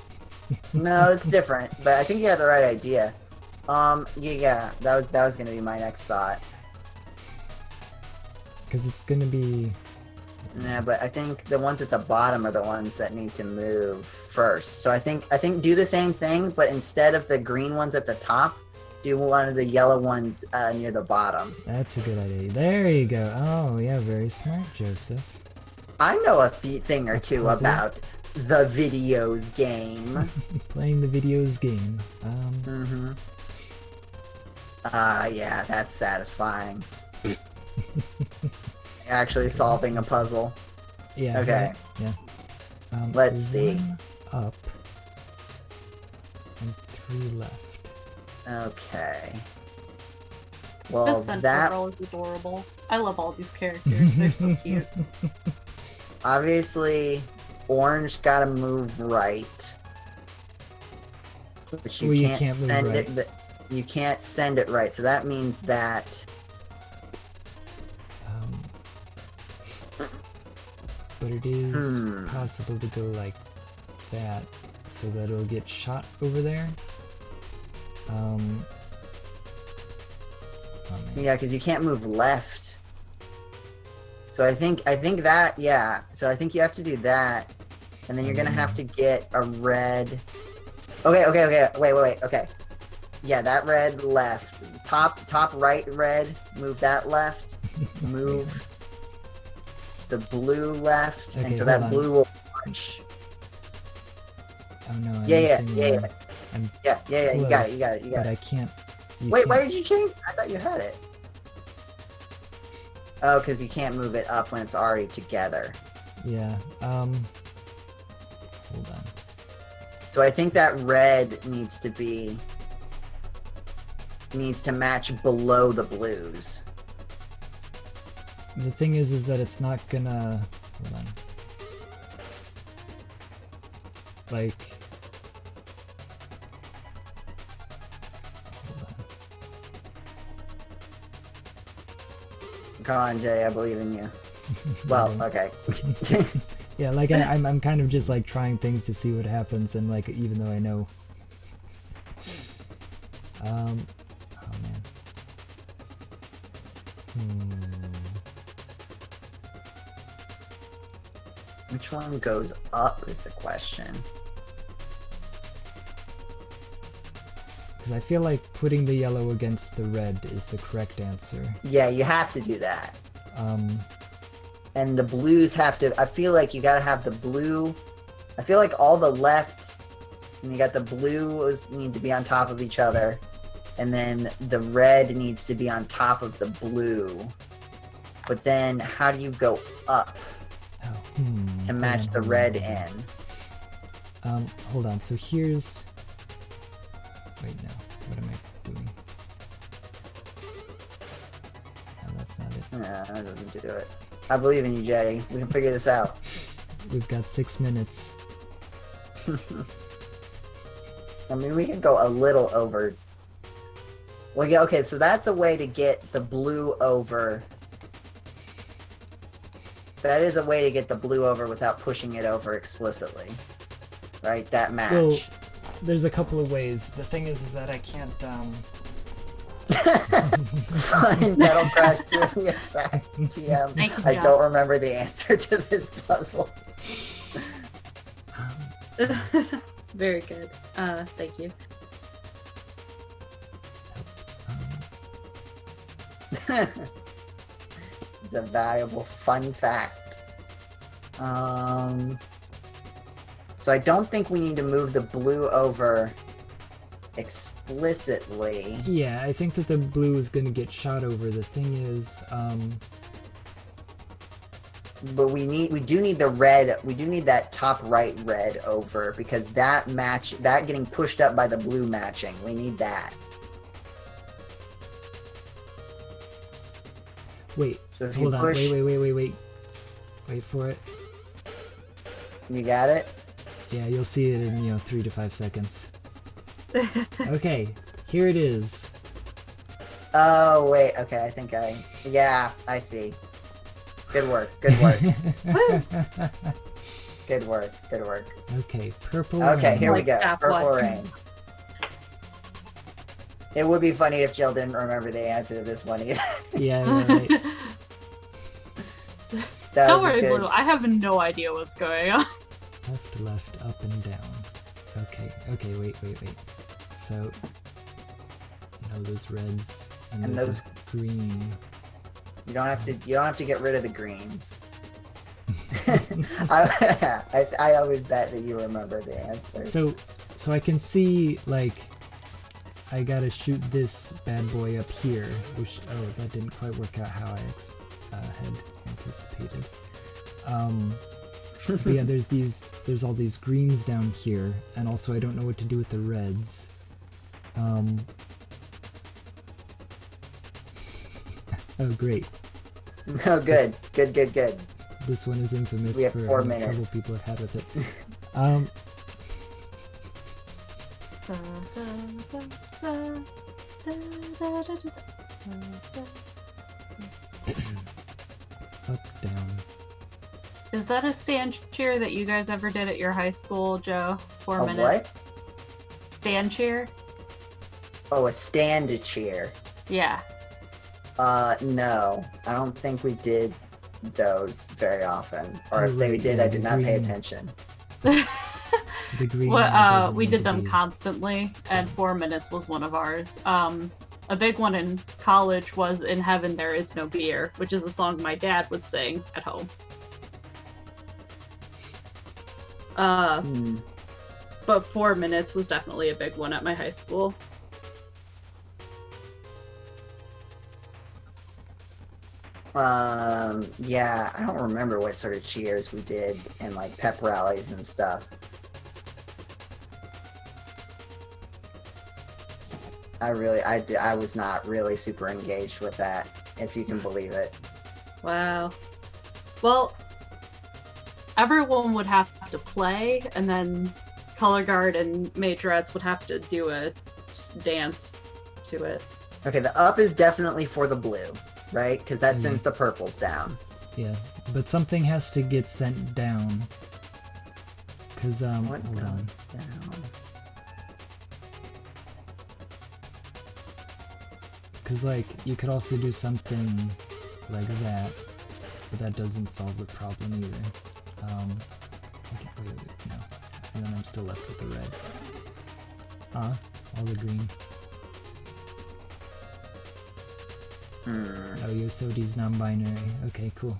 Speaker 2: No, it's different, but I think you have the right idea. Yeah, that was gonna be my next thought.
Speaker 1: Because it's gonna be...
Speaker 2: Yeah, but I think the ones at the bottom are the ones that need to move first. So I think do the same thing, but instead of the green ones at the top, do one of the yellow ones near the bottom.
Speaker 1: That's a good idea. There you go. Oh, yeah, very smart, Joseph.
Speaker 2: I know a thing or two
Speaker 1: puzzle?
Speaker 2: about the videos game.
Speaker 1: Playing the videos game.
Speaker 2: Yeah, that's satisfying. Actually solving a puzzle.
Speaker 1: Yeah.
Speaker 2: Okay.
Speaker 1: Yeah.
Speaker 2: Let's see.
Speaker 1: 1 up and 3 left.
Speaker 2: Okay.
Speaker 3: This
Speaker 2: Well,
Speaker 3: Central
Speaker 2: that
Speaker 3: Girl is adorable. I love all these characters. They're so cute.
Speaker 2: obviously orange gotta move right. But you
Speaker 1: Well, you
Speaker 2: can't
Speaker 1: can't move
Speaker 2: send
Speaker 1: right.
Speaker 2: it. You can't send it right, so that means that.
Speaker 1: But it is possible to go like that, so that it'll get shot over there. Oh, man.
Speaker 2: Yeah, because you can't move left. So I think that, yeah. So I think you have to do that, and then you're gonna have to get a red. Okay. Wait. Okay. Yeah, that red left. Top right red. Move that left. Move the blue left,
Speaker 1: Okay,
Speaker 2: and so
Speaker 1: hold
Speaker 2: that
Speaker 1: on.
Speaker 2: blue will punch.
Speaker 1: Oh no, I'm
Speaker 2: Yeah.
Speaker 1: missing one. I'm
Speaker 2: Yeah. You got it.
Speaker 1: but I can't.
Speaker 2: Wait, why did you change? I thought you had it. Oh, because you can't move it up when it's already together.
Speaker 1: Yeah. Hold on.
Speaker 2: So I think that red needs to match below the blues.
Speaker 1: The thing is that it's not gonna. Hold on. Like. Hold on.
Speaker 2: Come on, Jay, I believe in you. Well, okay.
Speaker 1: Yeah, like I'm kind of just like trying things to see what happens, and like even though I know. Oh man.
Speaker 2: Which one goes up is the question.
Speaker 1: Because I feel like putting the yellow against the red is the correct answer.
Speaker 2: Yeah, you have to do that.
Speaker 1: Um,
Speaker 2: And the blues have to. I feel like you gotta have the blue. I feel like all the left, and you got the blues need to be on top of each other, and then the red needs to be on top of the blue. But then, how do you go up to match the red in?
Speaker 1: Hold on. So here's. Wait, no. What am I doing? No, that's not it.
Speaker 2: Nah, that doesn't do it. I believe in you, Jay. We can figure this out.
Speaker 1: We've got 6 minutes.
Speaker 2: I mean, we can go a little over. Well, yeah, okay, so that's a way to get the blue over. That is a way to get the blue over without pushing it over explicitly. Right? That match.
Speaker 1: Well, there's a couple of ways. The thing is that I can't.
Speaker 2: Fine, Petal Crash trivia fact, TM.
Speaker 3: Thank you,
Speaker 2: I
Speaker 3: John.
Speaker 2: don't remember the answer to this puzzle.
Speaker 3: Very good. Thank you.
Speaker 2: It's a valuable fun fact. So I don't think we need to move the blue over explicitly.
Speaker 1: Yeah, I think that the blue is going to get shot over. The thing is,
Speaker 2: but we do need the red. We do need that top right red over, because that getting pushed up by the blue matching. We need that.
Speaker 1: Wait,
Speaker 2: So if
Speaker 1: hold
Speaker 2: you
Speaker 1: on.
Speaker 2: push,
Speaker 1: Wait for it.
Speaker 2: You got it?
Speaker 1: Yeah, you'll see it in, 3 to 5 seconds. Okay, here it is.
Speaker 2: Oh, wait. Okay, yeah, I see. Good work. Good work. Good work. Good work.
Speaker 1: Okay, purple
Speaker 2: Okay,
Speaker 1: rain.
Speaker 2: here we go.
Speaker 3: Like
Speaker 2: Purple
Speaker 3: F1.
Speaker 2: rain. It would be funny if Jill didn't remember the answer to this one either.
Speaker 1: Yeah, right.
Speaker 2: That
Speaker 3: Don't
Speaker 2: was a
Speaker 3: worry,
Speaker 2: good...
Speaker 3: Blue. I have no idea what's going on.
Speaker 1: Left, up, and down. Okay, wait. So, those reds and those green.
Speaker 2: You don't have to get rid of the greens. I always bet that you remember the answer.
Speaker 1: So I can see, like, I gotta shoot this bad boy up here, which, that didn't quite work out how I had anticipated. But yeah, there's all these greens down here, and also I don't know what to do with the reds. Oh, great.
Speaker 2: Oh, good. Good.
Speaker 1: This one is infamous
Speaker 2: We have
Speaker 1: for
Speaker 2: 4
Speaker 1: how much
Speaker 2: minutes.
Speaker 1: trouble people have had with it. Up, down.
Speaker 3: Is that a stand cheer that you guys ever did at your high school, Joe? 4
Speaker 2: A
Speaker 3: minutes.
Speaker 2: what?
Speaker 3: Stand cheer?
Speaker 2: Oh, a stand cheer.
Speaker 3: Yeah.
Speaker 2: No. I don't think we did those very often. Or
Speaker 1: Oh,
Speaker 2: if they
Speaker 1: right,
Speaker 2: did,
Speaker 1: yeah,
Speaker 2: I did
Speaker 1: the
Speaker 2: not pay
Speaker 1: green.
Speaker 2: attention.
Speaker 1: The green.
Speaker 3: Well,
Speaker 1: doesn't
Speaker 3: we
Speaker 1: need
Speaker 3: did
Speaker 1: to
Speaker 3: them
Speaker 1: be-
Speaker 3: constantly, and 4 minutes was one of ours. A big one in college was "In Heaven There Is No Beer," which is a song my dad would sing at home. But 4 minutes was definitely a big one at my high school.
Speaker 2: Yeah, I don't remember what sort of cheers we did in like pep rallies and stuff. I was not really super engaged with that, if you can believe it.
Speaker 3: Wow. Well, everyone would have to play, and then Color Guard and Majorettes would have to do a dance to it.
Speaker 2: Okay, the up is definitely for the blue, right? Because that
Speaker 1: Mhm.
Speaker 2: sends the purples down.
Speaker 1: Yeah, but something has to get sent down. Cause
Speaker 2: What
Speaker 1: hold
Speaker 2: goes
Speaker 1: on.
Speaker 2: down?
Speaker 1: Cause like you could also do something like that, but that doesn't solve the problem either. Okay, wait, no. And then I'm still left with the red. All the green. Oh, Yosodi's non-binary. Okay, cool.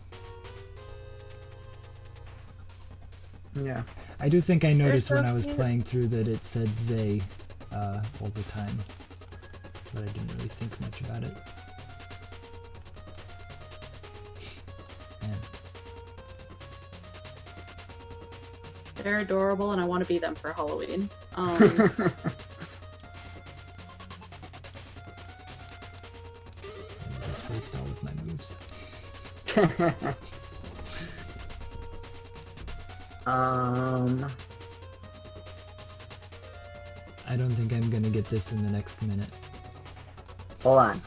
Speaker 2: Yeah.
Speaker 1: I do think I noticed
Speaker 3: so
Speaker 1: when I was
Speaker 3: cute.
Speaker 1: playing through that it said they all the time, but I didn't really think much about it. Man.
Speaker 3: They're adorable, and I want to be them for Halloween.
Speaker 1: I just waste all of my moves. I don't think I'm gonna get this in the next minute.
Speaker 2: Hold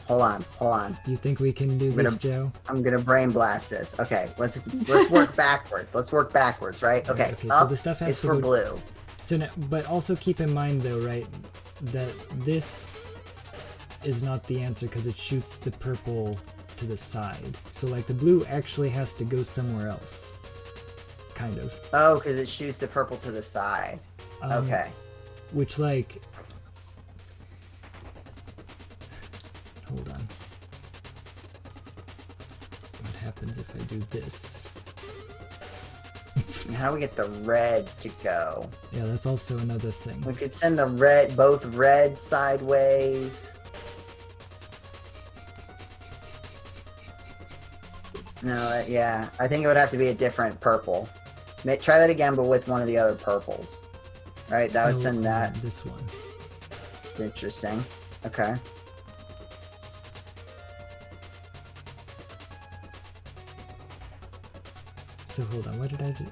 Speaker 2: on.
Speaker 1: Do you think we can do
Speaker 2: I'm gonna-
Speaker 1: this, Joe?
Speaker 2: I'm gonna brain blast this. Okay, let's work backwards. Let's work backwards, right? Okay,
Speaker 1: Okay, so
Speaker 2: up
Speaker 1: the stuff has
Speaker 2: is
Speaker 1: to
Speaker 2: for
Speaker 1: go-
Speaker 2: blue.
Speaker 1: So, now, but also keep in mind though, right, that this is not the answer because it shoots the purple to the side. So like the blue actually has to go somewhere else. Kind of.
Speaker 2: Oh, because it shoots the purple to the side. Okay.
Speaker 1: Which, like... Hold on. What happens if I do this?
Speaker 2: And how do we get the red to go?
Speaker 1: Yeah, that's also another thing.
Speaker 2: We could send the both red sideways. No, yeah. I think it would have to be a different purple. Try that again, but with one of the other purples. Right, that would send that.
Speaker 1: This one.
Speaker 2: It's interesting. Okay.
Speaker 1: So hold on, what did I do?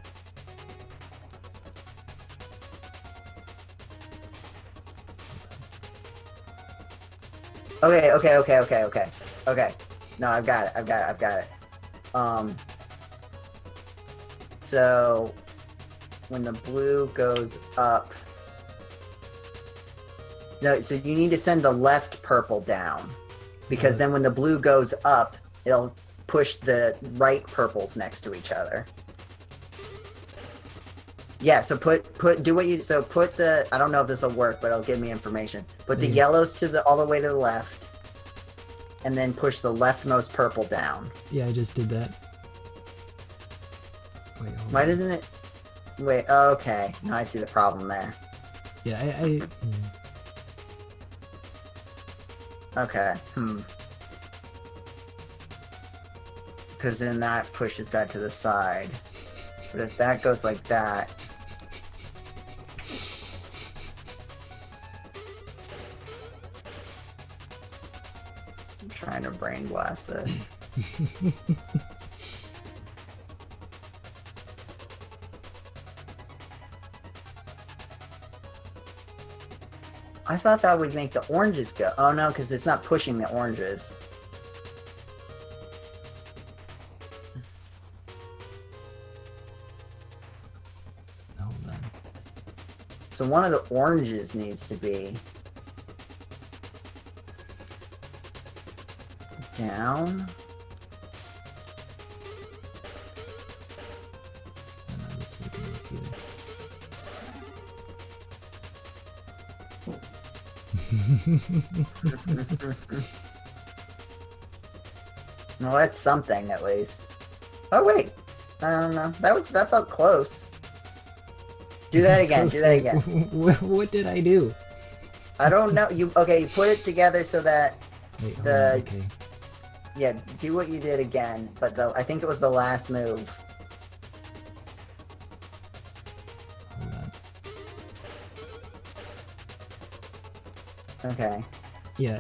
Speaker 2: Okay. No, I've got it. So when the blue goes up, no, so you need to send the left purple down, because then when the blue goes up, it'll push the right purples next to each other. Yeah, so put the, I don't know if this will work, but it'll give me information. Put the yellows to all the way to the left, and then push the leftmost purple down.
Speaker 1: Yeah, I just did that. Wait, hold
Speaker 2: Why
Speaker 1: on.
Speaker 2: doesn't it? Wait, okay. Now I see the problem there.
Speaker 1: Yeah,
Speaker 2: Okay, because then that pushes that to the side. But if that goes like that... I'm trying to brain blast this. I thought that would make the oranges go. Oh no, because it's not pushing the oranges.
Speaker 1: Hold on.
Speaker 2: So one of the oranges needs to be down.
Speaker 1: No, this isn't gonna work either.
Speaker 2: Well, that's something at least. Oh wait, I don't know. That felt close. Do that again. Do that again.
Speaker 1: What did I do?
Speaker 2: I don't know. You put it together so that
Speaker 1: Wait, hold
Speaker 2: the
Speaker 1: on, okay.
Speaker 2: yeah. Do what you did again, but I think it was the last move.
Speaker 1: Hold on.
Speaker 2: Okay.
Speaker 1: Yeah,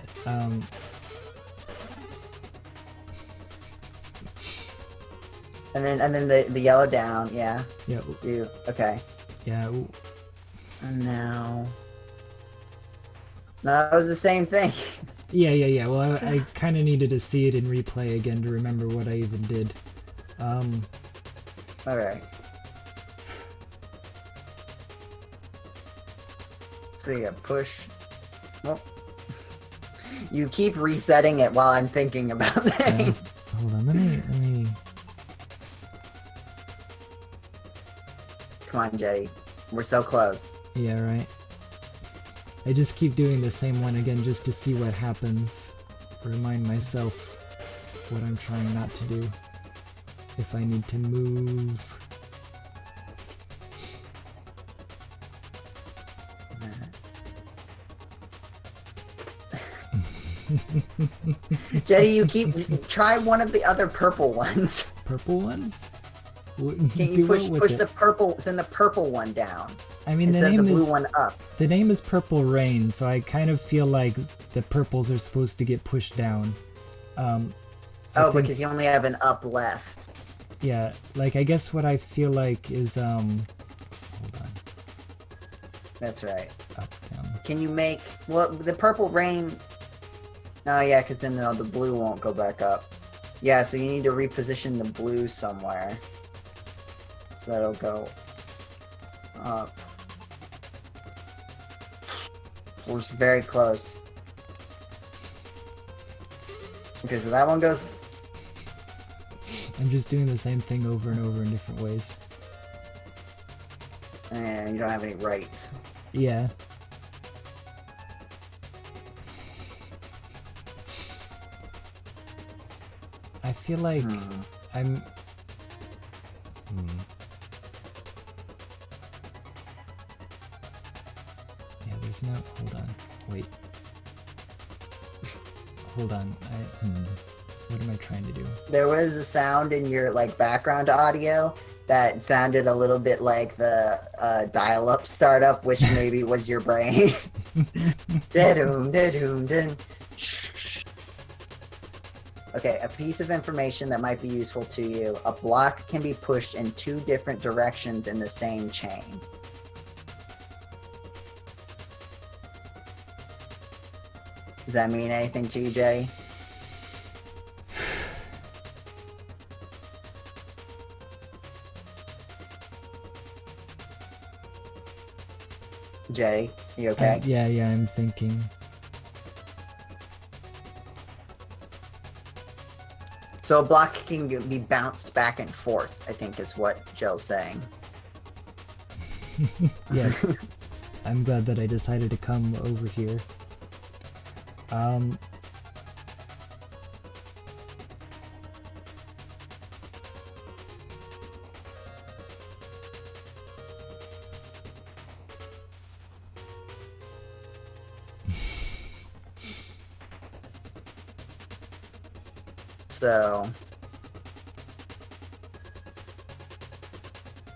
Speaker 2: And then the yellow down. Yeah.
Speaker 1: yeah,
Speaker 2: Okay.
Speaker 1: yeah.
Speaker 2: And now. No, that was the same thing.
Speaker 1: Yeah. Well, I kind of needed to see it in replay again to remember what I even did.
Speaker 2: Alright. So you push. Well, you keep resetting it while I'm thinking about things.
Speaker 1: Hold on, let me.
Speaker 2: Come on, Jetty. We're so close.
Speaker 1: Yeah, right. I just keep doing the same one again just to see what happens. Remind myself what I'm trying not to do. If I need to move.
Speaker 2: Jetty, you keep try one of the other purple ones.
Speaker 1: Purple ones?
Speaker 2: Can you push the purple? Send the purple one down.
Speaker 1: I mean, the
Speaker 2: instead
Speaker 1: name
Speaker 2: of the blue
Speaker 1: is
Speaker 2: one up.
Speaker 1: the name is Purple Rain, so I kind of feel like the purples are supposed to get pushed down. I think,
Speaker 2: Because you only have an up left.
Speaker 1: yeah, like I guess what I feel like is hold on,
Speaker 2: That's right.
Speaker 1: up down.
Speaker 2: Can you make the purple rain? Oh yeah, because then the blue won't go back up. Yeah, so you need to reposition the blue somewhere. So that'll go up. Well, it's very close. Okay, so that one goes.
Speaker 1: I'm just doing the same thing over and over in different ways.
Speaker 2: And you don't have any rights.
Speaker 1: Yeah. I feel like I'm... Yeah, there's no... Hold on. Wait. Hold on. What am I trying to do?
Speaker 2: There was a sound in your like background audio that sounded a little bit like the dial-up startup, which maybe was your brain. Da-doom, da-doom, dun. Okay, a piece of information that might be useful to you. A block can be pushed in 2 different directions in the same chain. Does that mean anything to you, Jay? Jay, you okay?
Speaker 1: Yeah, I'm thinking.
Speaker 2: So a block can be bounced back and forth, I think is what Jill's saying.
Speaker 1: Yes. I'm glad that I decided to come over here.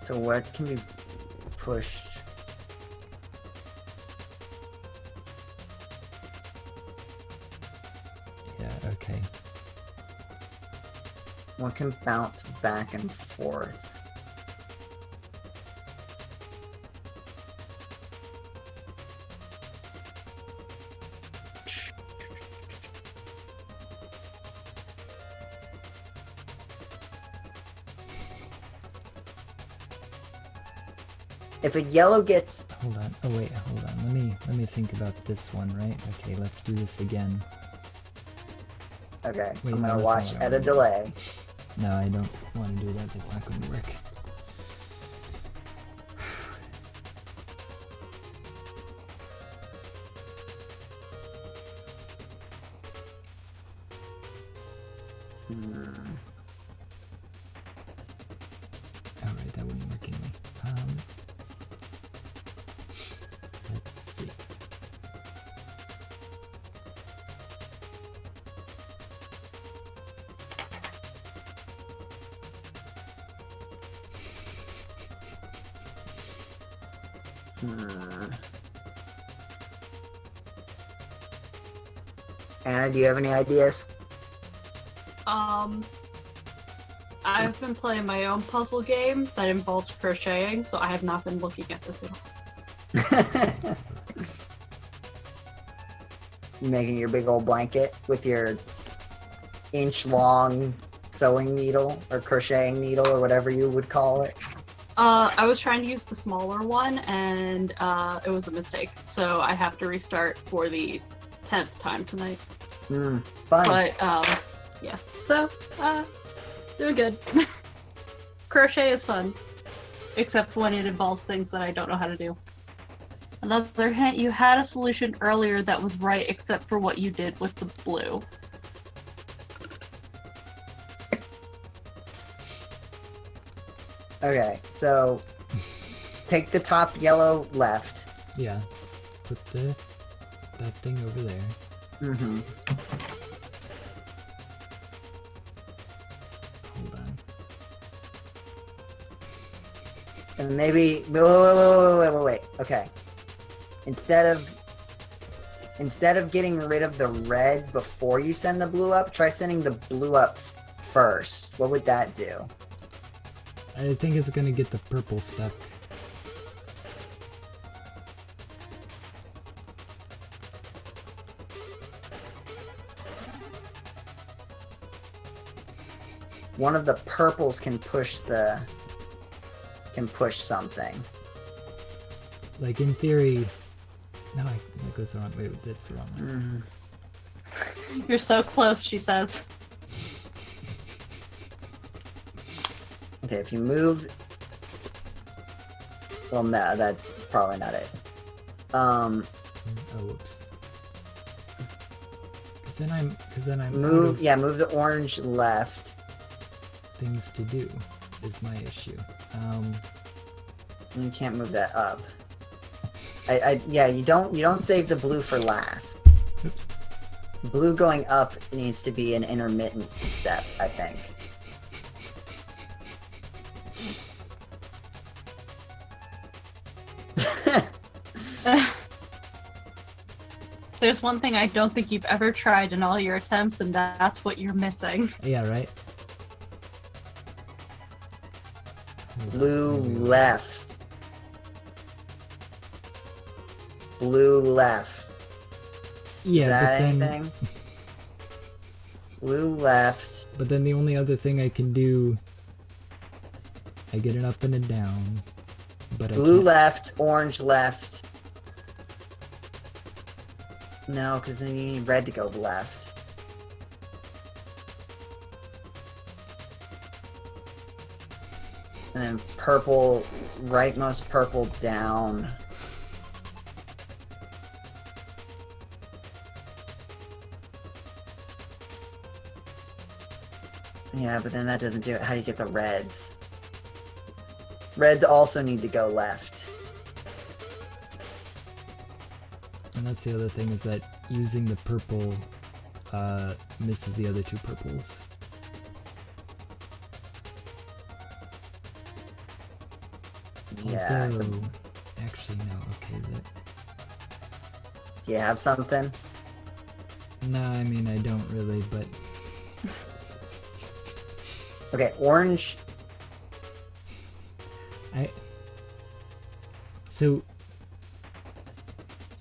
Speaker 2: So what can be pushed?
Speaker 1: Yeah, okay.
Speaker 2: What can bounce back and forth? If a yellow gets...
Speaker 1: Hold on. Oh wait, hold on. Let me think about this one, right? Okay, let's do this again.
Speaker 2: Okay,
Speaker 1: Wait,
Speaker 2: I'm
Speaker 1: no,
Speaker 2: gonna
Speaker 1: that's
Speaker 2: watch
Speaker 1: not what I
Speaker 2: at a
Speaker 1: wanna do.
Speaker 2: delay.
Speaker 1: No, I don't want to do that. That's not going to work. Alright, that wouldn't work anyway. Let's see.
Speaker 2: Anna, do you have any ideas?
Speaker 3: I've been playing my own puzzle game that involves crocheting, so I have not been looking at this at all.
Speaker 2: You making your big old blanket with your inch-long sewing needle or crocheting needle or whatever you would call it?
Speaker 3: I was trying to use the smaller one, and it was a mistake, so I have to restart for the 10th time tonight.
Speaker 2: Fun.
Speaker 3: But, yeah. So, doing good. Crochet is fun. Except when it involves things that I don't know how to do. Another hint, you had a solution earlier that was right except for what you did with the blue.
Speaker 2: Okay, so take the top yellow left.
Speaker 1: Yeah. Put that thing over there.
Speaker 2: Mm-hmm.
Speaker 1: Hold on.
Speaker 2: And maybe wait. Okay. Instead of getting rid of the reds before you send the blue up, try sending the blue up first. What would that do?
Speaker 1: I think it's gonna get the purple stuck.
Speaker 2: One of the purples can push something.
Speaker 1: Like in theory. No, that goes the wrong way. That's the wrong one.
Speaker 3: You're so close, she says.
Speaker 2: Okay, if you move Well, no, that's probably not it.
Speaker 1: Oh, whoops. Because then I'm
Speaker 2: move the orange left.
Speaker 1: Things to do is my issue.
Speaker 2: You can't move that up. You don't save the blue for last.
Speaker 1: Oops.
Speaker 2: Blue going up needs to be an intermittent step, I think.
Speaker 3: There's one thing I don't think you've ever tried in all your attempts, and that's what you're missing.
Speaker 1: Yeah, right?
Speaker 2: Blue left. Blue left.
Speaker 1: Yeah,
Speaker 2: Is that
Speaker 1: but then...
Speaker 2: anything? Blue left.
Speaker 1: But then the only other thing I can do... I get an up and a down. But
Speaker 2: Blue
Speaker 1: I can't...
Speaker 2: left, orange left. No, because then you need red to go left. And then purple, rightmost purple down. Yeah, but then that doesn't do it. How do you get the reds? Reds also need to go left.
Speaker 1: And that's the other thing, is that using the purple misses the other two purples.
Speaker 2: Yeah.
Speaker 1: Although, actually, no. Okay, that...
Speaker 2: Do you have something?
Speaker 1: No, I mean, I don't really, but...
Speaker 2: Okay, orange.
Speaker 1: So,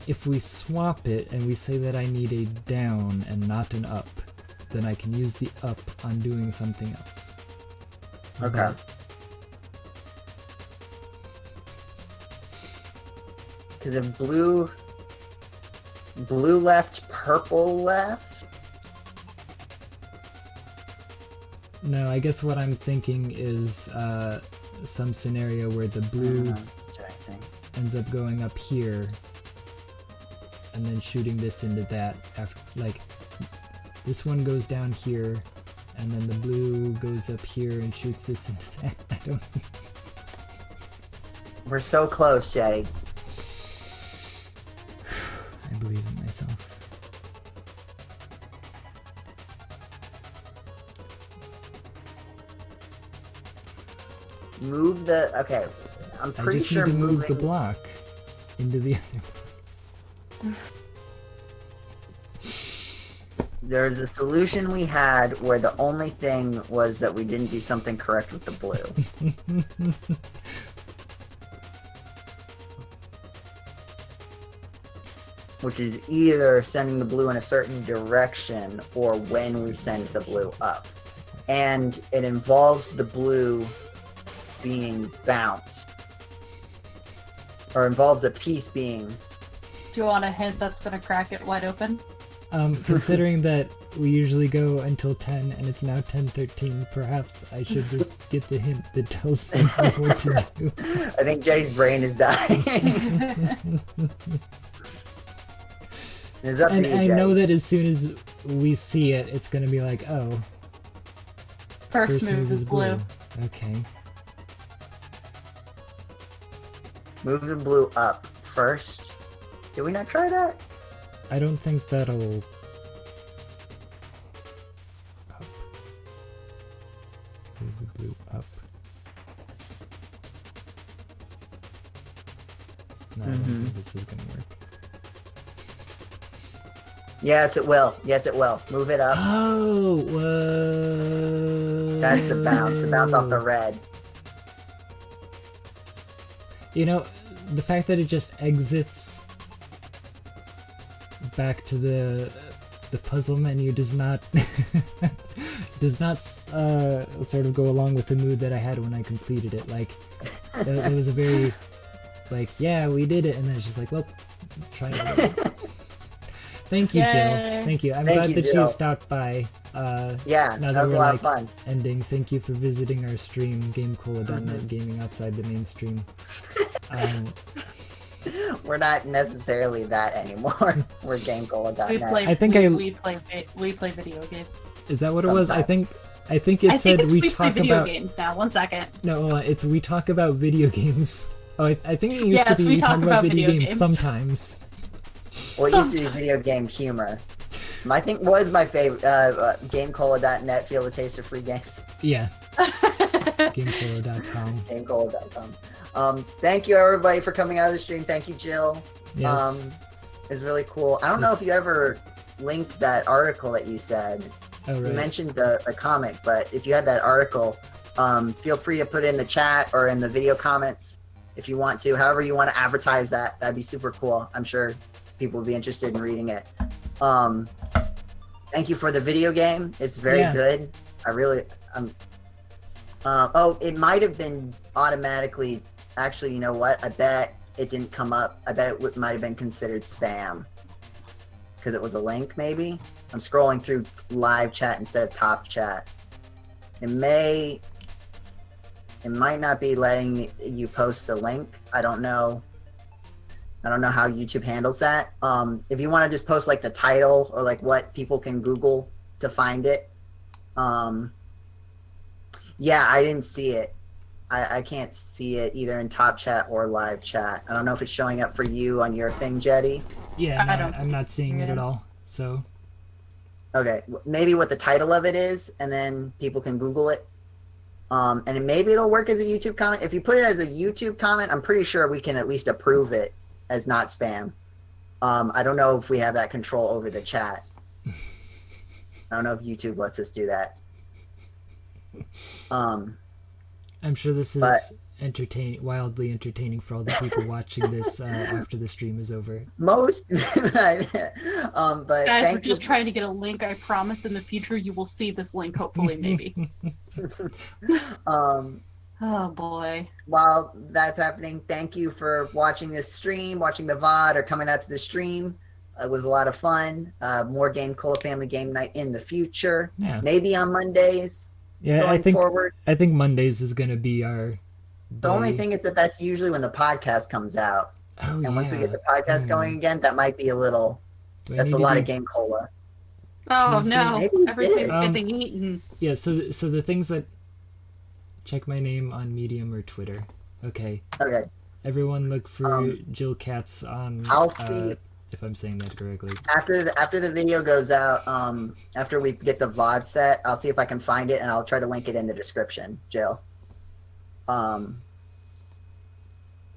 Speaker 1: if we swap it and we say that I need a down and not an up, then I can use the up on doing something else.
Speaker 2: Okay. Because if blue left, purple left.
Speaker 1: No, I guess what I'm thinking is some scenario where the blue ends up going up here and then shooting this into that. After, like, this one goes down here and then the blue goes up here and shoots this into that. I don't...
Speaker 2: We're so close, Jay.
Speaker 1: I believe in myself.
Speaker 2: Move the... Okay, I'm pretty
Speaker 1: I just
Speaker 2: sure
Speaker 1: need to move
Speaker 2: moving...
Speaker 1: the block into the other.
Speaker 2: There's a solution we had where the only thing was that we didn't do something correct with the blue. Which is either sending the blue in a certain direction or when we send the blue up. And it involves the blue being bounced. Or involves a piece being...
Speaker 3: Do you want a hint that's gonna crack it wide open?
Speaker 1: Considering that we usually go until 10 and it's now 10:13, perhaps I should just get the hint that tells me what to do.
Speaker 2: I think Jay's brain is dying. It's up to you,
Speaker 1: I
Speaker 2: Jay.
Speaker 1: know that as soon as we see it, it's gonna be like, oh.
Speaker 3: First move is blue.
Speaker 1: Okay.
Speaker 2: Move the blue up first. Did we not try that?
Speaker 1: I don't think that'll... Up. Move the blue up. No, I don't think this is gonna work.
Speaker 2: Yes, it will. Yes, it will. Move it up.
Speaker 1: Oh, whoa.
Speaker 2: That's the bounce. The bounce off the red.
Speaker 1: You know, the fact that it just exits back to the puzzle menu does not sort of go along with the mood that I had when I completed it. Like, it was a very like, yeah, we did it, and then it's just like, well, try it. Thank you,
Speaker 3: Yay.
Speaker 1: Jill. Thank you. I'm
Speaker 2: Thank
Speaker 1: glad
Speaker 2: you,
Speaker 1: that
Speaker 2: Jill.
Speaker 1: you stopped by.
Speaker 2: Yeah,
Speaker 1: now
Speaker 2: that was a
Speaker 1: we're,
Speaker 2: lot
Speaker 1: like,
Speaker 2: of fun.
Speaker 1: Ending. Thank you for visiting our stream, GameCola.net, gaming outside the mainstream.
Speaker 2: We're not necessarily that anymore. We're GameCola.net.
Speaker 1: I think
Speaker 3: we play video games.
Speaker 1: Is that what it was? I think it said we talk
Speaker 3: play video
Speaker 1: about
Speaker 3: games now. 1 second.
Speaker 1: No, it's we talk about video games. Oh, I think it used
Speaker 3: Yes,
Speaker 1: to be
Speaker 3: we
Speaker 1: we
Speaker 3: talk
Speaker 1: talk about
Speaker 3: about
Speaker 1: video
Speaker 3: video
Speaker 1: games
Speaker 3: games.
Speaker 1: sometimes.
Speaker 2: Well, it used to be video game humor. I think was my favorite. GameCola.net, feel the taste of free games.
Speaker 1: Yeah. GameCola.com.
Speaker 2: GameCola.com. Thank you everybody for coming out of the stream. Thank you, Jill.
Speaker 1: Yes.
Speaker 2: It's really cool. I don't know if you ever linked that article that you said.
Speaker 1: Oh,
Speaker 2: You
Speaker 1: right.
Speaker 2: mentioned the comic, but if you had that article, feel free to put it in the chat or in the video comments if you want to. However you want to advertise that, that'd be super cool. I'm sure people would be interested in reading it. Thank you for the video game. It's very good. I really, it might have been automatically, actually, you know what? I bet it didn't come up. I bet it might have been considered spam because it was a link, maybe. I'm scrolling through live chat instead of top chat. It might not be letting you post a link. I don't know how YouTube handles that. If you want to just post like the title or like what people can Google to find it. Yeah, I didn't see it. I can't see it either in top chat or live chat. I don't know if it's showing up for you on your thing, Jetty.
Speaker 1: Yeah, no, I'm not seeing it at all. So.
Speaker 2: Okay, maybe what the title of it is, and then people can Google it. And maybe it'll work as a YouTube comment. If you put it as a YouTube comment, I'm pretty sure we can at least approve it as not spam. I don't know if we have that control over the chat. I don't know if YouTube lets us do that.
Speaker 1: I'm sure this is wildly entertaining for all the people watching this after the stream is over.
Speaker 2: But
Speaker 3: Guys, we're just
Speaker 2: you.
Speaker 3: trying to get a link. I promise in the future you will see this link, hopefully, maybe. Oh boy.
Speaker 2: While that's happening, thank you for watching this stream, watching the VOD, or coming out to the stream. It was a lot of fun. More GameCola Family Game Night in the future.
Speaker 1: Yeah.
Speaker 2: Maybe on Mondays.
Speaker 1: Yeah,
Speaker 2: going forward.
Speaker 1: I think Mondays is going to be our
Speaker 2: The only thing is that that's usually when the podcast comes out.
Speaker 1: Oh,
Speaker 2: and once we get the podcast going again, that might be a little... That's a lot of Game Cola.
Speaker 3: Oh
Speaker 1: Tuesday?
Speaker 3: no,
Speaker 2: Maybe we
Speaker 3: everything's
Speaker 2: did.
Speaker 3: getting eaten.
Speaker 1: Yeah, so the things that... Check my name on Medium or Twitter. Okay.
Speaker 2: Okay.
Speaker 1: Everyone look for Jill Katze on...
Speaker 2: I'll see...
Speaker 1: if I'm saying that correctly.
Speaker 2: After the video goes out, after we get the VOD set, I'll see if I can find it, and I'll try to link it in the description, Jill.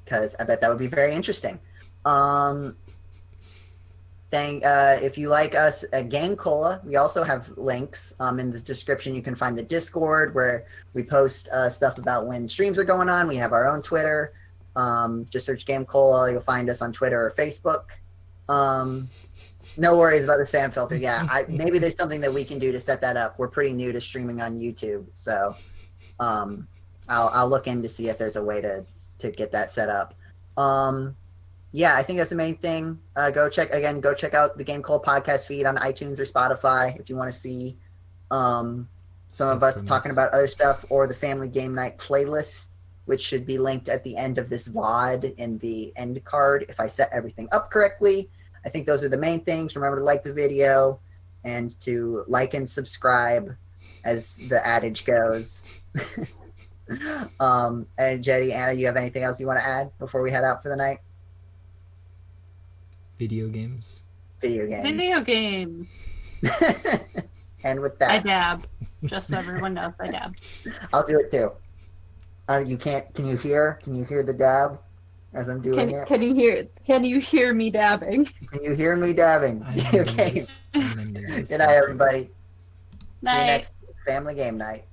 Speaker 2: Because I bet that would be very interesting. If you like us at GameCola, we also have links in the description. You can find the Discord where we post stuff about when streams are going on. We have our own Twitter. Just search GameCola. You'll find us on Twitter or Facebook. No worries about the spam filter. Yeah, maybe there's something that we can do to set that up. We're pretty new to streaming on YouTube, so I'll look in to see if there's a way to get that set up. Yeah, I think that's the main thing. Go check out the GameCola podcast feed on iTunes or Spotify if you want to see some of us talking about other stuff, or the Family Game Night playlist, which should be linked at the end of this VOD in the end card if I set everything up correctly. I think those are the main things. Remember to like the video and to like and subscribe, as the adage goes. And Jetty, Anna, you have anything else you want to add before we head out for the night?
Speaker 1: Video games.
Speaker 2: Video games.
Speaker 3: Video games.
Speaker 2: And with
Speaker 3: I
Speaker 2: that,
Speaker 3: dab. Just so everyone knows, I dab.
Speaker 2: I'll do it too. You can't. Can you hear? Can you hear the dab as I'm doing it?
Speaker 3: Can you hear me dabbing?
Speaker 2: Can you hear me dabbing?
Speaker 1: I'm ending
Speaker 2: Okay.
Speaker 1: this. I'm ending this.
Speaker 2: Good night, everybody. See you
Speaker 3: Night.
Speaker 2: next Family Game Night.